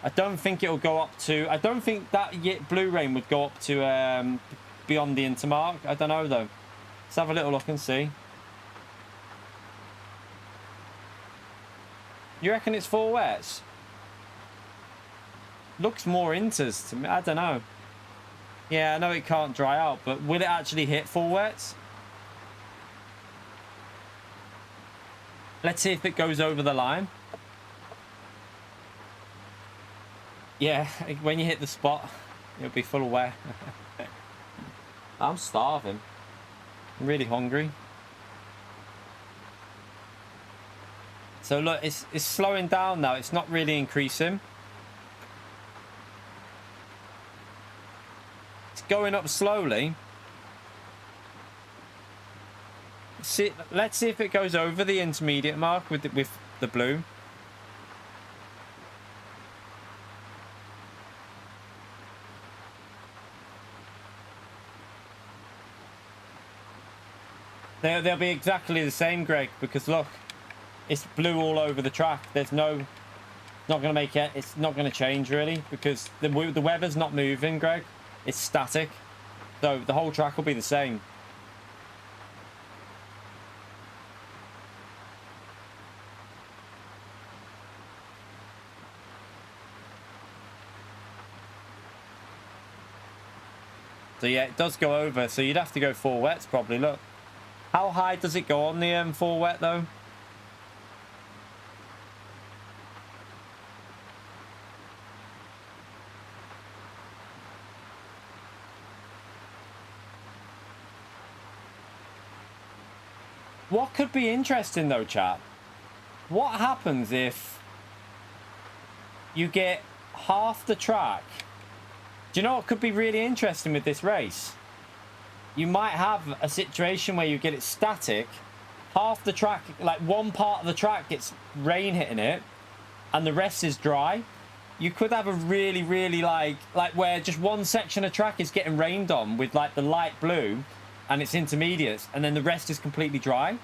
I don't think it'll go up to... I don't think that blue rain would go up to beyond the inter mark. I don't know, though. Let's have a little look and see. You reckon it's 4 wets? Looks more inters to me. I don't know. Yeah, I know it can't dry out, but will it actually hit 4 wets? Let's see if it goes over the line. Yeah, when you hit the spot, it'll be full of wet. I'm starving. I'm really hungry. So look, it's slowing down now. It's not really increasing. It's going up slowly. Let's see if it goes over the intermediate mark with the blue. They'll be exactly the same, Greg, because look, it's blue all over the track. There's no, not going to make it. It's not going to change really because the weather's not moving, Greg. It's static, so the whole track will be the same. So yeah, it does go over. So you'd have to go 4 wets probably. Look, how high does it go on the 4 wet though? What could be interesting though, chat? What happens if you get half the track? Do you know what could be really interesting with this race? You might have a situation where you get it static, half the track, like one part of the track gets rain hitting it, and the rest is dry. You could have a really, really like where just one section of track is getting rained on with like the light blue and it's intermediates, and then the rest is completely dry.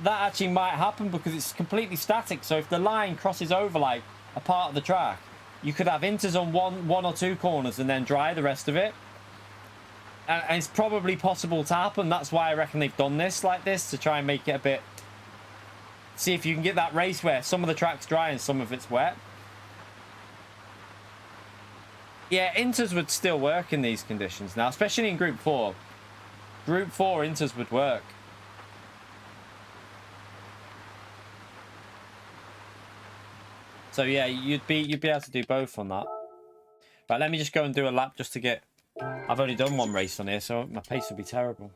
That actually might happen because it's completely static. So if the line crosses over like a part of the track, you could have inters on one or two corners and then dry the rest of it. And it's probably possible to happen. That's why I reckon they've done this like this, to try and make it a bit... See if you can get that race where some of the track's dry and some of it's wet. Yeah, inters would still work in these conditions now, especially in Group 4. Group 4 inters would work. So yeah, you'd be able to do both on that. Right, let me just go and do a lap just to get... I've only done one race on here, so my pace will be terrible.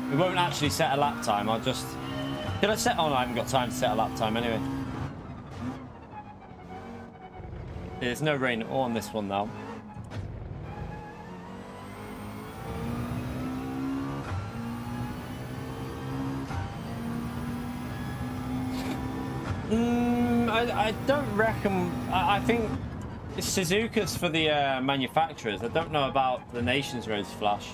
We won't actually set a lap time. I'll just... Did I set... Oh, no, I haven't got time to set a lap time anyway. There's no rain at all on this one now. I don't reckon... I think it's Suzuka's for the manufacturers. I don't know about the Nations Roads Flash.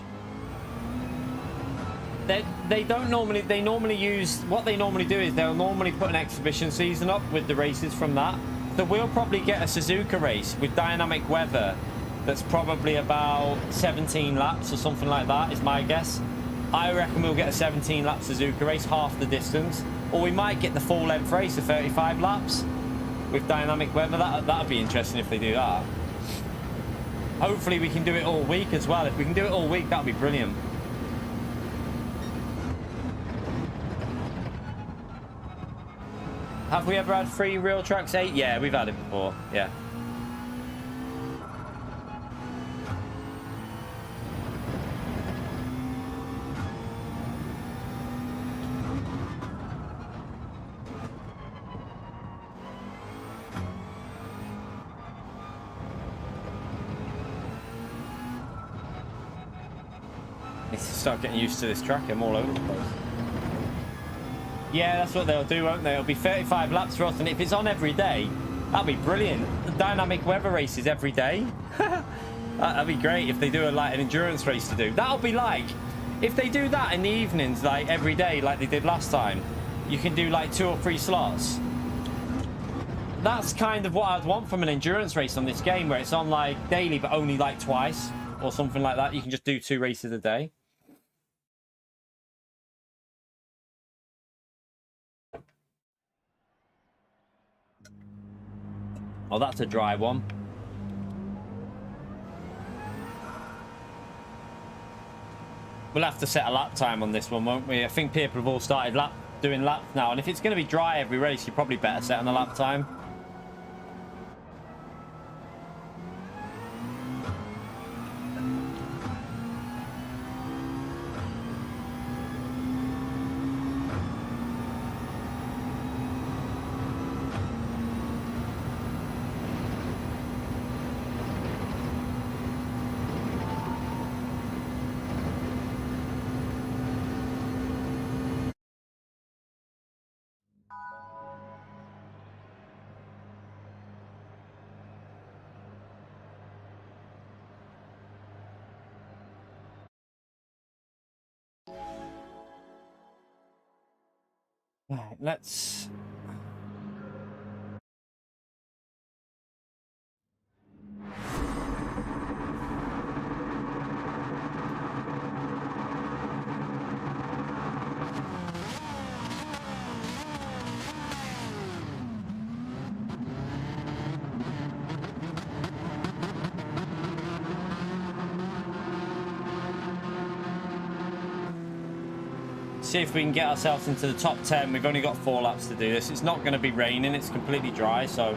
They don't normally... They normally use... What they normally do is they'll normally put an exhibition season up with the races from that. So we'll probably get a Suzuka race with dynamic weather that's probably about 17 laps or something like that, is my guess. I reckon we'll get a 17 lap Suzuka race, half the distance. Or we might get the full length race of 35 laps with dynamic weather. That'd be interesting if they do that. Hopefully we can do it all week as well. If we can do it all week, that'd be brilliant. Have we ever had 3 real tracks 8? Yeah, we've had it before. Yeah. Need to start getting used to this track. I'm all over the place. Yeah, that's what they'll do, won't they? It'll be 35 laps for us, and if it's on every day, that'd be brilliant. The dynamic weather races every day. That'd be great if they do like an endurance race to do. That'll be like, if they do that in the evenings, like every day, like they did last time, you can do like 2 or 3 slots. That's kind of what I'd want from an endurance race on this game, where it's on like daily, but only like twice or something like that. You can just do 2 races a day. Oh, that's a dry one. We'll have to set a lap time on this one, won't we? I think people have all started doing laps now. And if it's going to be dry every race, you probably better set on a lap time. Right, let's... see if we can get ourselves into the top 10. We've only got 4 laps to do this. It's not going to be raining. It's completely dry, so...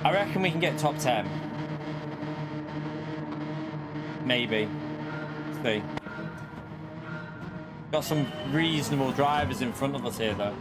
I reckon we can get top 10. Maybe. Let's see. Got some reasonable drivers in front of us here, though.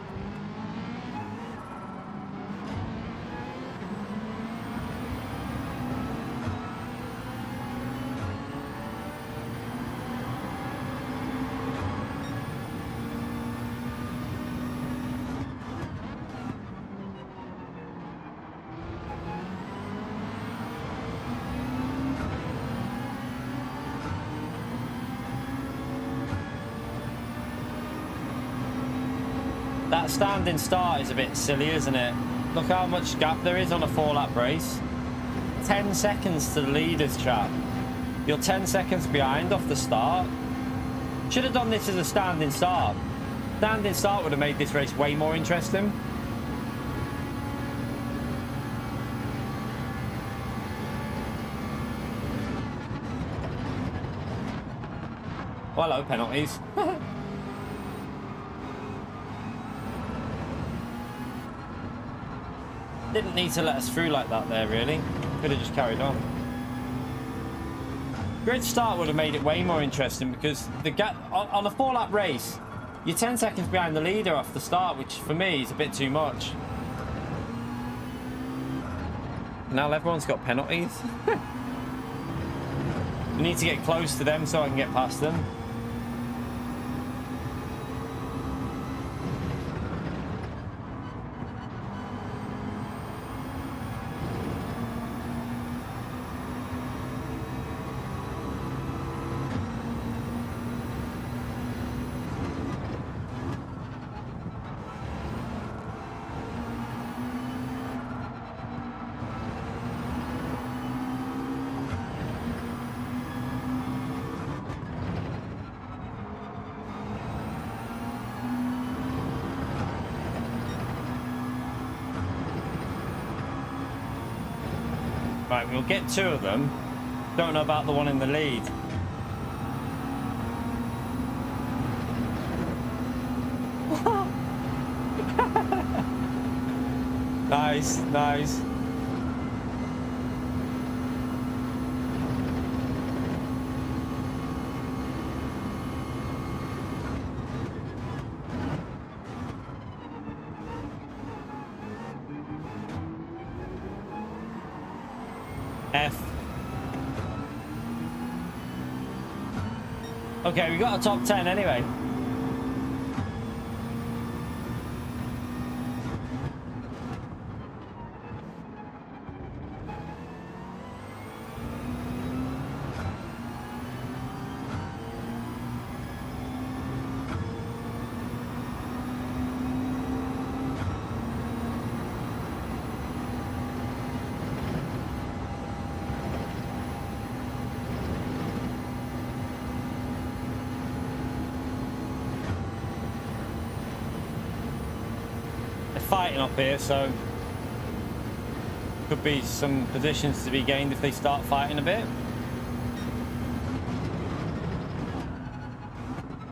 That standing start is a bit silly, isn't it? Look how much gap there is on a 4-lap race. 10 seconds to the leaders, chap. You're 10 seconds behind off the start. Should have done this as a standing start. Standing start would have made this race way more interesting. Well, hello, penalties. Didn't need to let us through like that there, really. Could have just carried on. Grid start would have made it way more interesting because the gap on a 4-lap race, you're 10 seconds behind the leader off the start, which for me is a bit too much. Now everyone's got penalties. We need to get close to them so I can get past them. Right, we'll get 2 of them. Don't know about the one in the lead. Nice, nice. F. Okay, we got a top 10 anyway. Fighting up here, so could be some positions to be gained if they start fighting a bit.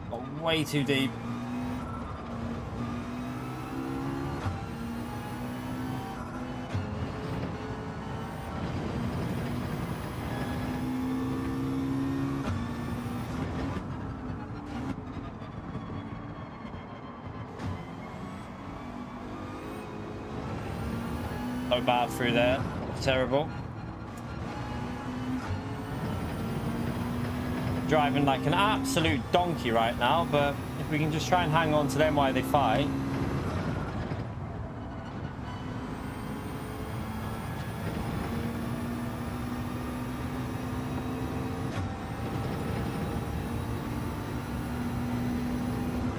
Got way too deep. So bad through there. Terrible. Driving like an absolute donkey right now, but if we can just try and hang on to them while they fight.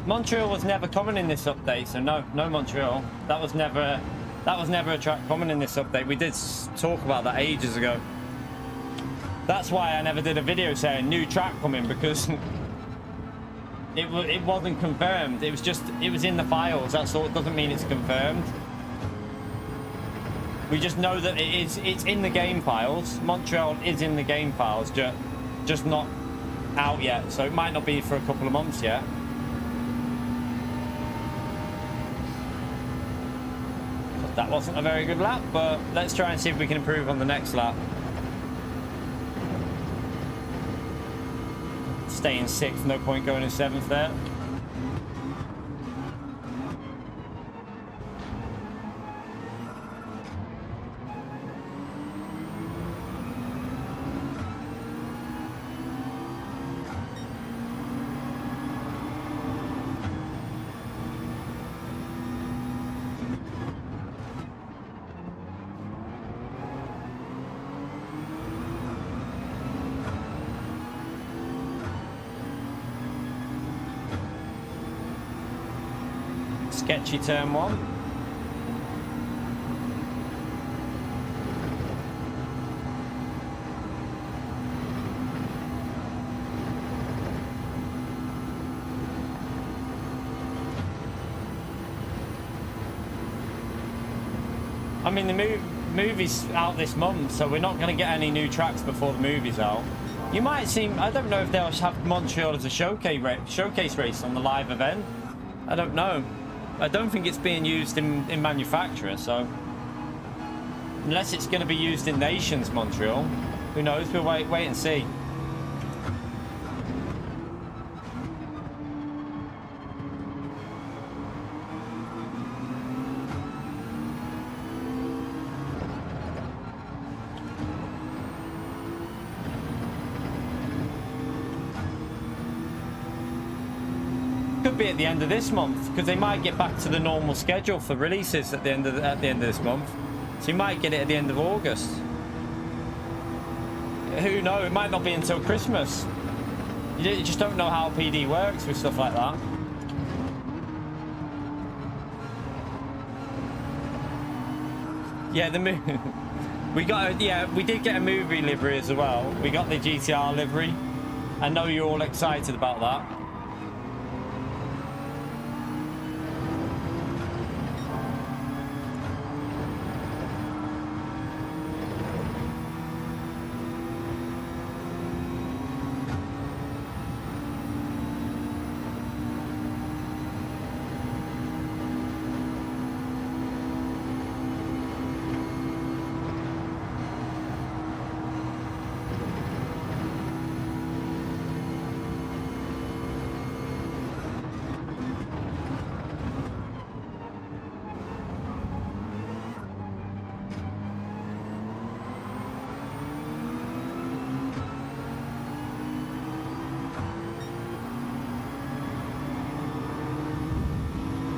Montreal was never common in this update, so no Montreal. That was never a track common in this update. We did talk about that ages ago. That's why I never did a video saying new track coming, because it wasn't confirmed. It was in the files. That's all. It doesn't mean it's confirmed. We just know that it's in the game files. Montreal is in the game files, just not out yet. So it might not be for a couple of months yet. That wasn't a very good lap, but let's try and see if we can improve on the next lap. Stay in 6th, no point going in 7th there. Sketchy turn 1. I mean, the movie's out this month, so we're not going to get any new tracks before the movie's out. You might see, I don't know if they'll have Montreal as a showcase race on the live event. I don't know. I don't think it's being used in manufacturer, so unless it's going to be used in Nations Montreal, who knows? We'll wait and see. Could be at the end of this month, because they might get back to the normal schedule for releases at the end of this month. So you might get it at the end of August. Who knows? It might not be until Christmas. You just don't know how PD works with stuff like that. Yeah, we did get a movie livery as well. We got the GTR livery. I know you're all excited about that.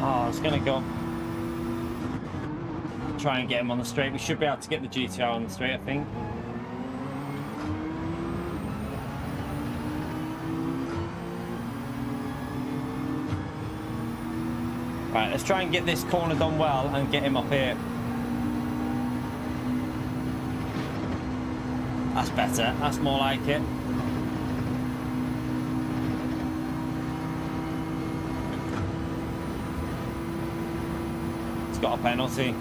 Oh, it's gonna go. Try and get him on the straight. We should be able to get the GTR on the straight, I think. Right, let's try and get this corner done well and get him up here. That's better. That's more like it. Got a penalty.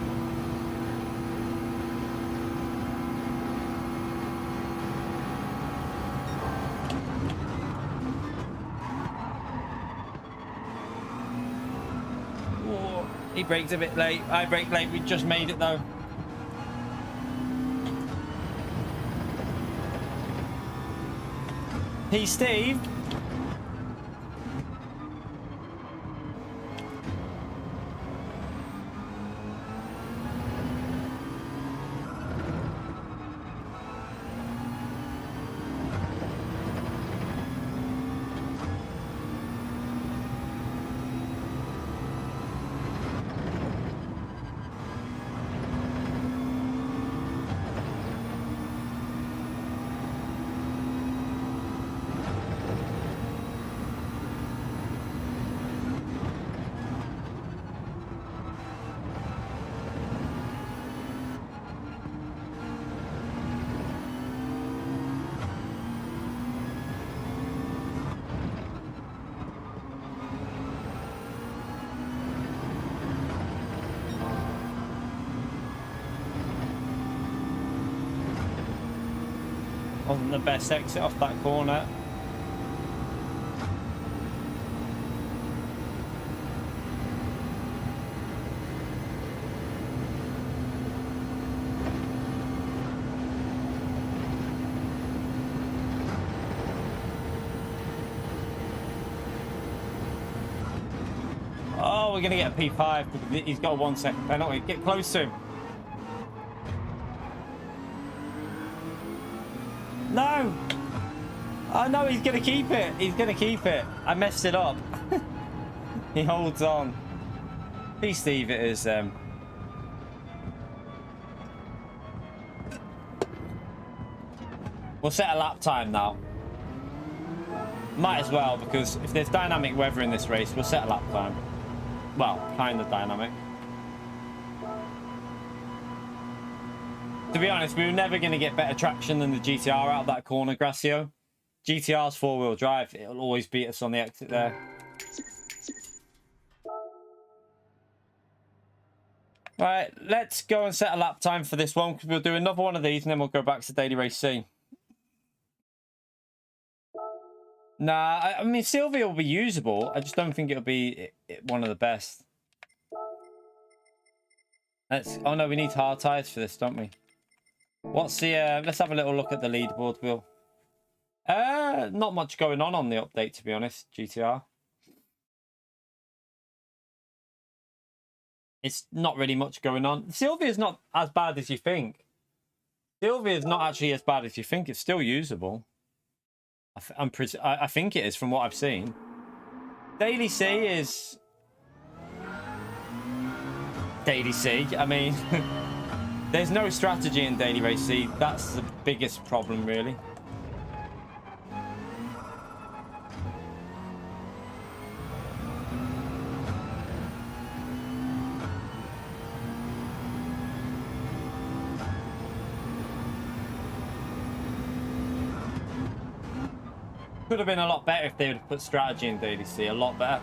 Whoa. He braked a bit late. I braked late. We just made it though. Hey, Steve. Wasn't the best exit off that corner. Oh, we're going to get a P5 because he's got a 1 second penalty. Get close to him. No! Oh no, he's going to keep it. He's going to keep it. I messed it up. He holds on. Please, Steve, it is. We'll set a lap time now. Might as well, because if there's dynamic weather in this race, we'll set a lap time. Well, kind of dynamic. To be honest, we were never going to get better traction than the GTR out of that corner, Gracio. GTR's four-wheel drive. It'll always beat us on the exit there. Right, let's go and set a lap time for this one, because we'll do another one of these and then we'll go back to Daily Race C. Nah, I mean, Sylvia will be usable. I just don't think it'll be one of the best. Oh no, we need hard tires for this, don't we? What's the... let's have a little look at the leaderboard wheel. Not much going on the update, to be honest, GTR. It's not really much going on. Sylvia's not as bad as you think. Sylvia's not actually as bad as you think. It's still usable. I think it is from what I've seen. Daily C is... Daily C, I mean... There's no strategy in Daily Race C. That's the biggest problem, really. Could have been a lot better if they would have put strategy in Daily C. A lot better.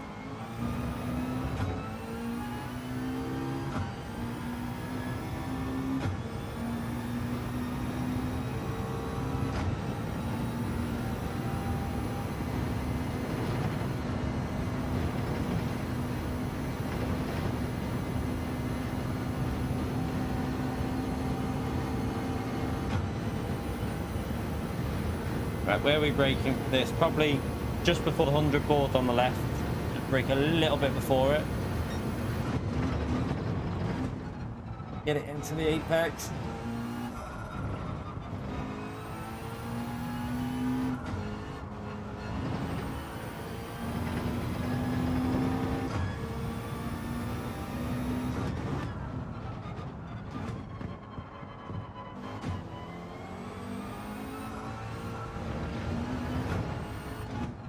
Right, where are we braking for this? Probably just before the 100 board on the left. Just brake a little bit before it. Get it into the apex.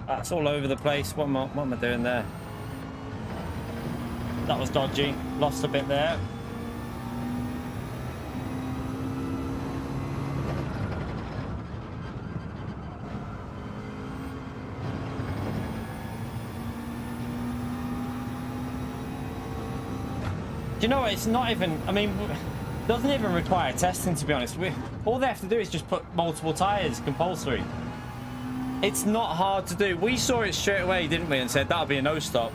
That's all over the place. What am I doing there? That was dodgy. Lost a bit there. Do you know what? It's not even... I mean, it doesn't even require testing, to be honest. All they have to do is just put multiple tyres, compulsory. It's not hard to do. We saw it straight away, didn't we? And said that'll be a no stop.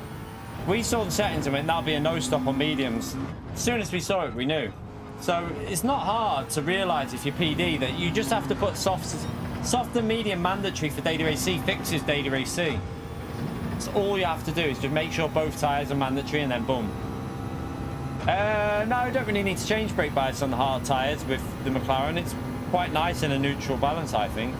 We saw the settings and went that'll be a no stop on mediums. As soon as we saw it, we knew. So it's not hard to realise if you're PD that you just have to put soft and medium mandatory for Daily Race C fixes Daily Race C. So all you have to do is just make sure both tyres are mandatory and then boom. No, I don't really need to change brake bias on the hard tyres with the McLaren. It's quite nice in a neutral balance, I think.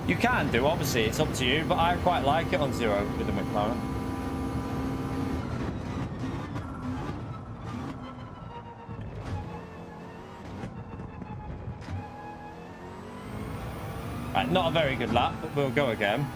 You can do, obviously, it's up to you, but I quite like it on zero with the McLaren. Right, not a very good lap, but we'll go again.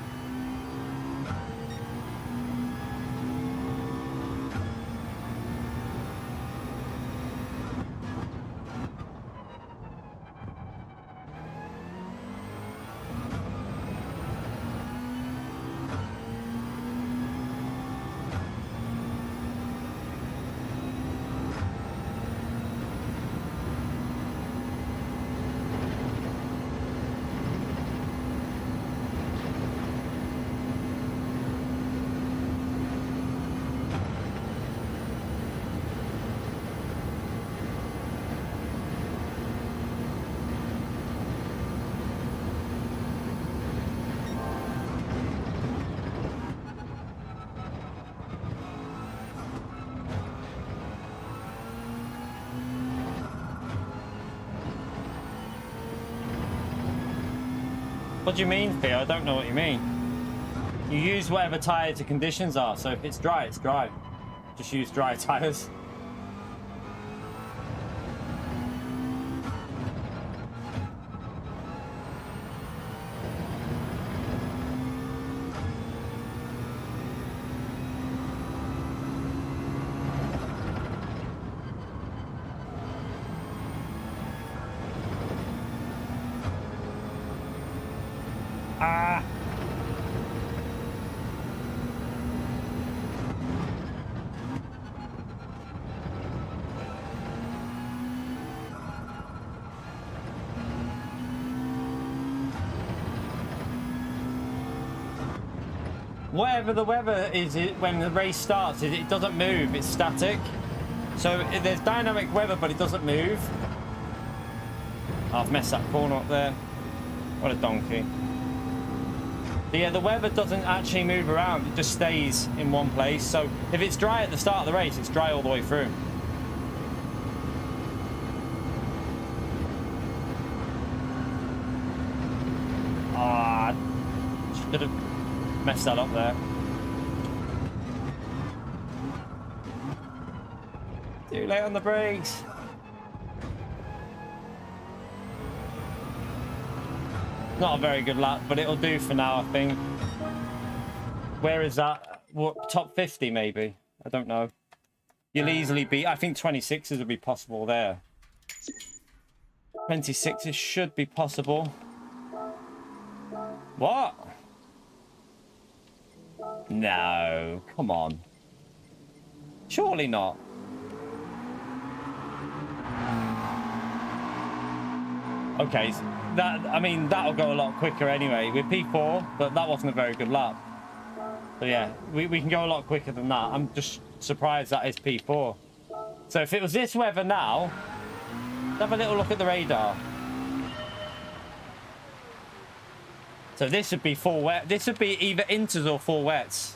What do you mean, Theo? I don't know what you mean. You use whatever tyre to conditions are. So if it's dry, it's dry. Just use dry tyres. Whatever the weather is, when the race starts, it doesn't move, it's static. So there's dynamic weather, but it doesn't move. I've messed that corner up there. What a donkey. But yeah, the weather doesn't actually move around, it just stays in one place. So if it's dry at the start of the race, it's dry all the way through. Ah, should have messed that up there. Too late on the brakes. Not a very good lap, but it'll do for now, I think. Where is that? What, top 50 maybe? I don't know. You'll easily beat, I think 26s would be possible there. 26s should be possible. What? No, come on. Surely not. Okay, that, I mean, that'll go a lot quicker anyway. We're P4, but that wasn't a very good lap. So yeah, we can go a lot quicker than that. I'm just surprised that is P4. So if it was this weather now, let's have a little look at the radar. So this would be full wet. This would be either inters or full wets.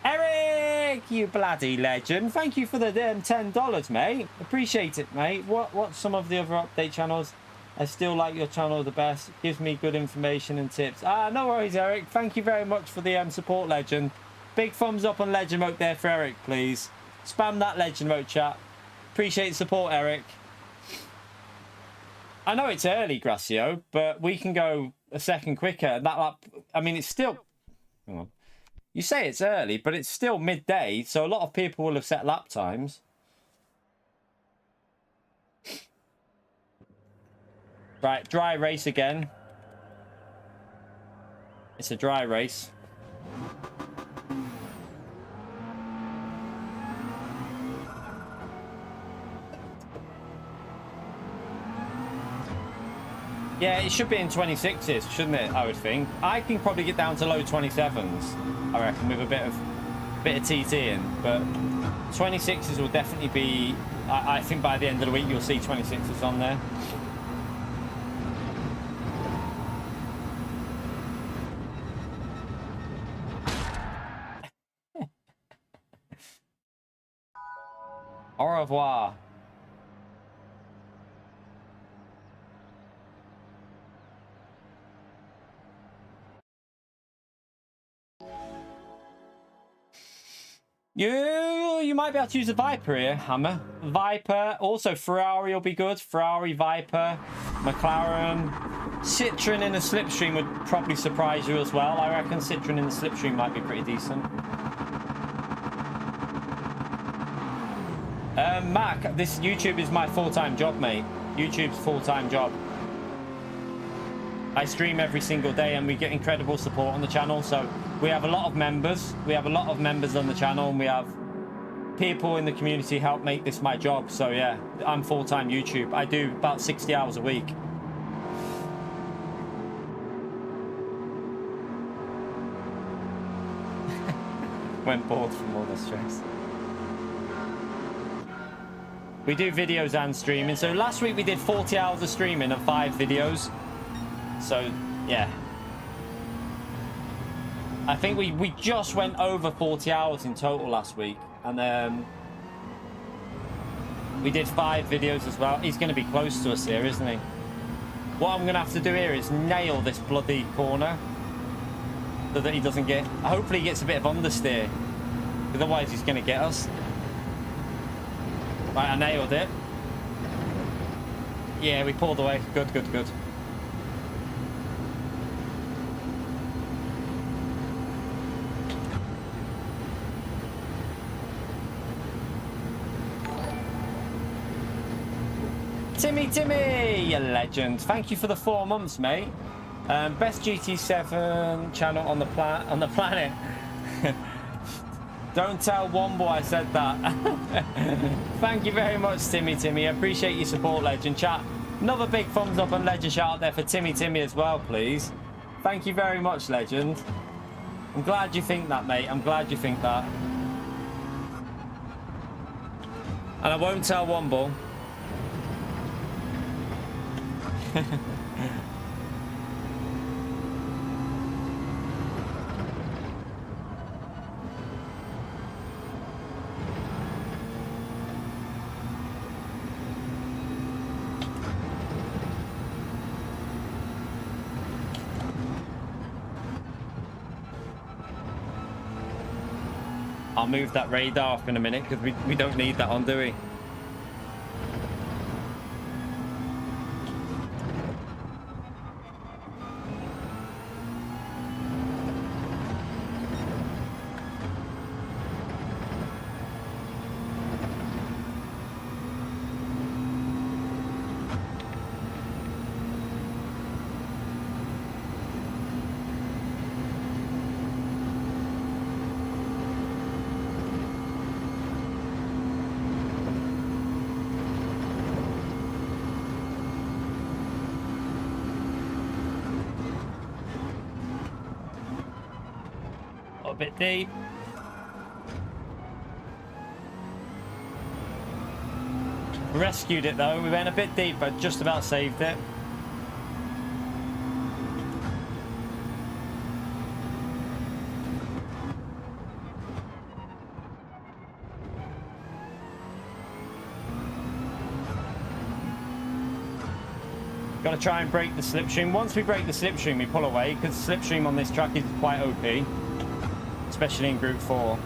Eric, you bloody legend. Thank you for the $10, mate. Appreciate it, mate. What's some of the other update channels? I still like your channel the best. Gives me good information and tips. No worries, Eric. Thank you very much for the support, legend. Big thumbs up on legend mode there for Eric, please. Spam that legend mode, chat. Appreciate the support, Eric. I know it's early, Gracio, but we can go a second quicker. That lap, I mean, it's still, hang on. You say it's early, but it's still midday, so a lot of people will have set lap times. Right, dry race again. It's a dry race. Yeah, it should be in 26s, shouldn't it? I would think. I can probably get down to low 27s, I reckon, with a bit of TT in. But 26s will definitely be. I think by the end of the week you'll see 26s on there. Au revoir. You might be able to use a Viper here, Hammer. Viper, also Ferrari will be good. Ferrari, Viper, McLaren. Citroen in a slipstream would probably surprise you as well. I reckon Citroen in the slipstream might be pretty decent. Mac, this YouTube is my full-time job, mate. YouTube's full-time job. I stream every single day and we get incredible support on the channel. So we have a lot of members. We have a lot of members on the channel and we have people in the community help make this my job. So yeah, I'm full-time YouTube. I do about 60 hours a week. Went bored from all the stress. We do videos and streaming. So last week we did 40 hours of streaming and 5 videos. So yeah, I think we just went over 40 hours in total last week, and we did 5 videos as well. He's going to be close to us here, isn't he? What I'm going to have to do here is nail this bloody corner so that he doesn't get... Hopefully he gets a bit of understeer. Otherwise he's going to get us. Right, I nailed it. Yeah, we pulled away. Good, good, good. Timmy, you legend. Thank you for the 4 months, mate. Best GT7 channel on the planet. Don't tell Wombo I said that. Thank you very much, Timmy. I appreciate your support, legend. Chat, another big thumbs up and legend shout out there for Timmy as well, please. Thank you very much, legend. I'm glad you think that, mate. I'm glad you think that. And I won't tell Wombo. I'll move that radar off in a minute because we don't need that on, do we? Bit deep. Rescued it though. We went a bit deep, but just about saved it. Got to try and break the slipstream. Once we break the slipstream, we pull away because slipstream on this track is quite OP. Especially in Group 4.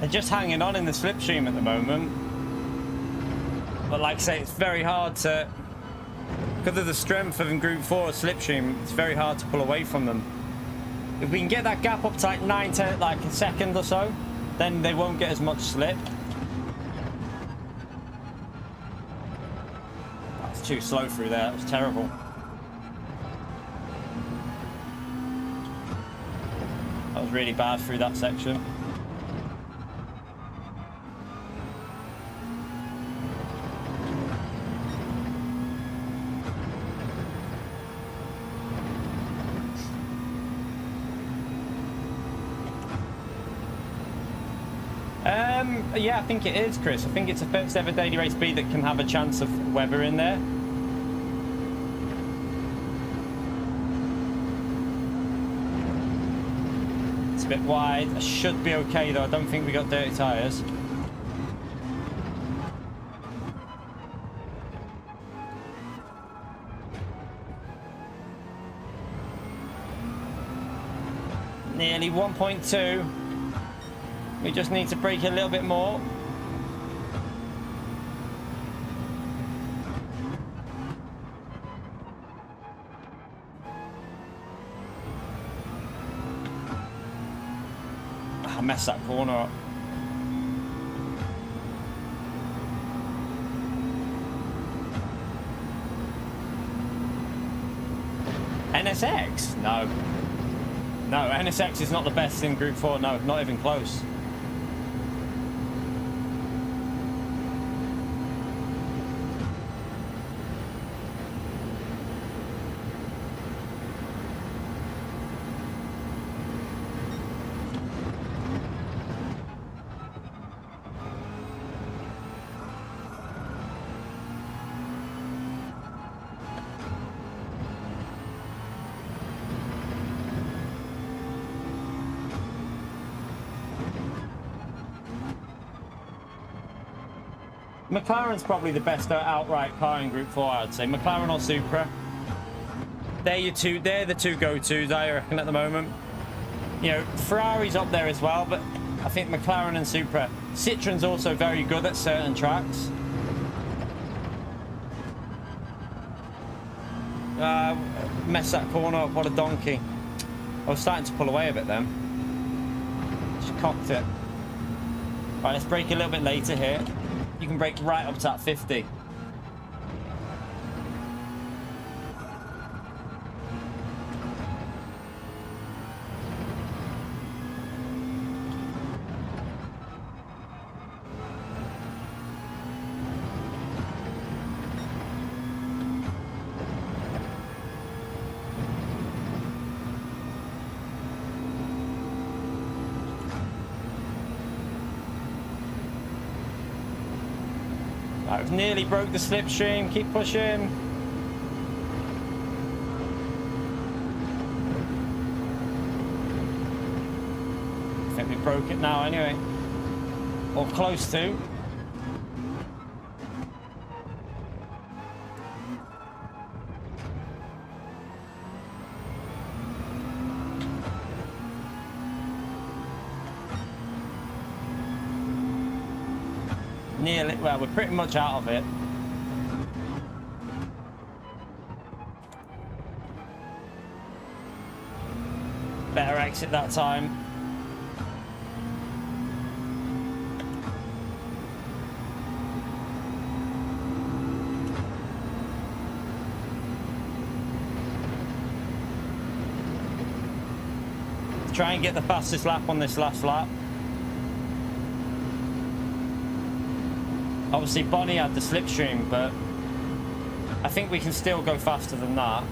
They're just hanging on in the slipstream at the moment. But like I say, it's very hard to... Because of the strength of in Group 4 slipstream, it's very hard to pull away from them. If we can get that gap up to like 9, 10, like a second or so, then they won't get as much slip. That's too slow through there, that was terrible. That was really bad through that section. Yeah, I think it is, Chris. I think it's a first ever daily race B that can have a chance of weather in there. It's a bit wide. I should be okay though. I don't think we got dirty tyres. Nearly 1.2. We just need to brake a little bit more. I messed that corner up. NSX? No. No, NSX is not the best in Group 4. No, not even close. McLaren's probably the best outright car in Group 4, I'd say. McLaren or Supra. They're the two go-tos, I reckon, at the moment. You know, Ferrari's up there as well, but I think McLaren and Supra. Citroen's also very good at certain tracks. Messed that corner up, what a donkey. I was starting to pull away a bit then. Just cocked it. Right, let's brake a little bit later here. You can brake right up to that 50. I've nearly broke the slipstream. Keep pushing. I think we broke it now anyway. Or close to. Nearly, well, we're pretty much out of it. Better exit that time. Try and get the fastest lap on this last lap. Obviously, Bonnie had the slipstream, but I think we can still go faster than that.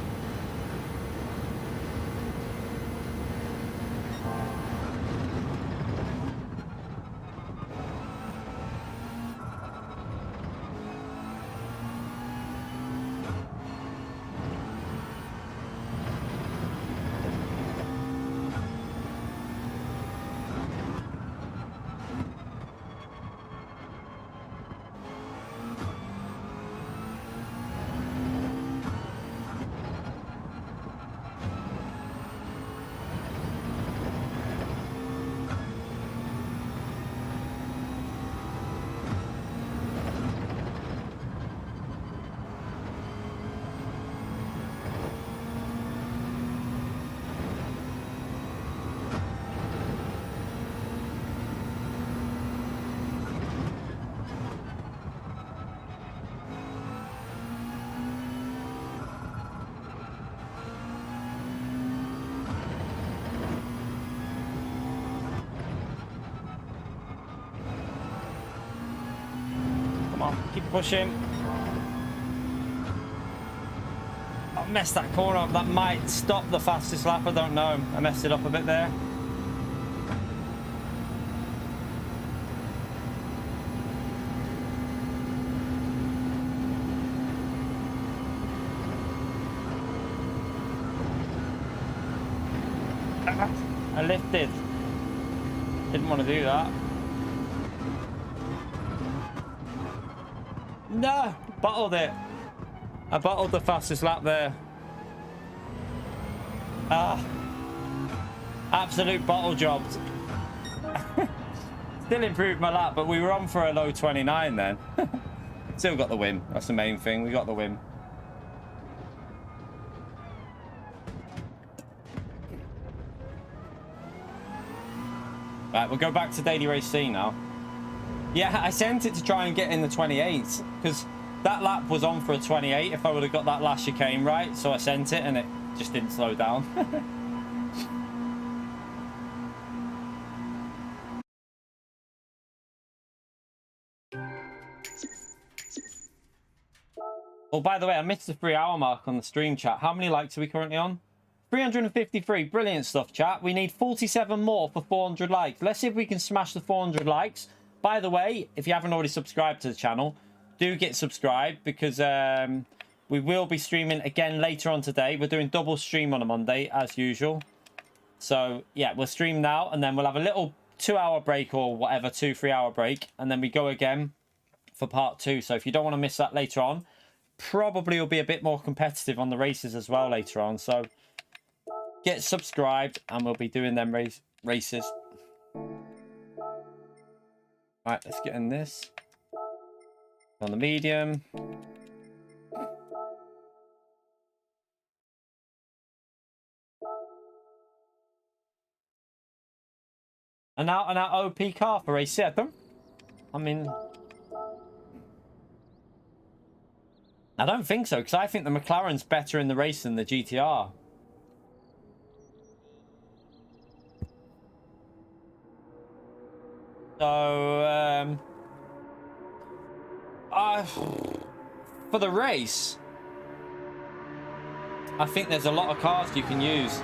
Keep pushing. I messed that corner up. That might stop the fastest lap. I don't know. I messed it up a bit there. I lifted. Didn't want to do that. No, bottled it. I bottled the fastest lap there. Absolute bottle jobs. Still improved my lap, but we were on for a low 29 then. Still got the win. That's the main thing. We got the win. Right, we'll go back to Daily Race C now. Yeah, I sent it to try and get in the 28s because that lap was on for a 28 if I would have got that last chicane right. So I sent it and just didn't slow down. Oh, by the way, I missed the 3-hour mark on the stream chat. How many likes are we currently on? 353. Brilliant stuff, chat. We need 47 more for 400 likes. Let's see if we can smash the 400 likes. By the way, if you haven't already subscribed to the channel, do get subscribed because we will be streaming again later on today. We're doing double stream on a Monday, as usual. So, yeah, we'll stream now, and then we'll have a little 2-hour break or whatever, 2-3-hour break, and then we go again for part 2. So if you don't want to miss that later on, probably will be a bit more competitive on the races as well later on. So get subscribed and we'll be doing them races. Right, let's get in this. On the medium. An out OP car for race 7. I mean, I don't think so, because I think the McLaren's better in the race than the GTR. So, for the race, I think there's a lot of cars you can use.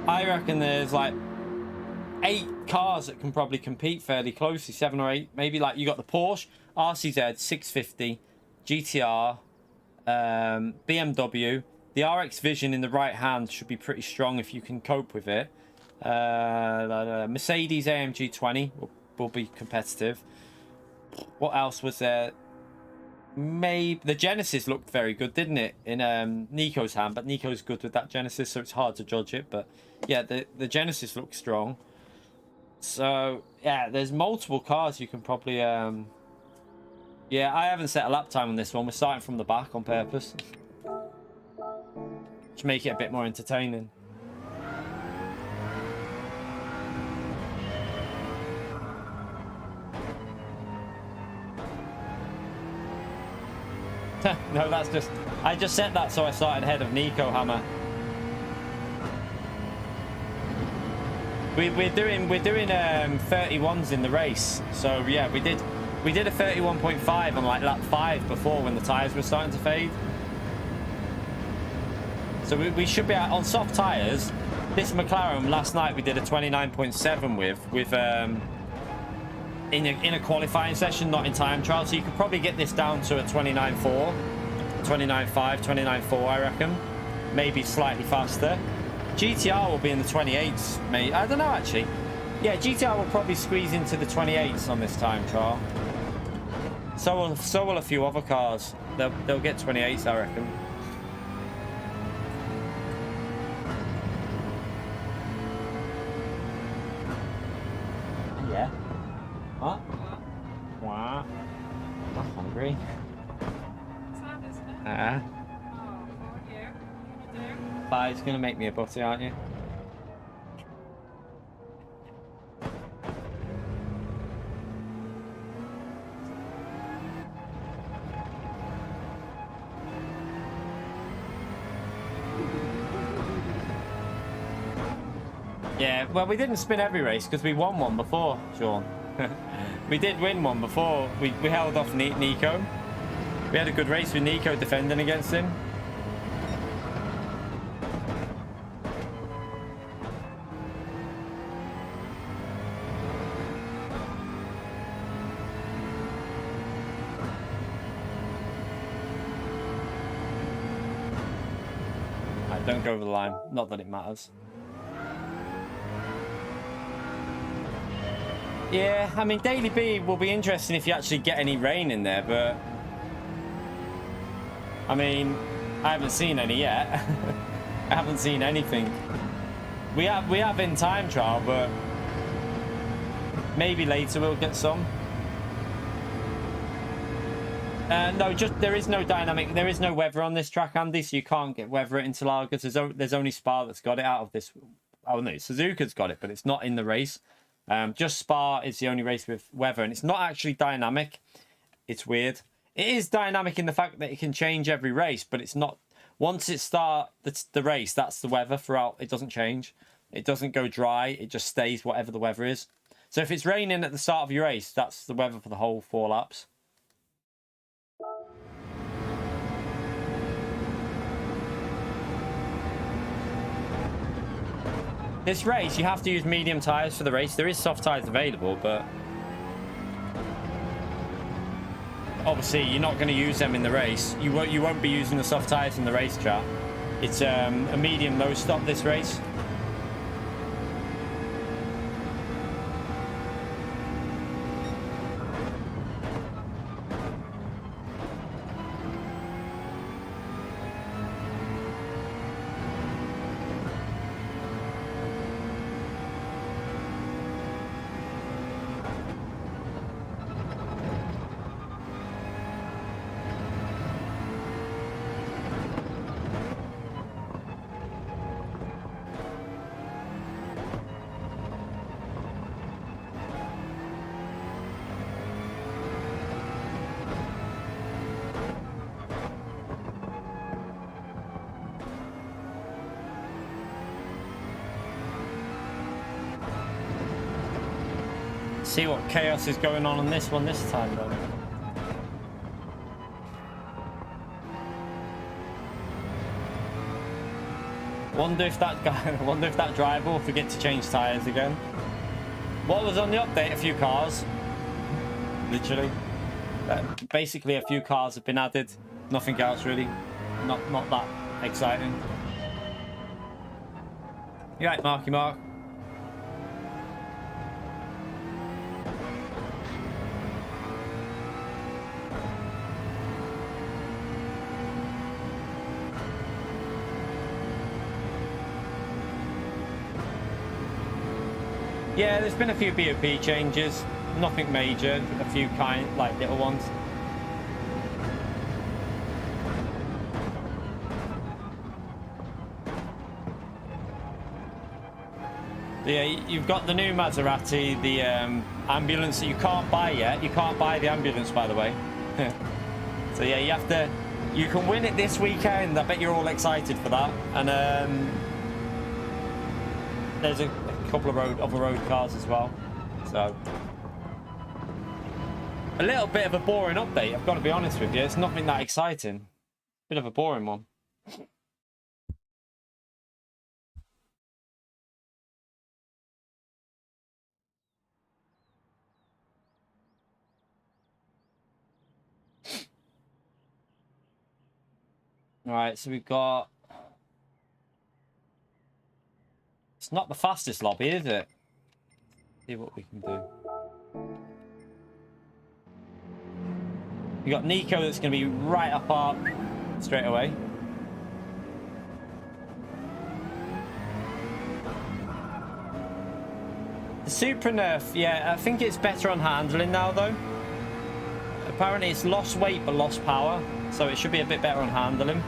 I reckon there's like 8 cars that can probably compete fairly closely, 7 or 8. Maybe like you got the Porsche, RCZ, 650, GTR, BMW. The RX Vision in the right hand should be pretty strong if you can cope with it. Mercedes AMG 20 will be competitive. What else was there? Maybe the Genesis looked very good, didn't it, in Nico's hand? But Nico's good with that Genesis, so it's hard to judge it. But yeah, the Genesis looks strong. So yeah, there's multiple cars you can probably yeah, I haven't set a lap time on this one. We're starting from the back on purpose to make it a bit more entertaining. No, that's just... I just set that so I started ahead of Nico Hammer. We're doing 31s in the race. So yeah, we did a 31.5 on like lap 5 before when the tyres were starting to fade. So we should be out on soft tyres. This McLaren last night we did a 29.7 with in a qualifying session, not in time trial. So you could probably get this down to a 29.4, 29.5, 29.4, I reckon. Maybe slightly faster. GTR will be in the 28s, mate. I don't know, actually. Yeah, GTR will probably squeeze into the 28s on this time trial. So will a few other cars. They'll get 28s, I reckon. Yeah. What? What? I'm hungry. What's that, isn't it? Ah. Oh, for you. What are you doing? Bye, you're gonna make me a butty, aren't you? Yeah, well, we didn't spin every race because we won one before, Sean. We did win one before. We held off Nico. We had a good race with Nico defending against him. Right, don't go over the line. Not that it matters. Yeah, I mean, Daily B will be interesting if you actually get any rain in there, but... I mean, I haven't seen any yet. I haven't seen anything. We have in time trial, but... maybe later we'll get some. No, just there is no dynamic, there is no weather on this track, Andy, so you can't get weather it into Lagos. There's only Spa that's got it out of this. Oh no, Suzuka's got it, but it's not in the race. Just Spa is the only race with weather, and it's not actually dynamic. It's weird. It is dynamic in the fact that it can change every race, but it's not. Once it starts the race, that's the weather throughout. It doesn't change. It doesn't go dry. It just stays whatever the weather is. So if it's raining at the start of your race, that's the weather for the whole 4 laps. This race, you have to use medium tyres for the race. There is soft tyres available, but obviously you're not going to use them in the race. You won't be using the soft tyres in the race, chat. It's a medium low stop this race. See what chaos is going on this one this time, though. Wonder if that driver will forget to change tyres again. What was on the update? A few cars, literally. Basically, a few cars have been added. Nothing else really. Not that exciting. You right, Marky Mark? Yeah, there's been a few BOP changes, nothing major, a few like little ones. Yeah, you've got the new Maserati, the ambulance that you can't buy yet. You can't buy the ambulance, by the way. So yeah, you can win it this weekend. I bet you're all excited for that. And there's a couple of other road cars as well. So a little bit of a boring update, I've got to be honest with you. It's nothing that exciting. Bit of a boring one. All right, so we've got... It's not the fastest lobby, is it? See what we can do. We got Nico that's going to be right up our straight away. The Super Nerf, yeah, I think it's better on handling now though. Apparently it's lost weight but lost power, so it should be a bit better on handling.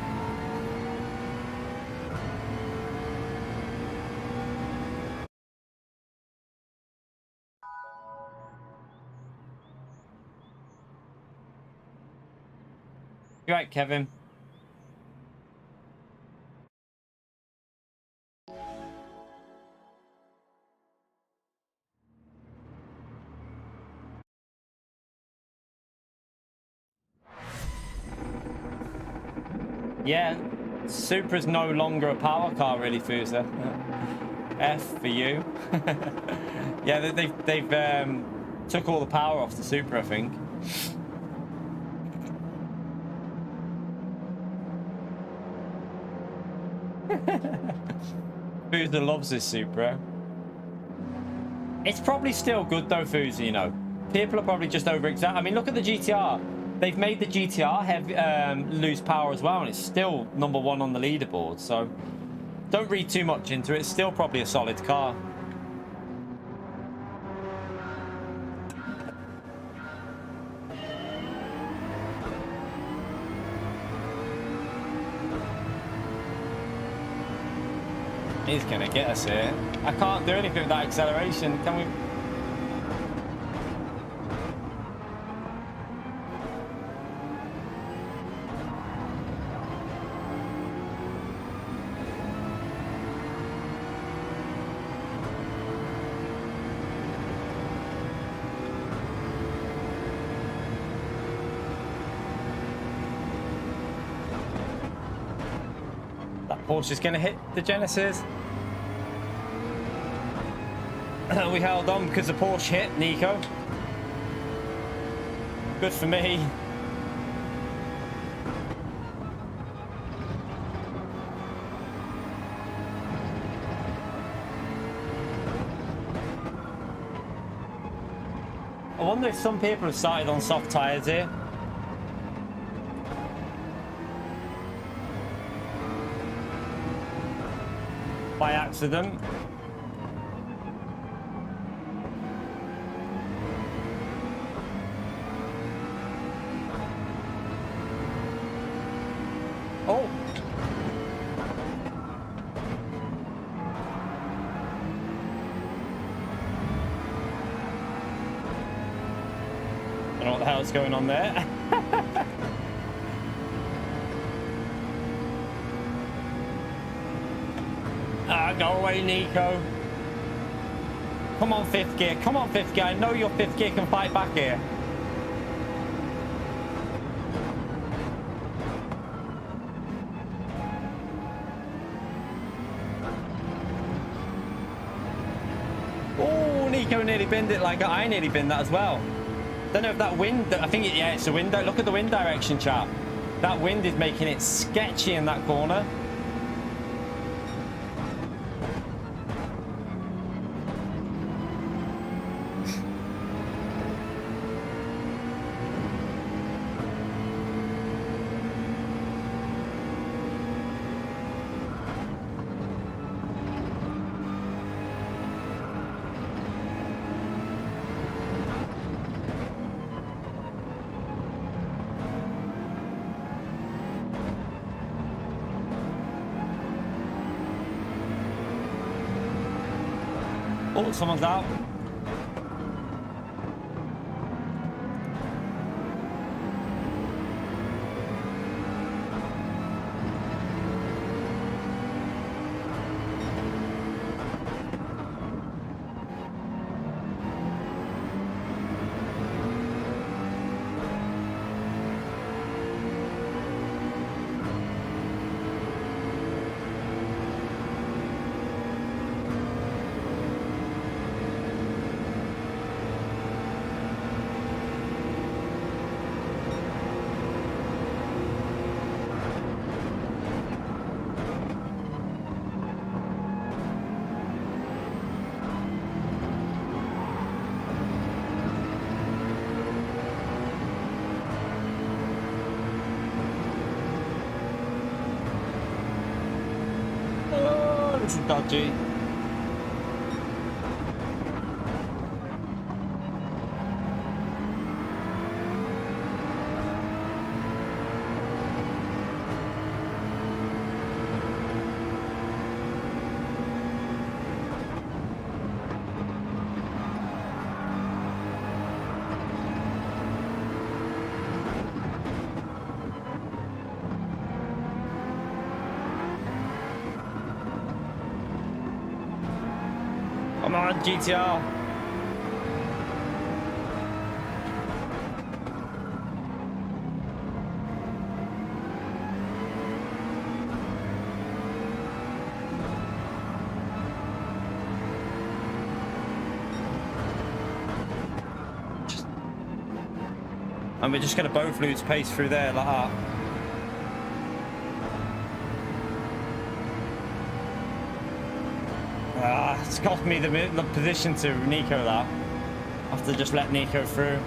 You right, Kevin? Yeah, Supra's no longer a power car, really, Fusa. F for you. Yeah, they've took all the power off the Supra, I think. Fusa loves this Supra. It's probably still good though, Fusa, you know. People are probably just I mean, look at the GTR. They've made the GTR lose power as well, and it's still #1 on the leaderboard. So don't read too much into it. It's still probably a solid car. He's gonna get us here. I can't do anything with that acceleration. Can we? Porsche is going to hit the Genesis. We held on because the Porsche hit Nico. Good for me. I wonder if some people have started on soft tyres here. By accident. Oh. I don't know what the hell's going on there. Go away, Nico. Come on, fifth gear. Come on, fifth gear. I know your fifth gear can fight back here. Oh, Nico nearly binned it like I nearly binned that as well. Don't know if that wind, I think, yeah, it's the wind. Look at the wind direction, chap. That wind is making it sketchy in that corner. Oh, someone's out. This is dodgy. Come on, GTR. And we're just going to both lose pace through there like that. It's cost me the position to Nico that. I have to just let Nico through.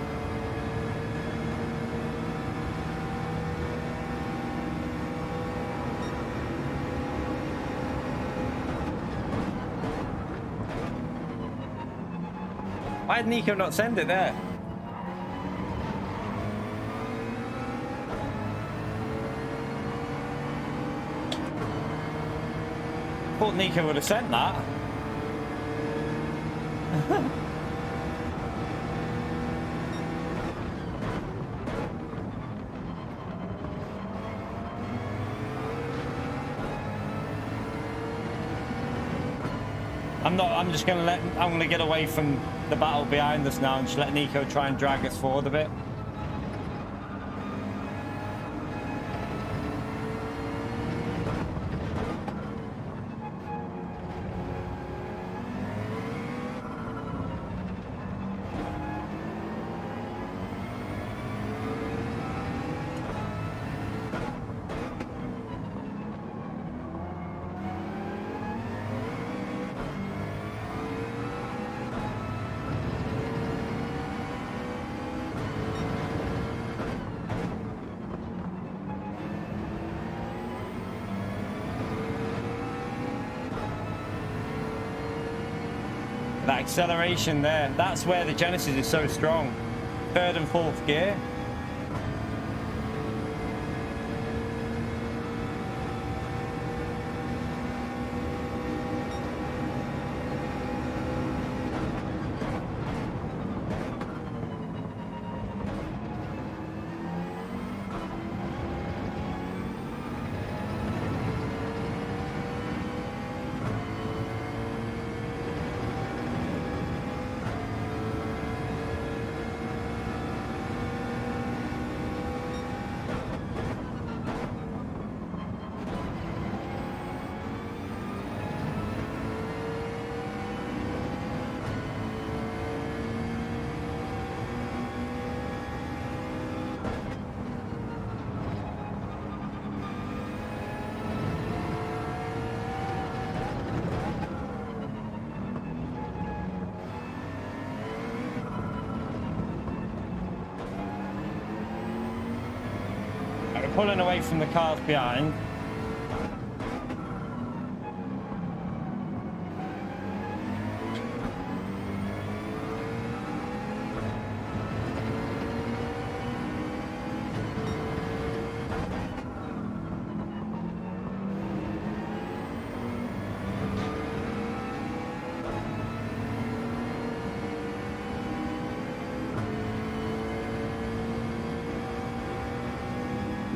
Why did Nico not send it there? Thought Nico would have sent that. I'm just gonna I'm gonna get away from the battle behind us now and just let Nico try and drag us forward a bit. That acceleration there, that's where the Genesis is so strong. Third and fourth gear. Pulling away from the cars behind.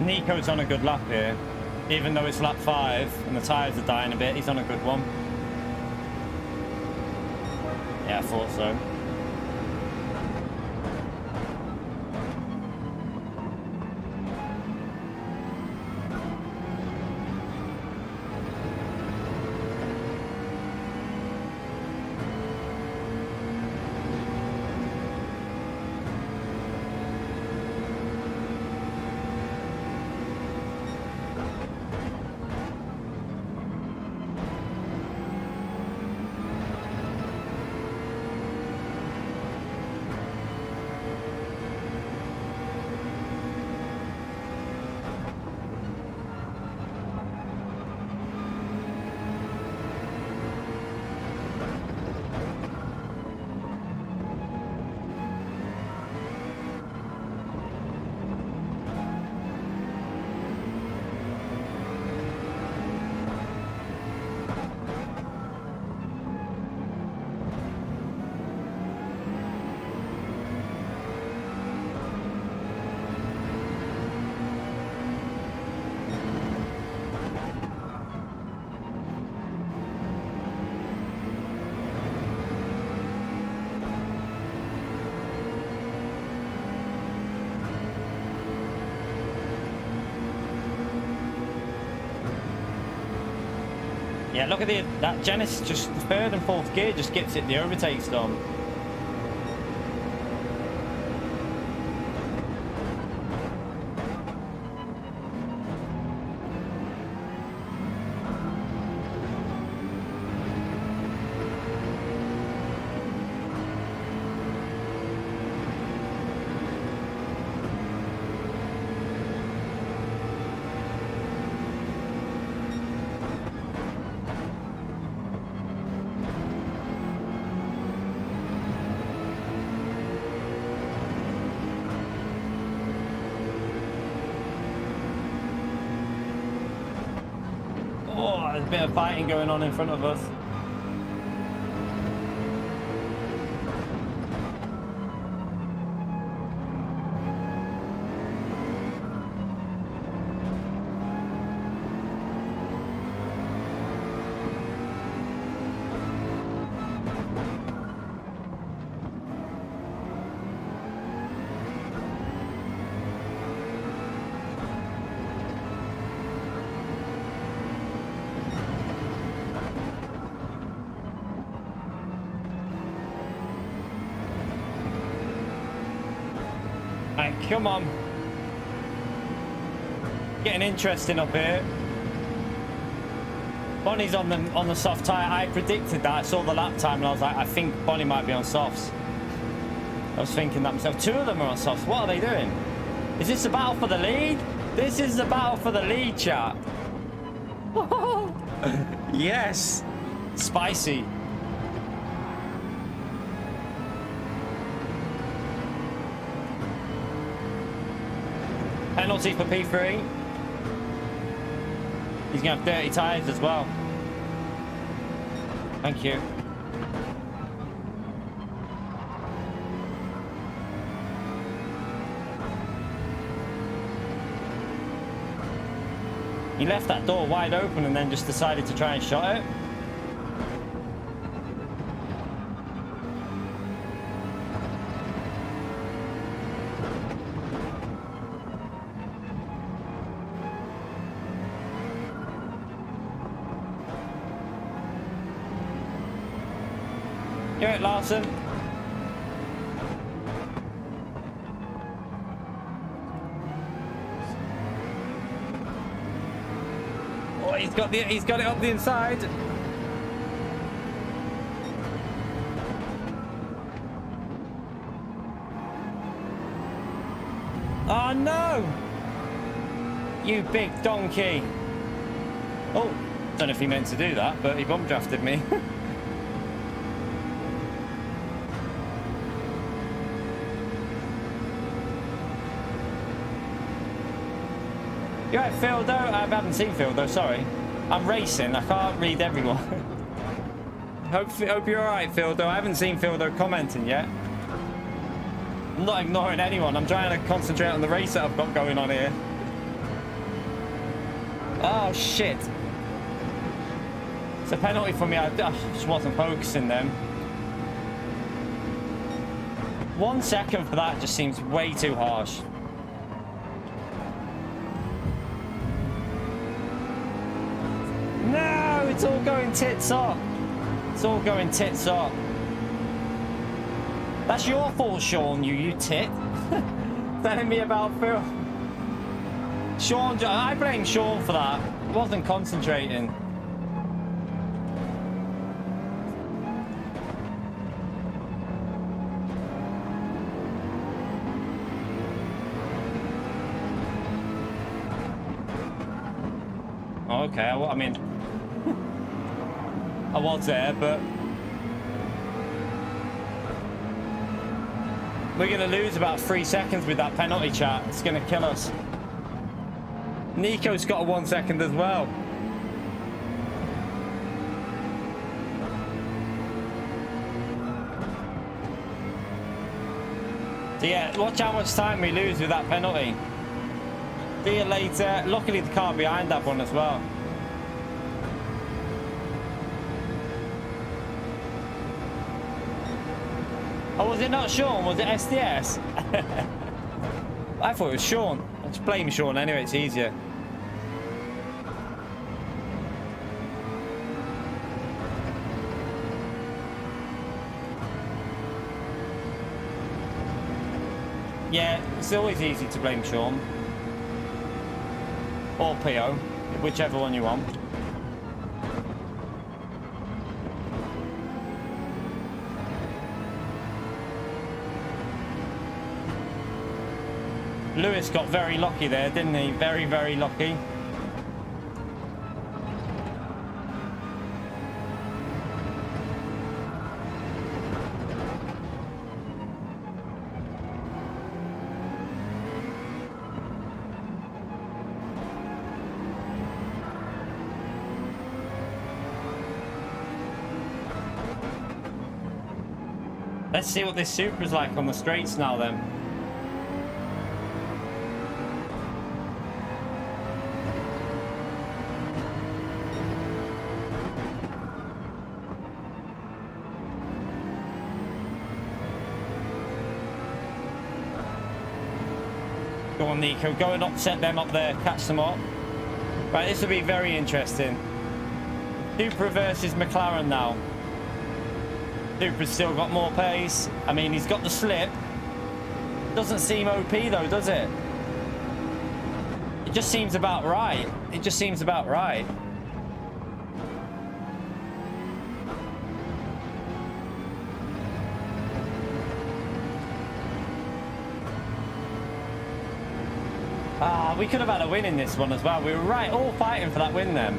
Nico's on a good lap here, even though it's lap 5 and the tyres are dying a bit. He's on a good one. Yeah, I thought so. Yeah, look at that Genesis, just third and fourth gear just gets it the overtakes done. There's a bit of fighting going on in front of us. Come on. Getting interesting up here. Bonnie's on the soft tyre. I predicted that. I saw the lap time and I was like, I think Bonnie might be on softs. I was thinking that myself. Two of them are on softs. What are they doing? Is this a battle for the lead? This is the battle for the lead, chat. Yes. Spicy. penalty for P3. He's going to have dirty tyres as well. Thank you. He left that door wide open and then just decided to try and shot it. Do it, Larson. Oh, he's got it up the inside. Oh no! You big donkey. Oh, don't know if he meant to do that, but he bomb drafted me. You're right, Phil, though. I haven't seen Phil, though. Sorry. I'm racing. I can't read everyone. Hope you're alright, Phil, though. I haven't seen Phil, though, commenting yet. I'm not ignoring anyone. I'm trying to concentrate on the race that I've got going on here. Oh, shit. It's a penalty for me. I just wasn't focusing then. 1 second for that just seems way too harsh. No, it's all going tits up. It's all going tits up. That's your fault, Sean, you tit. Telling me about Phil. Sean, I blame Sean for that. I wasn't concentrating. Okay, I mean, I was there, but we're going to lose about 3 seconds with that penalty, chat. It's going to kill us. Nico's got a 1 second as well. So yeah, watch how much time we lose with that penalty. See you later. Luckily the car behind that one as well. Oh, was it not Sean? Was it SDS? I thought it was Sean. I'll just blame Sean anyway, it's easier. Yeah, it's always easy to blame Sean. Or PO, whichever one you want. Lewis got very lucky there, didn't he? Very, very lucky. Let's see what this Supra's like on the straights now then. Go on, Nico, go and upset them up there, catch them up. Right, this will be very interesting. Supra versus McLaren now. Supra's still got more pace. I mean, he's got the slip. Doesn't seem OP though, does it? It just seems about right. It just seems about right. Ah, we could have had a win in this one as well. We were right, all fighting for that win then.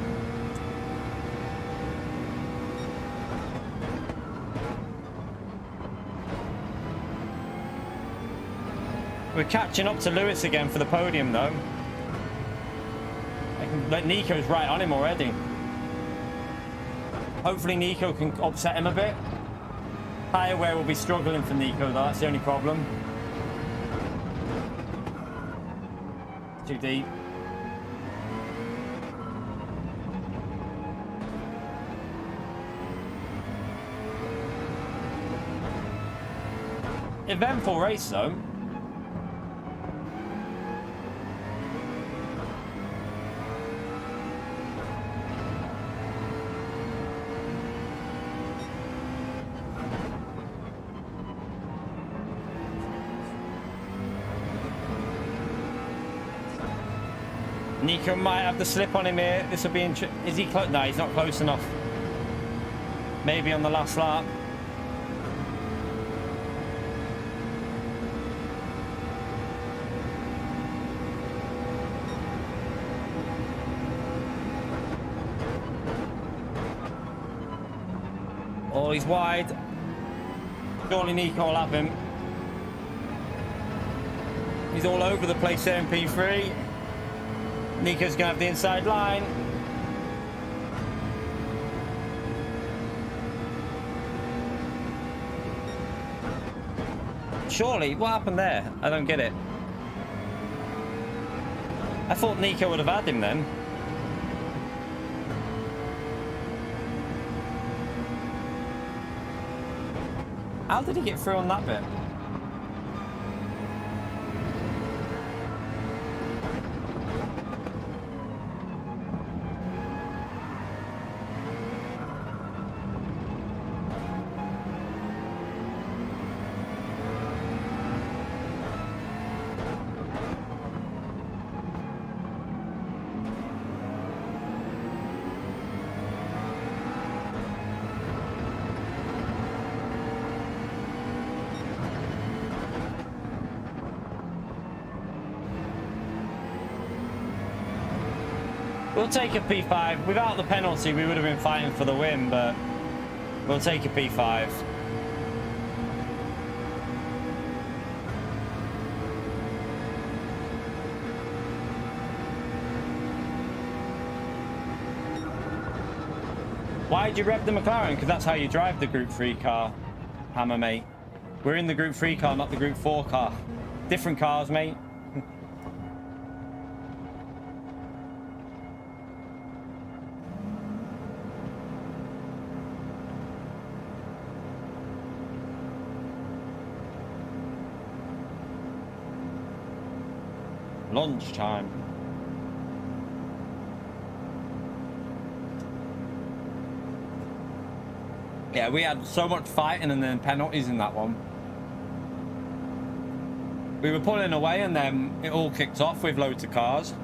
We're catching up to Lewis again for the podium, though. Nico's right on him already. Hopefully Nico can upset him a bit. Tyre wear will be struggling for Nico, though. That's the only problem. Too deep. Eventful race, though. Nico might have the slip on him here. This will be is he close? No, he's not close enough. Maybe on the last lap. Oh, he's wide. Surely Nico will have him. He's all over the place there in P3. Nico's gonna have the inside line. Surely, what happened there? I don't get it. I thought Nico would have had him then. How did he get through on that bit? We'll take a P5. Without the penalty, we would have been fighting for the win, but we'll take a P5. Why'd you rev the McLaren? Because that's how you drive the Group 3 car, Hammer, mate. We're in the Group 3 car, not the Group 4 car. Different cars, mate. Lunchtime. Yeah, we had so much fighting and then penalties in that one. We were pulling away and then it all kicked off with loads of cars.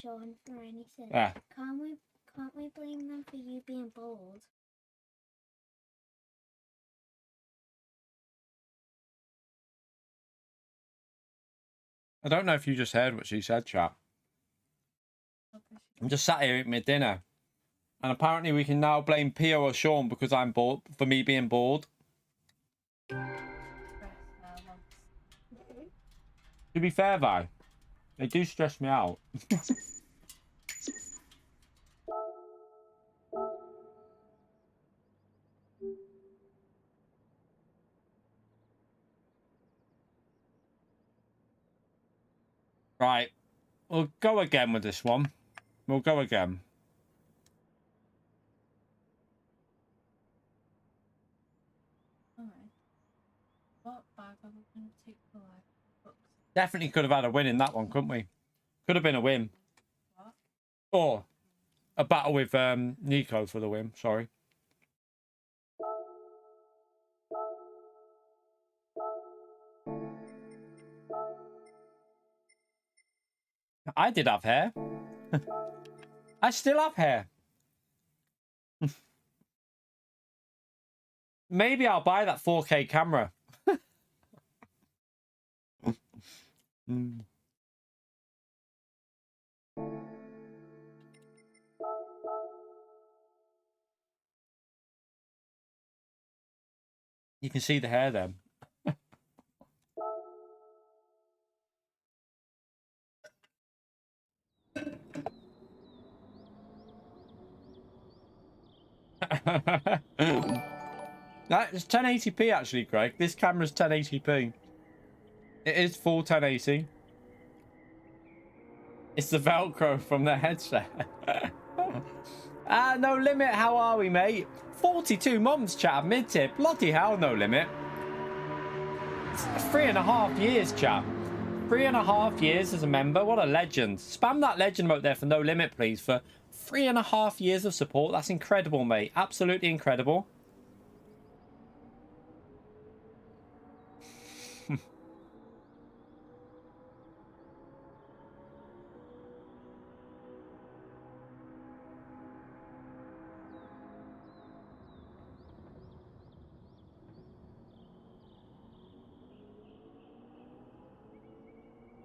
Sean for anything. Yeah. Can't we blame them for you being bold? I don't know if you just heard what she said, chat. I'm just sat here eating my dinner. And apparently we can now blame Pio or Sean because I'm bored, for me being bored. To be fair, Vi, they do stress me out. Right, we'll go again with this one. We'll go again. Alright. What bag are we going to take for like books? Definitely could have had a win in that one, couldn't we? Could have been a win. What? Or a battle with Nico for the win, sorry. I did have hair. I still have hair. Maybe I'll buy that 4K camera. You can see the hair then. That's 1080p actually, Craig. This camera's 1080p. It is full 1080. It's the Velcro from the headset. No limit. How are we, mate? 42 months, chat. Mid-tip. Bloody hell, no limit. 3.5 years, chat. 3.5 years as a member. What a legend. Spam that legend emote there for no limit, please. For 3.5 years of support. That's incredible, mate. Absolutely incredible.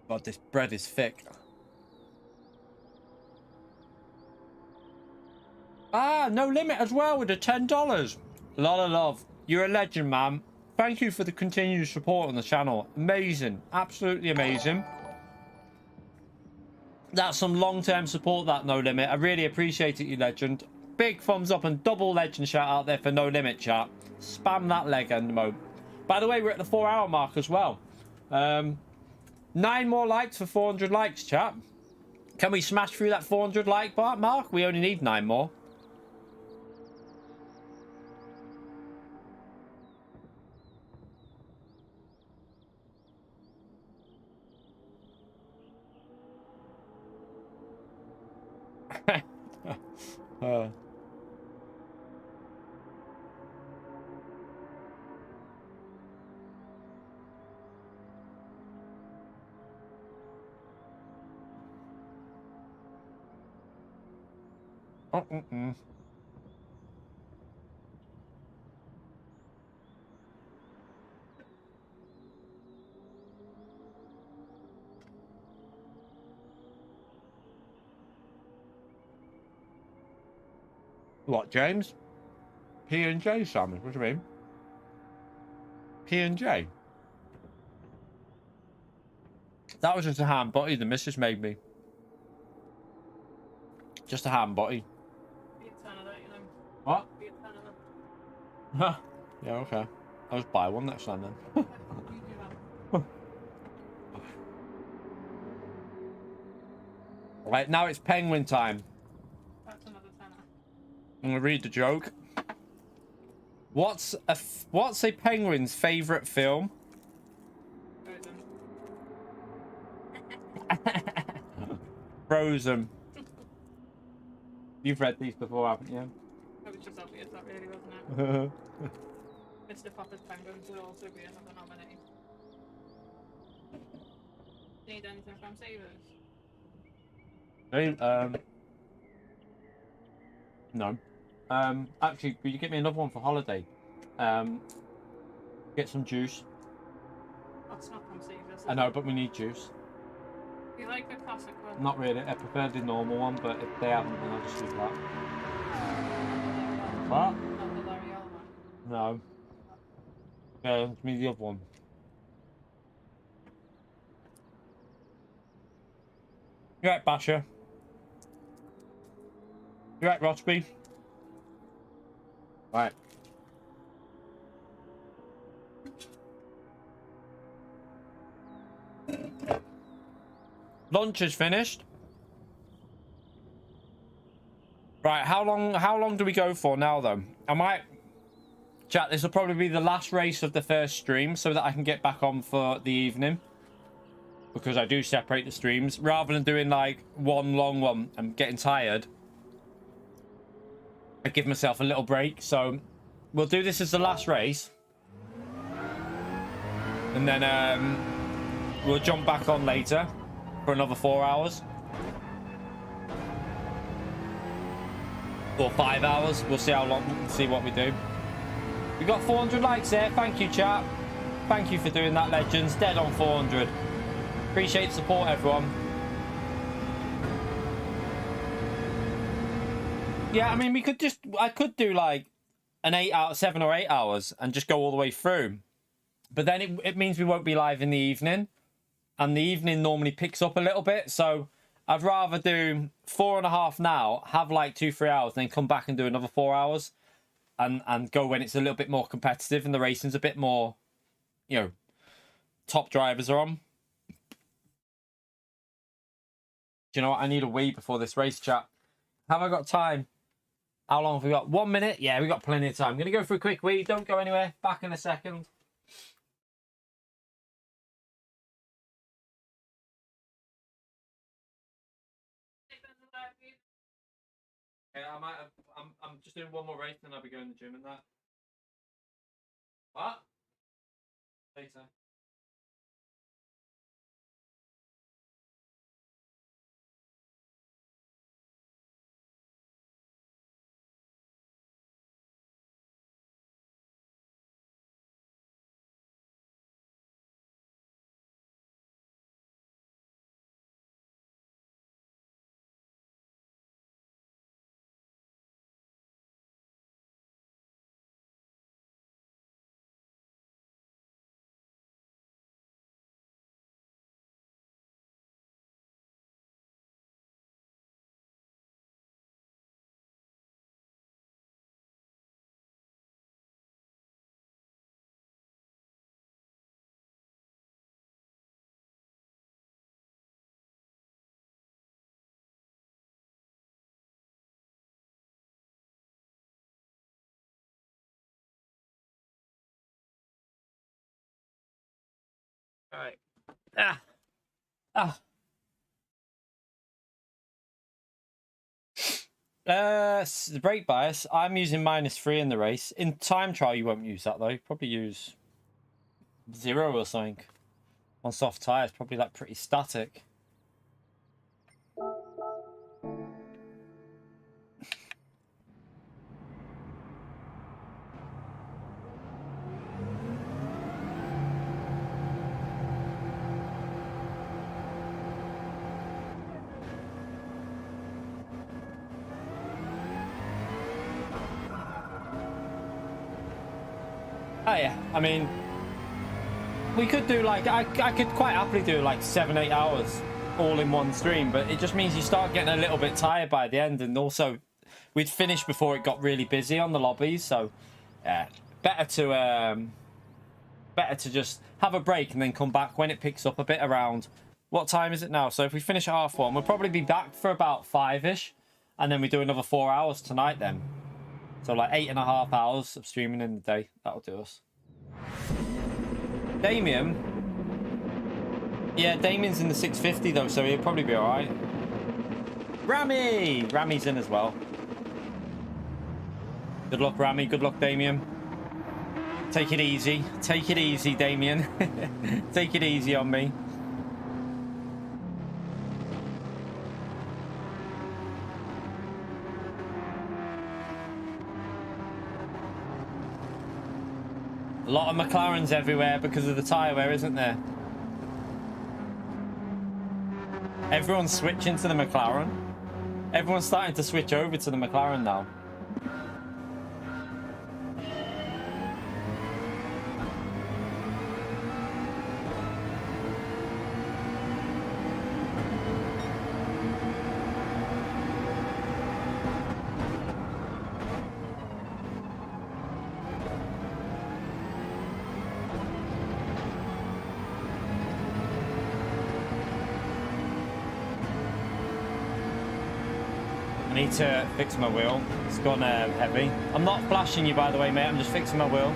God, this bread is thick. No limit as well with the $10. A lot of love. You're a legend, man. Thank you for the continued support on the channel. Amazing. Absolutely amazing. That's some long-term support, that No Limit. I really appreciate it, you legend. Big thumbs up and double legend shout out there for No Limit, chat. Spam that legend mode. By the way, we're at the 4-hour mark as well. 9 more likes for 400 likes, chat. Can we smash through that 400 like mark? We only need 9 more. What, James? P&J sandwich? What do you mean? P&J? That was just a ham butty the missus made me. Just a ham butty. What? Yeah, okay. I'll just buy one next time then. Right, now it's penguin time. That's another tenner. I'm gonna read the joke. What's a penguin's favorite film? Frozen. You've read these before, haven't you? It was just obvious, that really, wasn't it? Mr. Popper's Penguins would also be another nominee. Need anything from Savers? Hey, no. Actually, could you get me another one for holiday? Get some juice. That's not from Savers. I know, but we need juice. You like the classic one? Not really. I prefer the normal one, but if they haven't, then I'll just leave that. What? Not the L'Oreal one. No. Give me the other one. You right, Basher? You right, Rotsby? Right. Lunch is finished. Right, how long do we go for now though? I might chat, this will probably be the last race of the first stream so that I can get back on for the evening. Because I do separate the streams rather than doing like one long one. I'm getting tired. I give myself a little break, so we'll do this as the last race. And then we'll jump back on later for another 4 hours. Or 5 hours. We'll see how long, see what we do. We got 400 likes there. Thank you, chat. Thank you for doing that, legends. Dead on 400. Appreciate the support, everyone. Yeah, I mean, we could just, I could do like an 7 or 8 hours and just go all the way through. But then it means we won't be live in the evening, and the evening normally picks up a little bit. So I'd rather do 4.5 now, have like 2-3 hours, then come back and do another 4 hours, and go when it's a little bit more competitive and the racing's a bit more, you know, top drivers are on. Do you know what? I need a wee before this race, chat. Have I got time? How long have we got? 1 minute? Yeah, we got plenty of time. I'm going to go for a quick wee. Don't go anywhere. Back in a second. Yeah, I'm just doing one more race and I'll be going to the gym and that. What? Later. All right. The brake bias, I'm using -3 in the race. In time trial, you won't use that though. You probably use 0 or something. On soft tires, probably like pretty static. Oh yeah, I mean, we could do like, I could quite happily do like 7-8 hours all in one stream, but it just means you start getting a little bit tired by the end, and also we'd finish before it got really busy on the lobbies, so yeah, better to just have a break and then come back when it picks up a bit around, what time is it now? So if we finish at 1:30, we'll probably be back for about 5-ish, and then we do another 4 hours tonight then. So like 8.5 hours of streaming in the day. That'll do us. Damien. Yeah, Damien's in the 650 though, so he'll probably be alright. Rami! Rami's in as well. Good luck, Rami. Good luck, Damien. Take it easy. Take it easy, Damien. Take it easy on me. A lot of McLarens everywhere because of the tyre wear, isn't there? Everyone's switching to the McLaren. Everyone's starting to switch over to the McLaren now. I need to fix my wheel. It's gone heavy. I'm not flashing you, by the way, mate. I'm just fixing my wheel.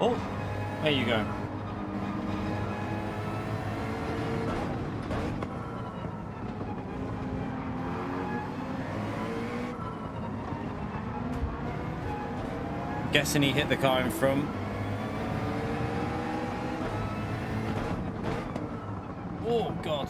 Oh, there you go. Guessing he hit the car in front. Oh, God.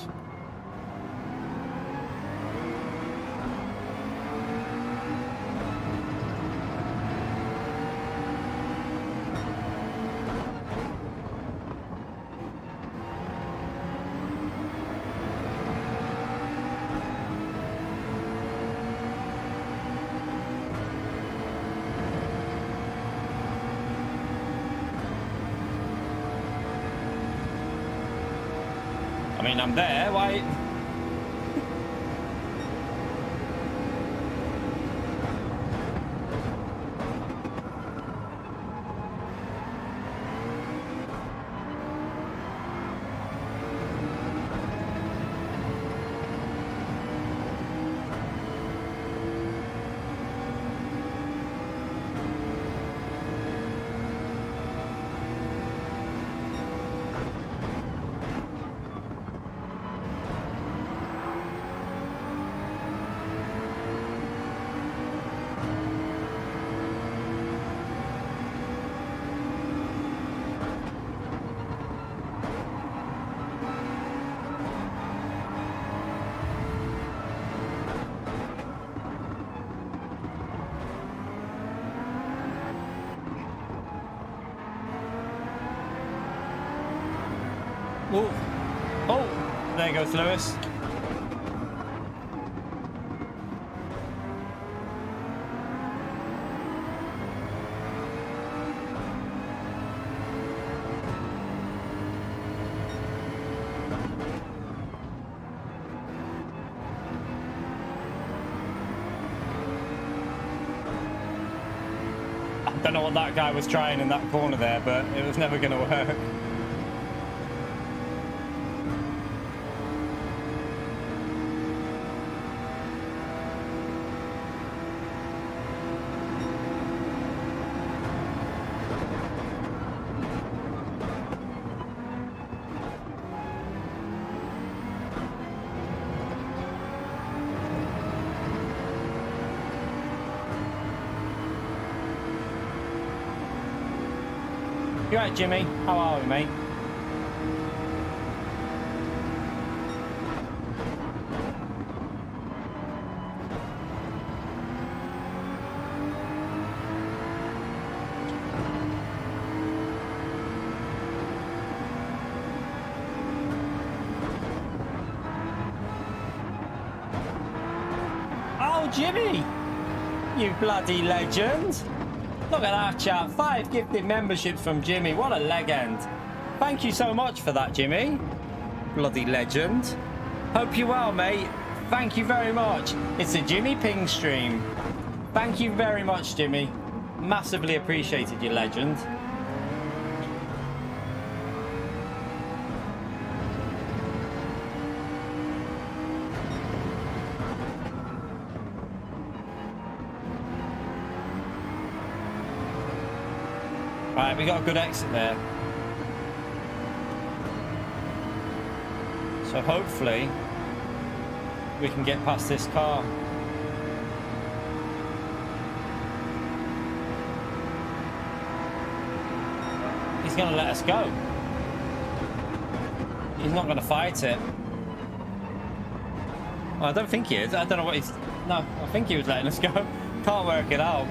mean, I'm there. Why? Ooh. Oh, there goes Lewis. I don't know what that guy was trying in that corner there, but it was never going to work. You right, Jimmy? How are we, mate? Oh, Jimmy! You bloody legend! Look at that, chat. 5 gifted memberships from Jimmy. What a legend. Thank you so much for that, Jimmy. Bloody legend. Hope you're well, mate. Thank you very much. It's a Jimmy Ping stream. Thank you very much, Jimmy. Massively appreciated, you legend. Right, we got a good exit there. So hopefully we can get past this car. He's going to let us go. He's not going to fight it. Well, I don't think he is. I don't know what he's... No, I think he was letting us go. Can't work it out.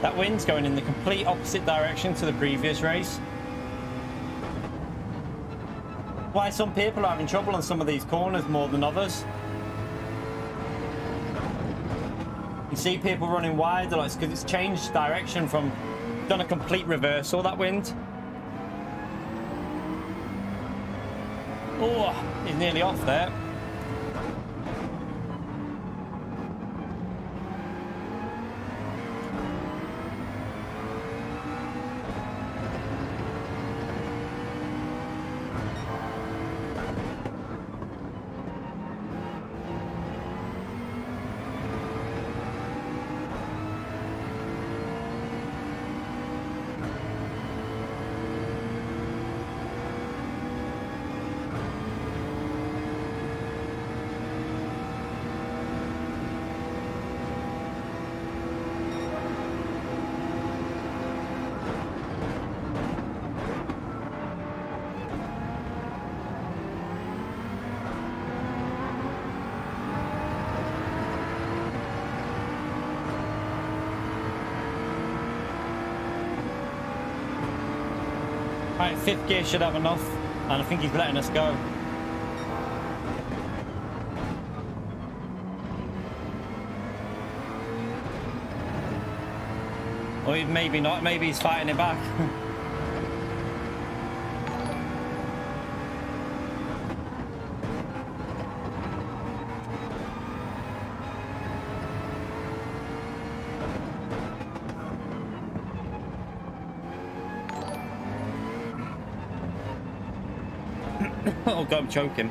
That wind's going in the complete opposite direction to the previous race. Why some people are having trouble on some of these corners more than others. You see people running wide, like, it's because it's changed direction from, done a complete reversal, that wind. Oh, he's nearly off there. Right, fifth gear should have enough, and I think he's letting us go. Or maybe not, maybe he's fighting it back. Oh god, I'm choking.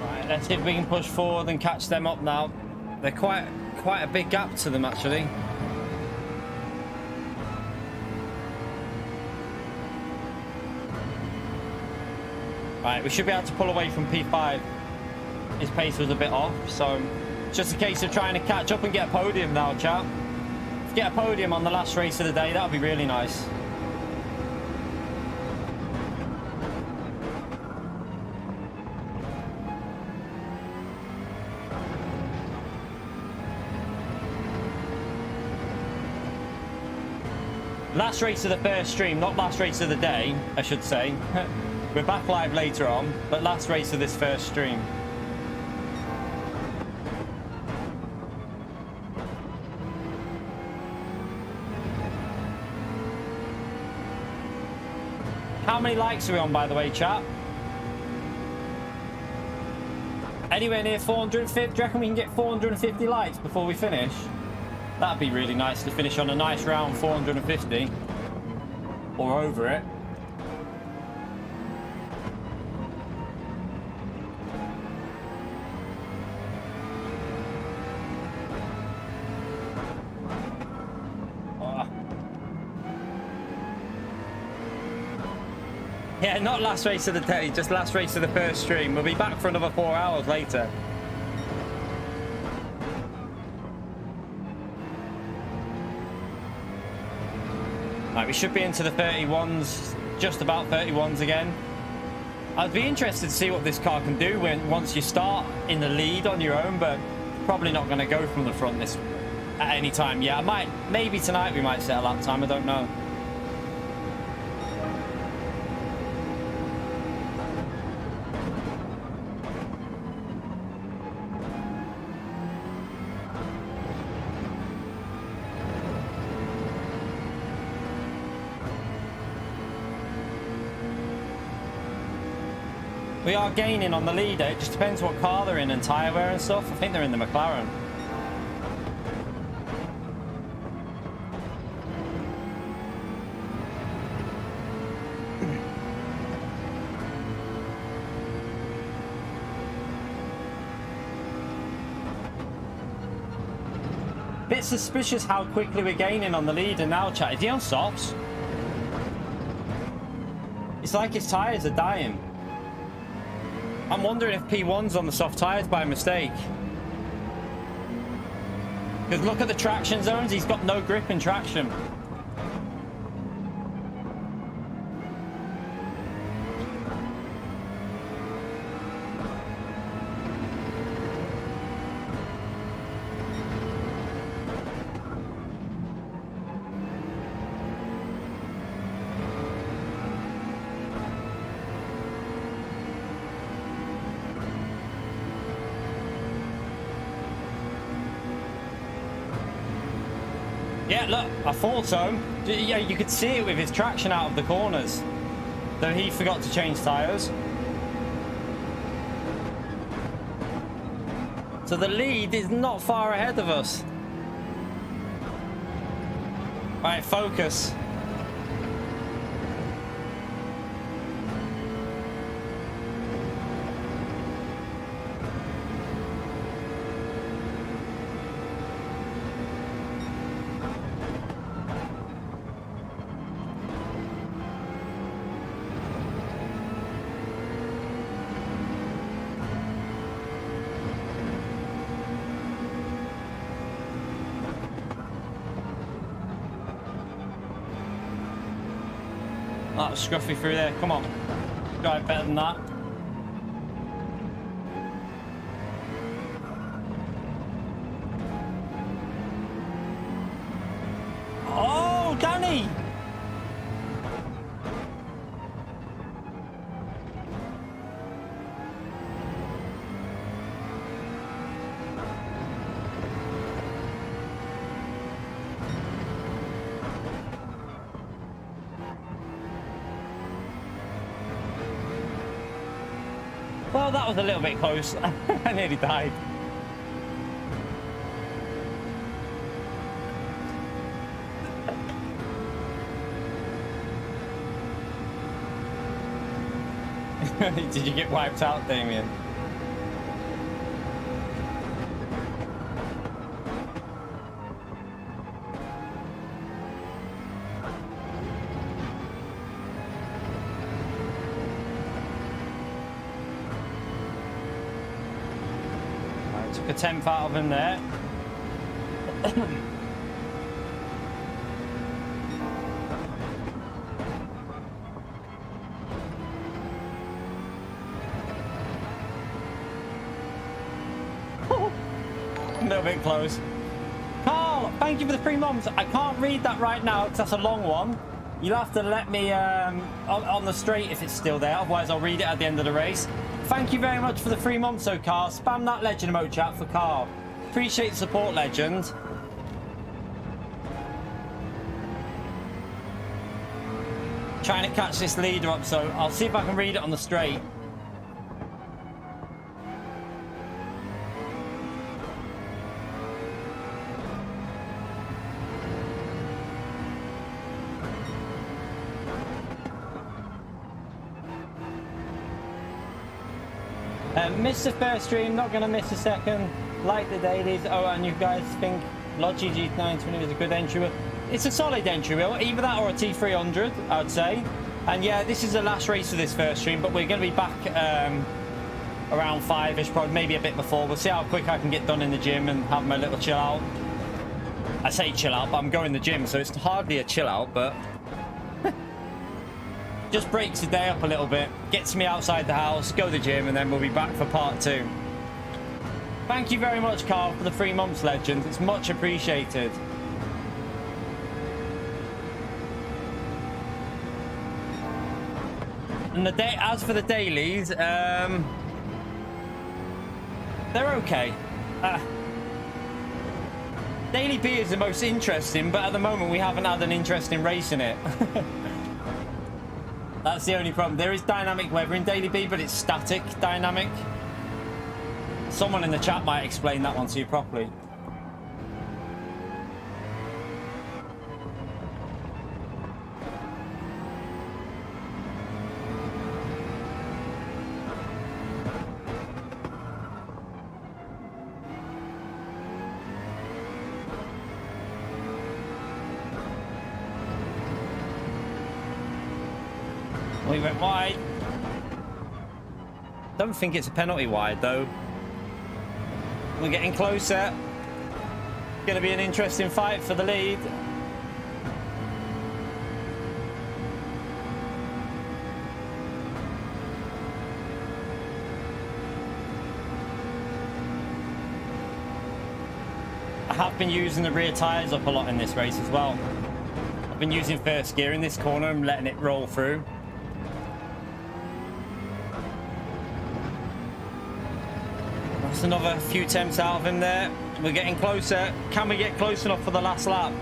Right, let's see if we can push forward and catch them up now. They're quite a big gap to them actually. Right, we should be able to pull away from P5. His pace was a bit off, so it's just a case of trying to catch up and get a podium now, chat. If we get a podium on the last race of the day, that would be really nice. Last race of the first stream, not last race of the day, I should say. We're back live later on, but last race of this first stream. How many likes are we on, by the way, chat? Anywhere near 450? Do you reckon we can get 450 likes before we finish? That'd be really nice to finish on a nice round 450. Or over it. Yeah, not last race of the day, just last race of the first stream. We'll be back for another 4 hours later. Right, we should be into the 31s, just about 31s again. I'd be interested to see what this car can do once you start in the lead on your own, but probably not going to go from the front at any time. Yeah, maybe tonight we might set a lap time, I don't know. We are gaining on the leader. It just depends what car they're in and tyre wear and stuff. I think they're in the McLaren. Bit suspicious how quickly we're gaining on the leader now, chat. Is he on softs? It's like his tyres are dying. I'm wondering if P1's on the soft tyres by mistake. Because look at the traction zones, he's got no grip in traction. Yeah, look, I thought so. Yeah, you could see it with his traction out of the corners. Though he forgot to change tyres. So the lead is not far ahead of us. Right, focus. That was scruffy through there. Come on. Drive better than that. Oh, Danny! Well, that was a little bit close. I nearly died. Did you get wiped out, Damien? Took a 10th out of him there. A little bit close. Carl, thank you for the 3 months. I can't read that right now because that's a long one. You'll have to let me on the straight if it's still there. Otherwise, I'll read it at the end of the race. Thank you very much for the 3 months, so Carl. Spam that legend emote chat for Carl. Appreciate the support, legend. Trying to catch this leader up, so I'll see if I can read it on the straight. Missed the first stream, not gonna miss a second. Like the dailies. Oh, and you guys think Logitech G922 is a good entry wheel? It's a solid entry wheel, either that or a T300, I would say. And yeah, this is the last race of this first stream, but we're gonna be back around 5-ish, probably maybe a bit before. We'll see how quick I can get done in the gym and have my little chill out. I say chill out, but I'm going to the gym, so it's hardly a chill out, but just breaks the day up a little bit, gets me outside the house, go to the gym, and then we'll be back for part 2. Thank you very much, Carl, for the 3 months, legend. It's much appreciated. And as for the dailies, they're okay. Daily B is the most interesting, but at the moment we haven't had an interesting race in it. That's the only problem. There is dynamic weather in Daily B, but it's static dynamic. Someone in the chat might explain that one to you properly. We went wide. Don't think it's a penalty wide though. We're getting closer. Going to be an interesting fight for the lead. I have been using the rear tyres up a lot in this race as well. I've been using first gear in this corner and letting it roll through. That's another few attempts out of him there. We're getting closer. Can we get close enough for the last lap?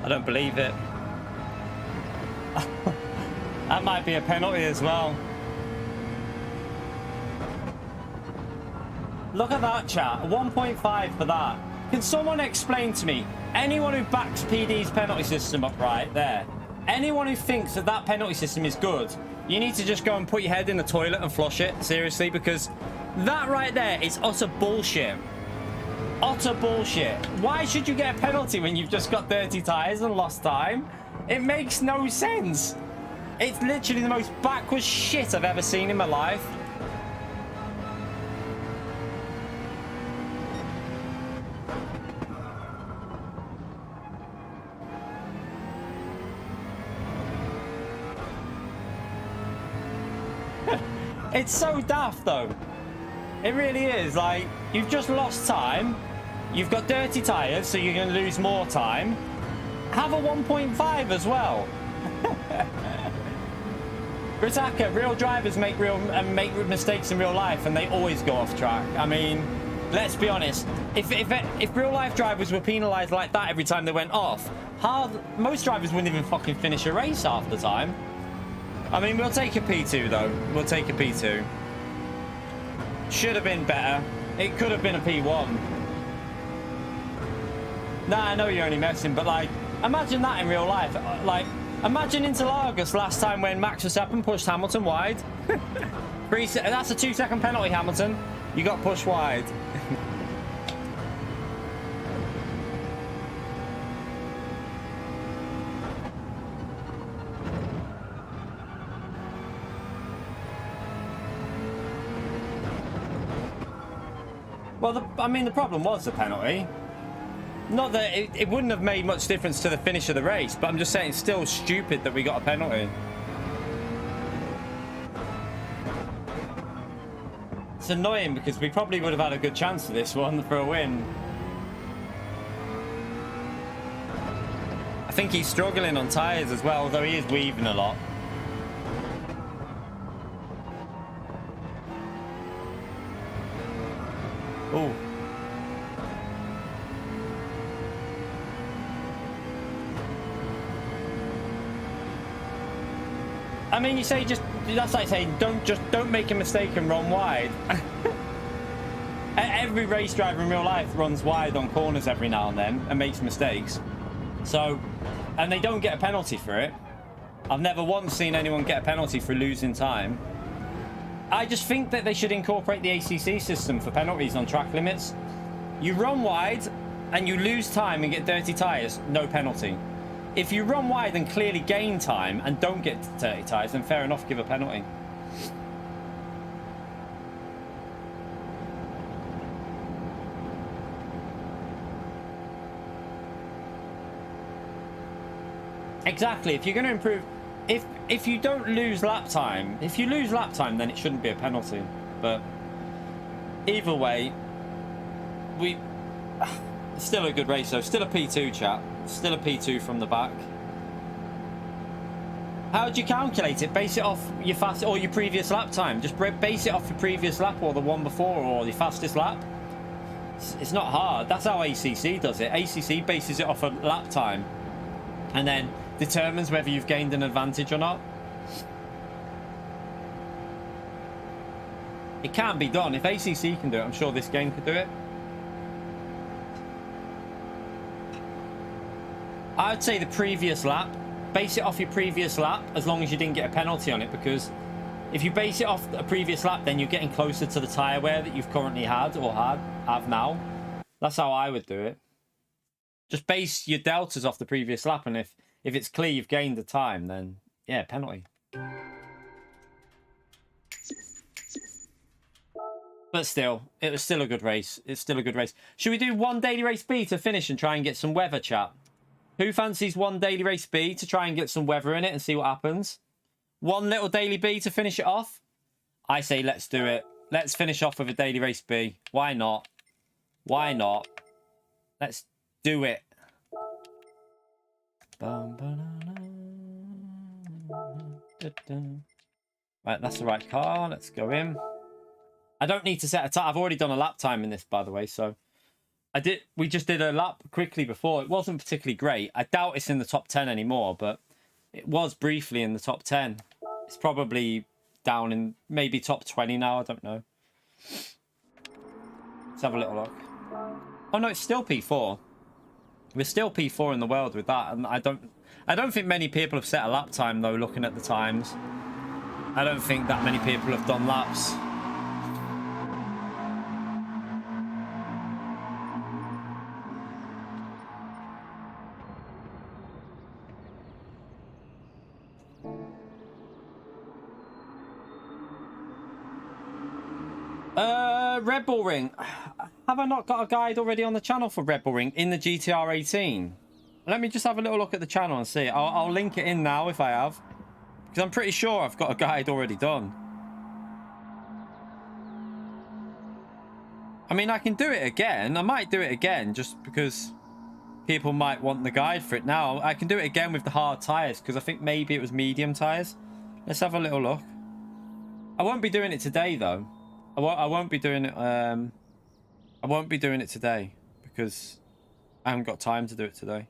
I don't believe it. That might be a penalty as well. Look at that, chat. 1.5 for that. Can someone explain to me, anyone who backs PD's penalty system up right there, anyone who thinks that that penalty system is good, you need to just go and put your head in the toilet and flush it, seriously, because that right there is utter bullshit. Utter bullshit. Why should you get a penalty when you've just got dirty tyres and lost time? It makes no sense. It's literally the most backwards shit I've ever seen in my life. It's so daft though. It really is. Like, you've just lost time. You've got dirty tires, so you're going to lose more time. Have a 1.5 as well. Ritaka, real drivers make mistakes in real life, and they always go off track. I mean, let's be honest. If real life drivers were penalised like that every time they went off, most drivers wouldn't even fucking finish a race half the time. I mean, we'll take a P2 though. We'll take a P2. Should have been better. It could have been a P1. Nah, I know you're only messing, but like, imagine that in real life. Like, imagine Interlagos last time when Max Verstappen pushed Hamilton wide. That's a 2-second penalty, Hamilton. You got pushed wide. Well, I mean, the problem was the penalty. Not that it wouldn't have made much difference to the finish of the race, but I'm just saying it's still stupid that we got a penalty. It's annoying because we probably would have had a good chance for this one for a win. I think he's struggling on tyres as well, although he is weaving a lot. Oh. I mean, you say that's like saying don't make a mistake and run wide. Every race driver in real life runs wide on corners every now and then and makes mistakes. So, and they don't get a penalty for it. I've never once seen anyone get a penalty for losing time. I just think that they should incorporate the ACC system for penalties on track limits. You run wide and you lose time and get dirty tyres, no penalty. If you run wide and clearly gain time and don't get dirty tyres, then fair enough, give a penalty. Exactly. If you're going to improve, if you don't lose lap time, if you lose lap time, then it shouldn't be a penalty. But either way, it's still a good race. So still a P2, chat. Still a P2 from the back. How do you calculate it? Base it off your fast or your previous lap time. Just base it off your previous lap or the one before or the fastest lap. It's not hard. That's how ACC does it. ACC bases it off a lap time and then determines whether you've gained an advantage or not. It can be done. If ACC can do it, I'm sure this game could do it. I would say the previous lap. Base it off your previous lap as long as you didn't get a penalty on it, because if you base it off a previous lap, then you're getting closer to the tyre wear that you've currently had or have now. That's how I would do it. Just base your deltas off the previous lap, and if it's clear you've gained the time, then yeah, penalty. But still, it was still a good race. It's still a good race. Should we do one daily race B to finish and try and get some weather, chat? Who fancies one daily race B to try and get some weather in it and see what happens? One little daily B to finish it off? I say let's do it. Let's finish off with a daily race B. Why not? Why not? Let's do it. Right, that's the right car. Let's go in. I don't need to set a time. I've already done a lap time in this, by the way, so we just did a lap quickly before. It wasn't particularly great. I doubt it's in the top 10 anymore, but it was briefly in the top 10. It's probably down in maybe top 20 now. I don't know. Let's have a little look. Oh no, it's still P4. We're still P4 in the world with that, and I don't think many people have set a lap time though. Looking at the times, I don't think that many people have done laps. Red Bull Ring. Have I not got a guide already on the channel for Red Bull Ring in the GTR 18? Let me just have a little look at the channel and see. I'll link it in now if I have. Because I'm pretty sure I've got a guide already done. I mean, I can do it again. I might do it again just because people might want the guide for it now. I can do it again with the hard tyres because I think maybe it was medium tyres. Let's have a little look. I won't be doing it today though. I won't be doing it. I won't be doing it today because I haven't got time to do it today.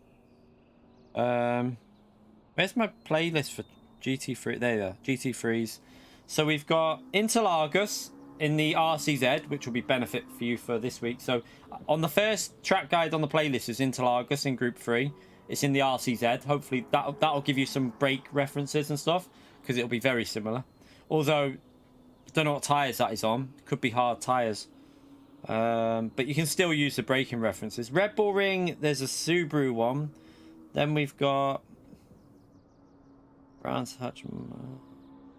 Where's my playlist for GT3? There you are, GT3s. So we've got Interlagos in the RCZ, which will be benefit for you for this week. So on the first track guide on the playlist is Interlagos in Group 3. It's in the RCZ. Hopefully that'll give you some brake references and stuff because it'll be very similar. Although I don't know what tyres that is on. Could be hard tyres. But you can still use the braking references. Red Bull Ring, there's a Subaru one. Then we've got Brands Hatch,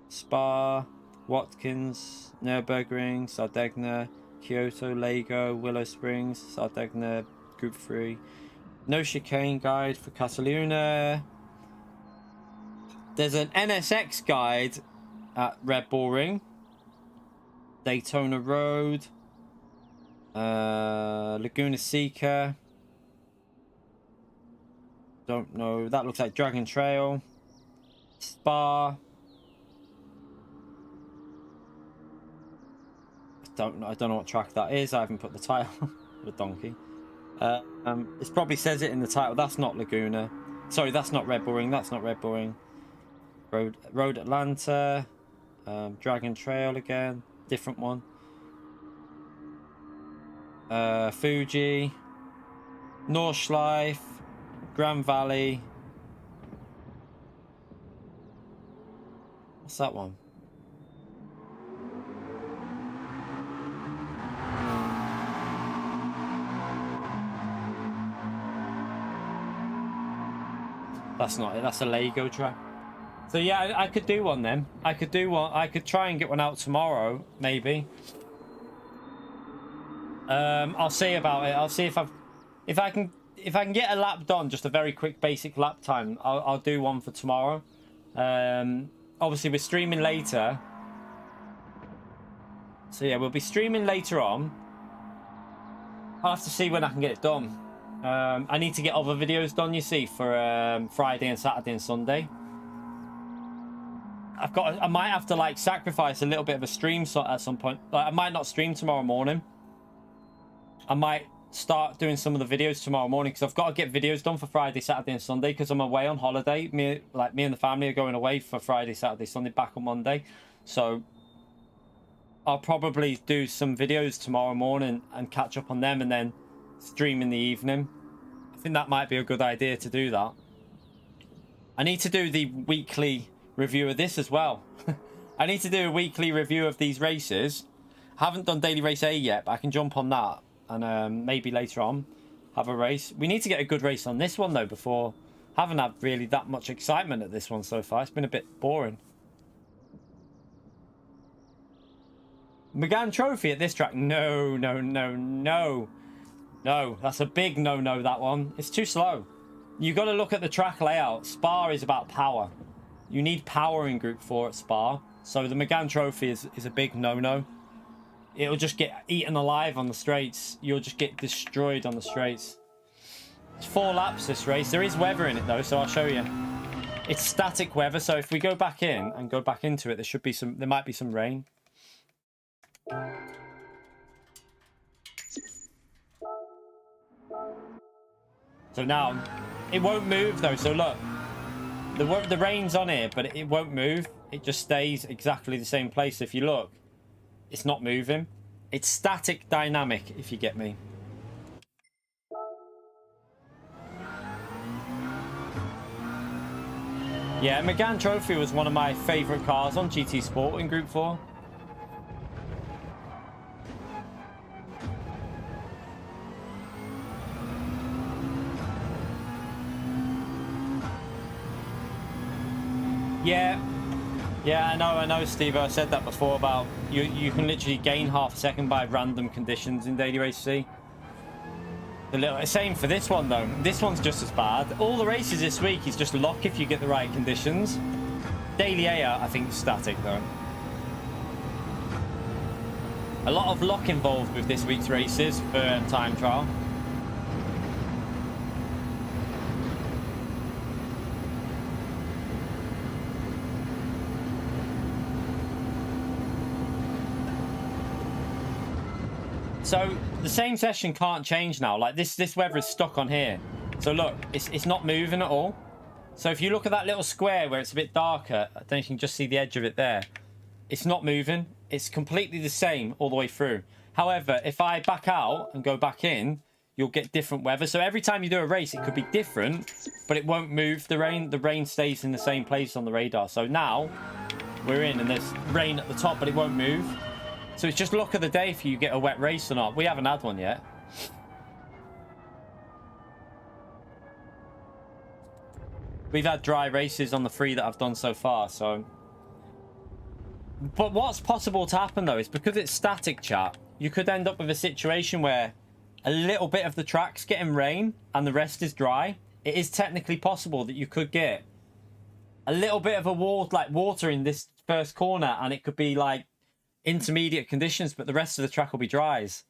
Spa, Watkins, Nürburgring, Sardegna, Kyoto, Lego, Willow Springs, Sardegna, Group 3. No chicane guide for Cataluna. There's an NSX guide at Red Bull Ring. Daytona Road. Laguna Seca. Don't know. That looks like Dragon Trail. Spa. I don't know what track that is. I haven't put the title. The donkey. It probably says it in the title. That's not Laguna. Sorry, that's not Red Bull Ring. That's not Red Bull Ring. Road Atlanta. Dragon Trail again. Different one. Fuji. Nordschleife. Grand Valley. What's that one? That's not it. That's a Lego track. So yeah, I could do one then. I could do one. I could try and get one out tomorrow, maybe. I'll see about it. I'll see if I can get a lap done, just a very quick basic lap time. I'll do one for tomorrow. Obviously we're streaming later, so yeah, we'll be streaming later on. I'll have to see when I can get it done. I need to get other videos done, you see, for Friday and Saturday and Sunday. I might have to like sacrifice a little bit of a stream at some point. Like, I might not stream tomorrow morning. I might start doing some of the videos tomorrow morning because I've got to get videos done for Friday, Saturday and Sunday because I'm away on holiday. Me and the family are going away for Friday, Saturday, Sunday, back on Monday. So I'll probably do some videos tomorrow morning and catch up on them and then stream in the evening. I think that might be a good idea to do that. I need to do the weekly review of this as well. I need to do a weekly review of these races. Haven't done Daily Race A yet, but I can jump on that and maybe later on have a race. We need to get a good race on this one though before. Haven't had really that much excitement at this one so far. It's been a bit boring. Megane Trophy at this track. No. No, that's a big no, that one. It's too slow. You got to look at the track layout. Spa is about power. You need power in Group 4 at Spa. So the Megane Trophy is a big no. It'll just get eaten alive on the straights. You'll just get destroyed on the straights. It's 4 laps this race. There is weather in it though, so I'll show you. It's static weather, so if we go back in and go back into it, there might be some rain. So now it won't move though, so look, the rain's on here, but it won't move. It just stays exactly the same place. If you look, it's not moving. It's static dynamic, if you get me. Yeah, Megane Trophy was one of my favourite cars on GT Sport in Group 4. Yeah, Yeah, I know, Steve. I said that before about you can literally gain half a second by random conditions in Daily Race C. Same for this one, though. This one's just as bad. All the races this week is just luck if you get the right conditions. Daily A, I think, is static, though. A lot of luck involved with this week's races for time trial. So the same session can't change now. Like this weather is stuck on here. So look, it's not moving at all. So if you look at that little square where it's a bit darker, I don't know if you can just see the edge of it there. It's not moving. It's completely the same all the way through. However, if I back out and go back in, you'll get different weather. So every time you do a race, it could be different, but it won't move the rain. The rain stays in the same place on the radar. So now we're in and there's rain at the top, but it won't move. So it's just luck of the day if you get a wet race or not. We haven't had one yet. We've had dry races on the 3 that I've done so far, so... But what's possible to happen, though, is because it's static, chat, you could end up with a situation where a little bit of the track's getting rain and the rest is dry. It is technically possible that you could get a little bit of a water in this first corner, and it could be, like, intermediate conditions, but the rest of the track will be dries.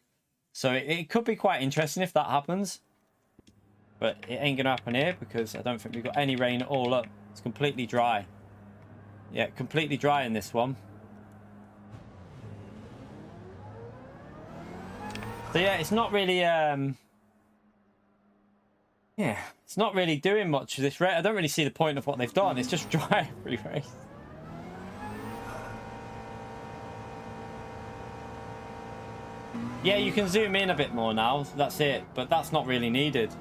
So it could be quite interesting if that happens. But it ain't going to happen here because I don't think we've got any rain at all up. It's completely dry. Yeah, completely dry in this one. So yeah, it's not really... Yeah, it's not really doing much of this race. I don't really see the point of what they've done. It's just dry every race. Yeah, you can zoom in a bit more now. That's it. But that's not really needed.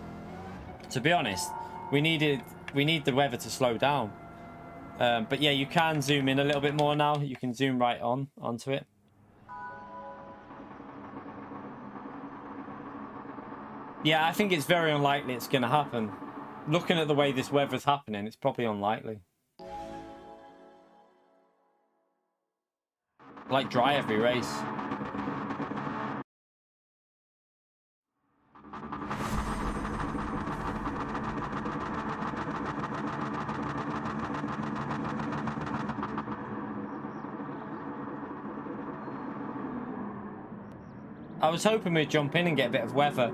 To be honest, we need the weather to slow down. But yeah, you can zoom in a little bit more now. You can zoom right onto it. Yeah, I think it's very unlikely it's going to happen. Looking at the way this weather's happening, it's probably unlikely. Like dry every race. I was hoping we'd jump in and get a bit of weather.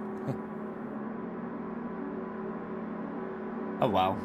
Oh, wow.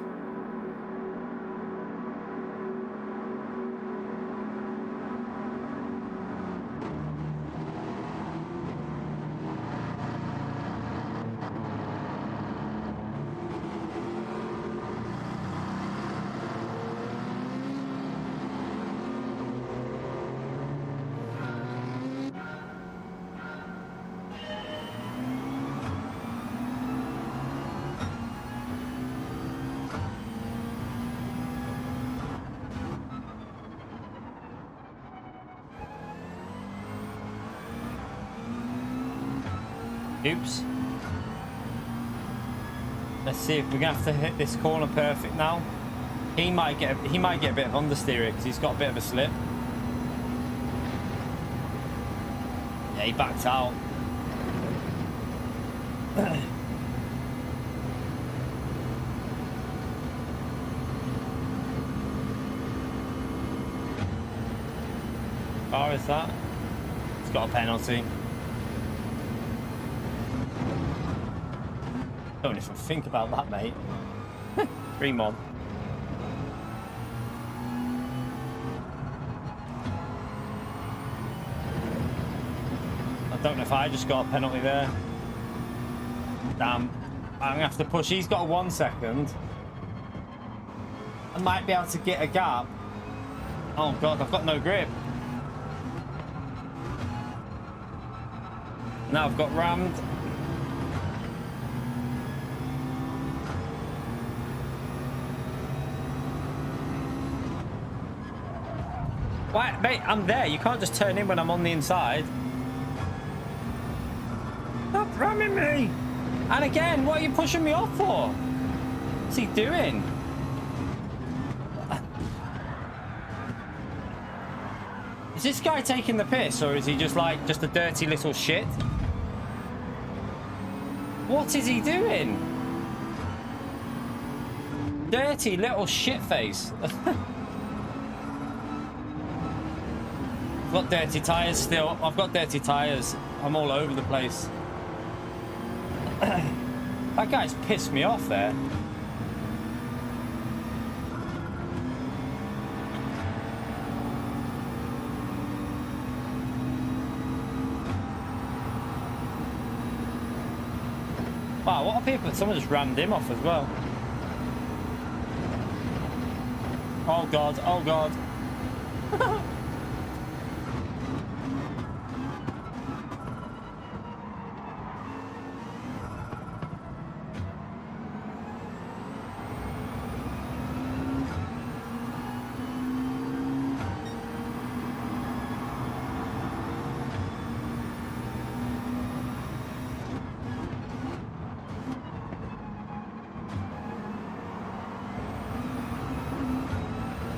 Oops. Let's see if we're gonna have to hit this corner perfect now. He might get a bit of understeer because he's got a bit of a slip. Yeah, he backed out. How far is that? It's got a penalty. Don't even think about that, mate. Dream on. I don't know if I just got a penalty there. Damn. I'm gonna have to push. He's got a 1 second. I might be able to get a gap. Oh god, I've got no grip. Now I've got rammed. Why, mate, I'm there. You can't just turn in when I'm on the inside. Stop ramming me! And again, what are you pushing me off for? What's he doing? Is this guy taking the piss, or is he just like just a dirty little shit? What is he doing? Dirty little shit face. I've got dirty tires still. I've got dirty tires. I'm all over the place. That guy's pissed me off there. Wow, what are people? Someone just rammed him off as well. Oh god, oh god.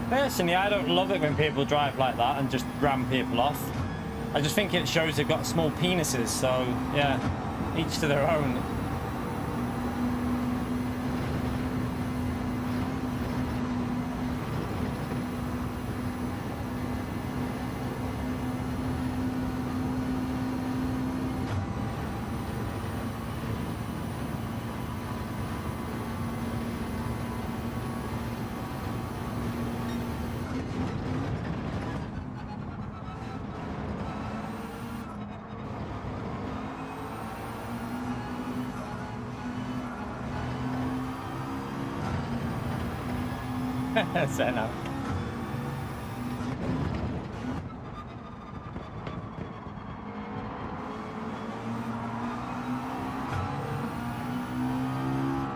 Personally, I don't love it when people drive like that and just ram people off. I just think it shows they've got small penises, so yeah, each to their own. Sen Auto.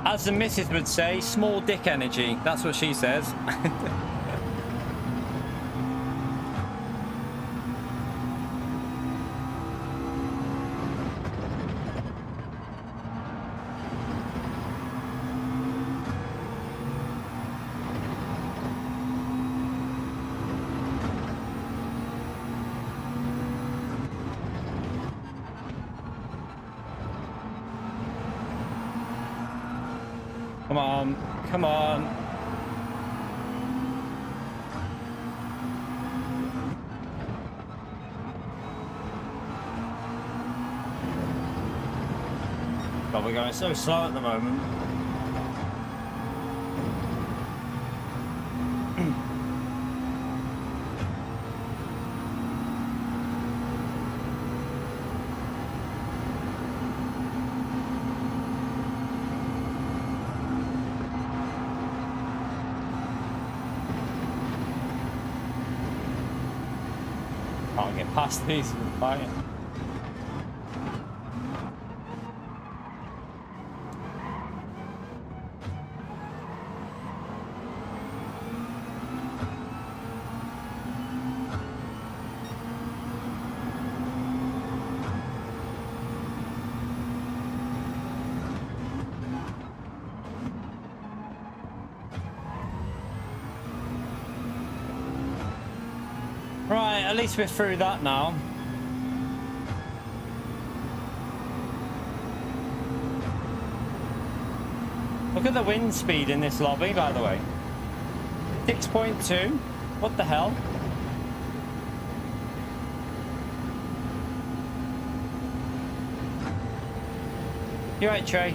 As the missus would say, small dick energy. That's what she says. Come on, come on. God, we're going so slow at the moment. Can't get past these with the fire. Right, at least we're through that now. Look at the wind speed in this lobby, by the way. 6.2. What the hell? You right, Trey?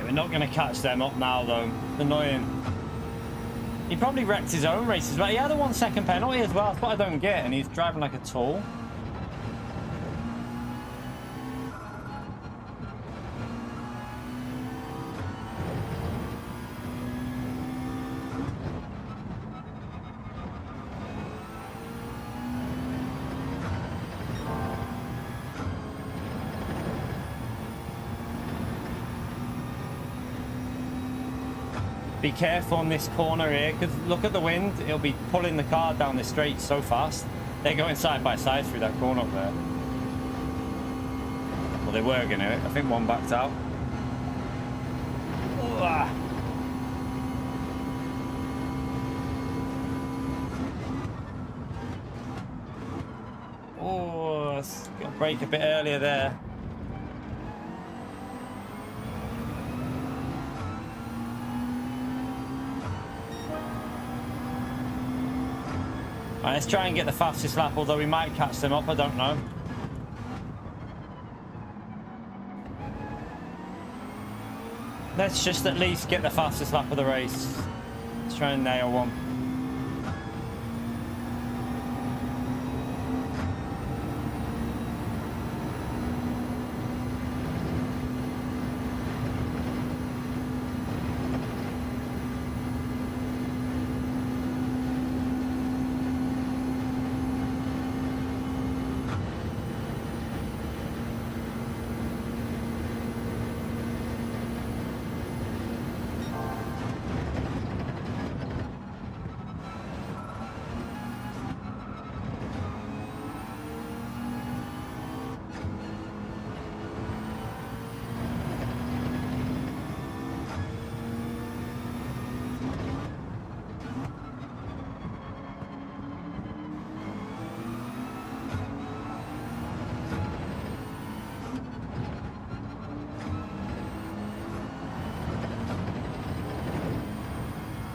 We're not going to catch them up now, though. It's annoying. He probably wrecked his own races, but he had a 1 second penalty as well. That's what I don't get, and he's driving like a tool. Be careful on this corner here, because look at the wind. It'll be pulling the car down the straight so fast. They're going side by side through that corner up there. Well, they were going to. I think one backed out. Oh, got to brake a bit earlier there. Right, let's try and get the fastest lap, although we might catch them up, I don't know. Let's just at least get the fastest lap of the race. Let's try and nail one.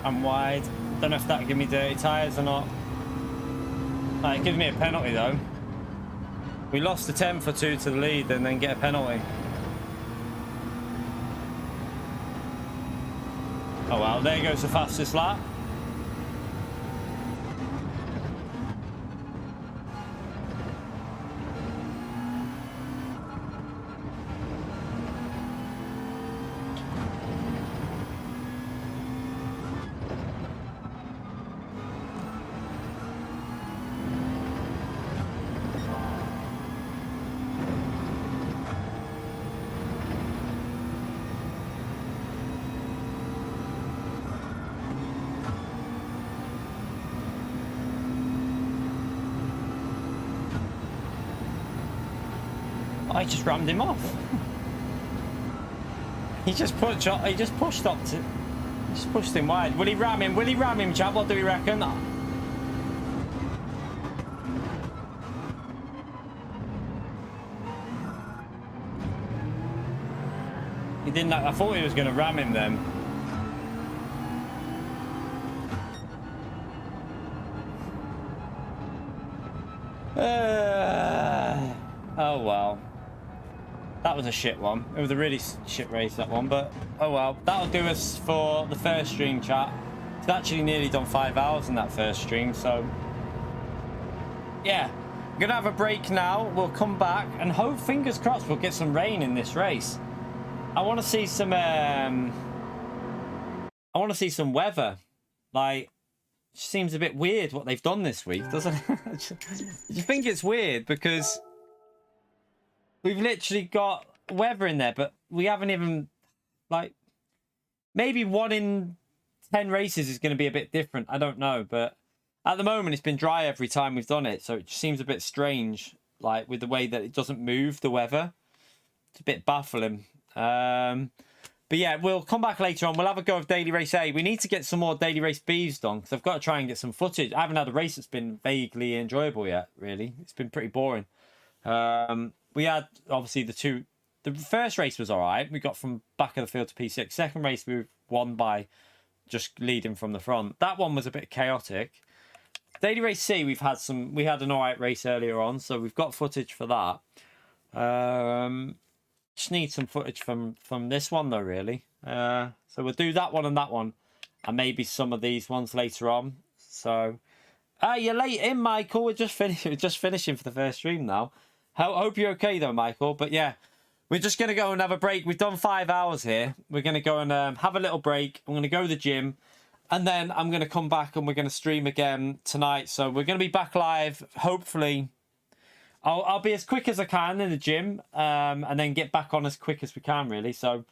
I'm wide. Don't know if that'll give me dirty tyres or not. Right, it gives me a penalty though. We lost the 10 for 2 to the lead and then get a penalty. Oh well, there goes the fastest lap. I just rammed him off. He just pushed up to. He just pushed him wide. Will he ram him? Will he ram him, chap? What do we reckon? He didn't. I thought he was going to ram him then. Oh well. That was a shit one. It was a really shit race, that one, but oh well. That'll do us for the first stream, chat. It's actually nearly done 5 hours in that first stream, so yeah. I'm gonna have a break now. We'll come back and hope, fingers crossed, we'll get some rain in this race. I want to see some weather. Like, it seems a bit weird what they've done this week, doesn't it? You think it's weird because we've literally got weather in there, but we haven't even, like, maybe 1 in 10 races is going to be a bit different. I don't know, but at the moment it's been dry every time we've done it, so it just seems a bit strange, like, with the way that it doesn't move, the weather. It's a bit baffling. But yeah, we'll come back later on. We'll have a go of Daily Race A. We need to get some more Daily Race B's done, because I've got to try and get some footage. I haven't had a race that's been vaguely enjoyable yet, really. It's been pretty boring. We had, obviously, the first race was all right. We got from back of the field to P6. Second race, we won by just leading from the front. That one was a bit chaotic. Daily Race C, we had an all right race earlier on, so we've got footage for that. Just need some footage from this one, though, really. So we'll do that one and that one. and maybe some of these ones later on. So, you're late in, Michael. We're just finishing for the first stream now. Hope you're okay though, Michael. But yeah, we're just gonna go and have a break. We've done 5 hours here. We're gonna go and have a little break. I'm gonna go to the gym, and then I'm gonna come back and we're gonna stream again tonight. So we're gonna be back live. Hopefully, I'll be as quick as I can in the gym, and then get back on as quick as we can. Really. So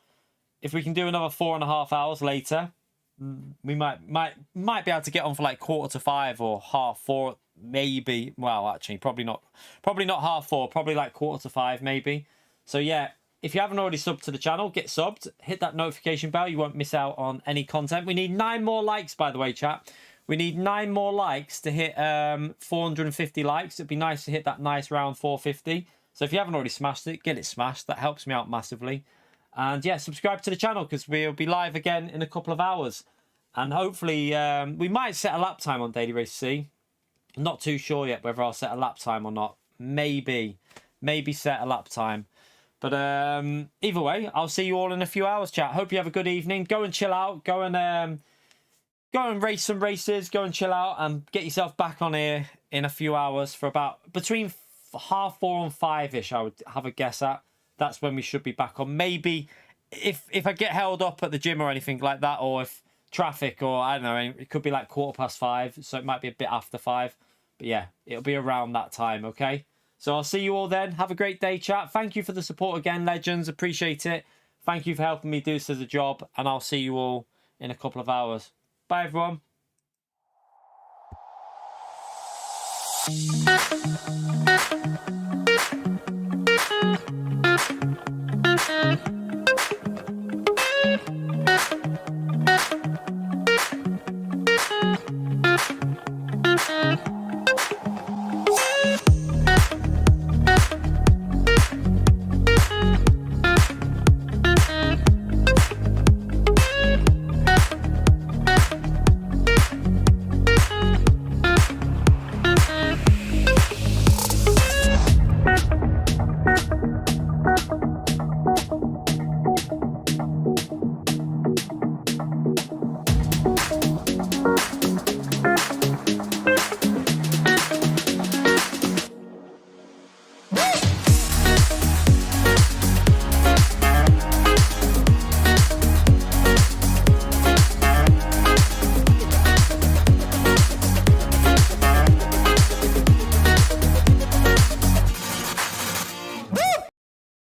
if we can do another 4.5 hours later, we might be able to get on for like 4:45 or 4:30, maybe. Well, actually, probably not 4:30. Probably like 4:45, maybe. So yeah, if you haven't already subbed to the channel, get subbed. Hit that notification bell. You won't miss out on any content. We need 9 more likes, by the way, chat. We need 9 more likes to hit 450 likes. It'd be nice to hit that nice round 450. So if you haven't already smashed it, get it smashed. That helps me out massively. And yeah, subscribe to the channel because we'll be live again in a couple of hours. And hopefully, we might set a lap time on Daily Race C. I'm not too sure yet whether I'll set a lap time or not. Maybe set a lap time. But either way, I'll see you all in a few hours, chat. Hope you have a good evening. Go and chill out. Go and race some races. Go and chill out and get yourself back on here in a few hours for about between 4:30 and 5-ish, I would have a guess at. That's when we should be back on. Maybe if I get held up at the gym or anything like that, or if traffic, or I don't know, it could be like 5:15, so it might be a bit after 5. But yeah, it'll be around that time, okay? So I'll see you all then. Have a great day, chat. Thank you for the support again, legends. Appreciate it. Thank you for helping me do this as a job, and I'll see you all in a couple of hours. Bye, everyone.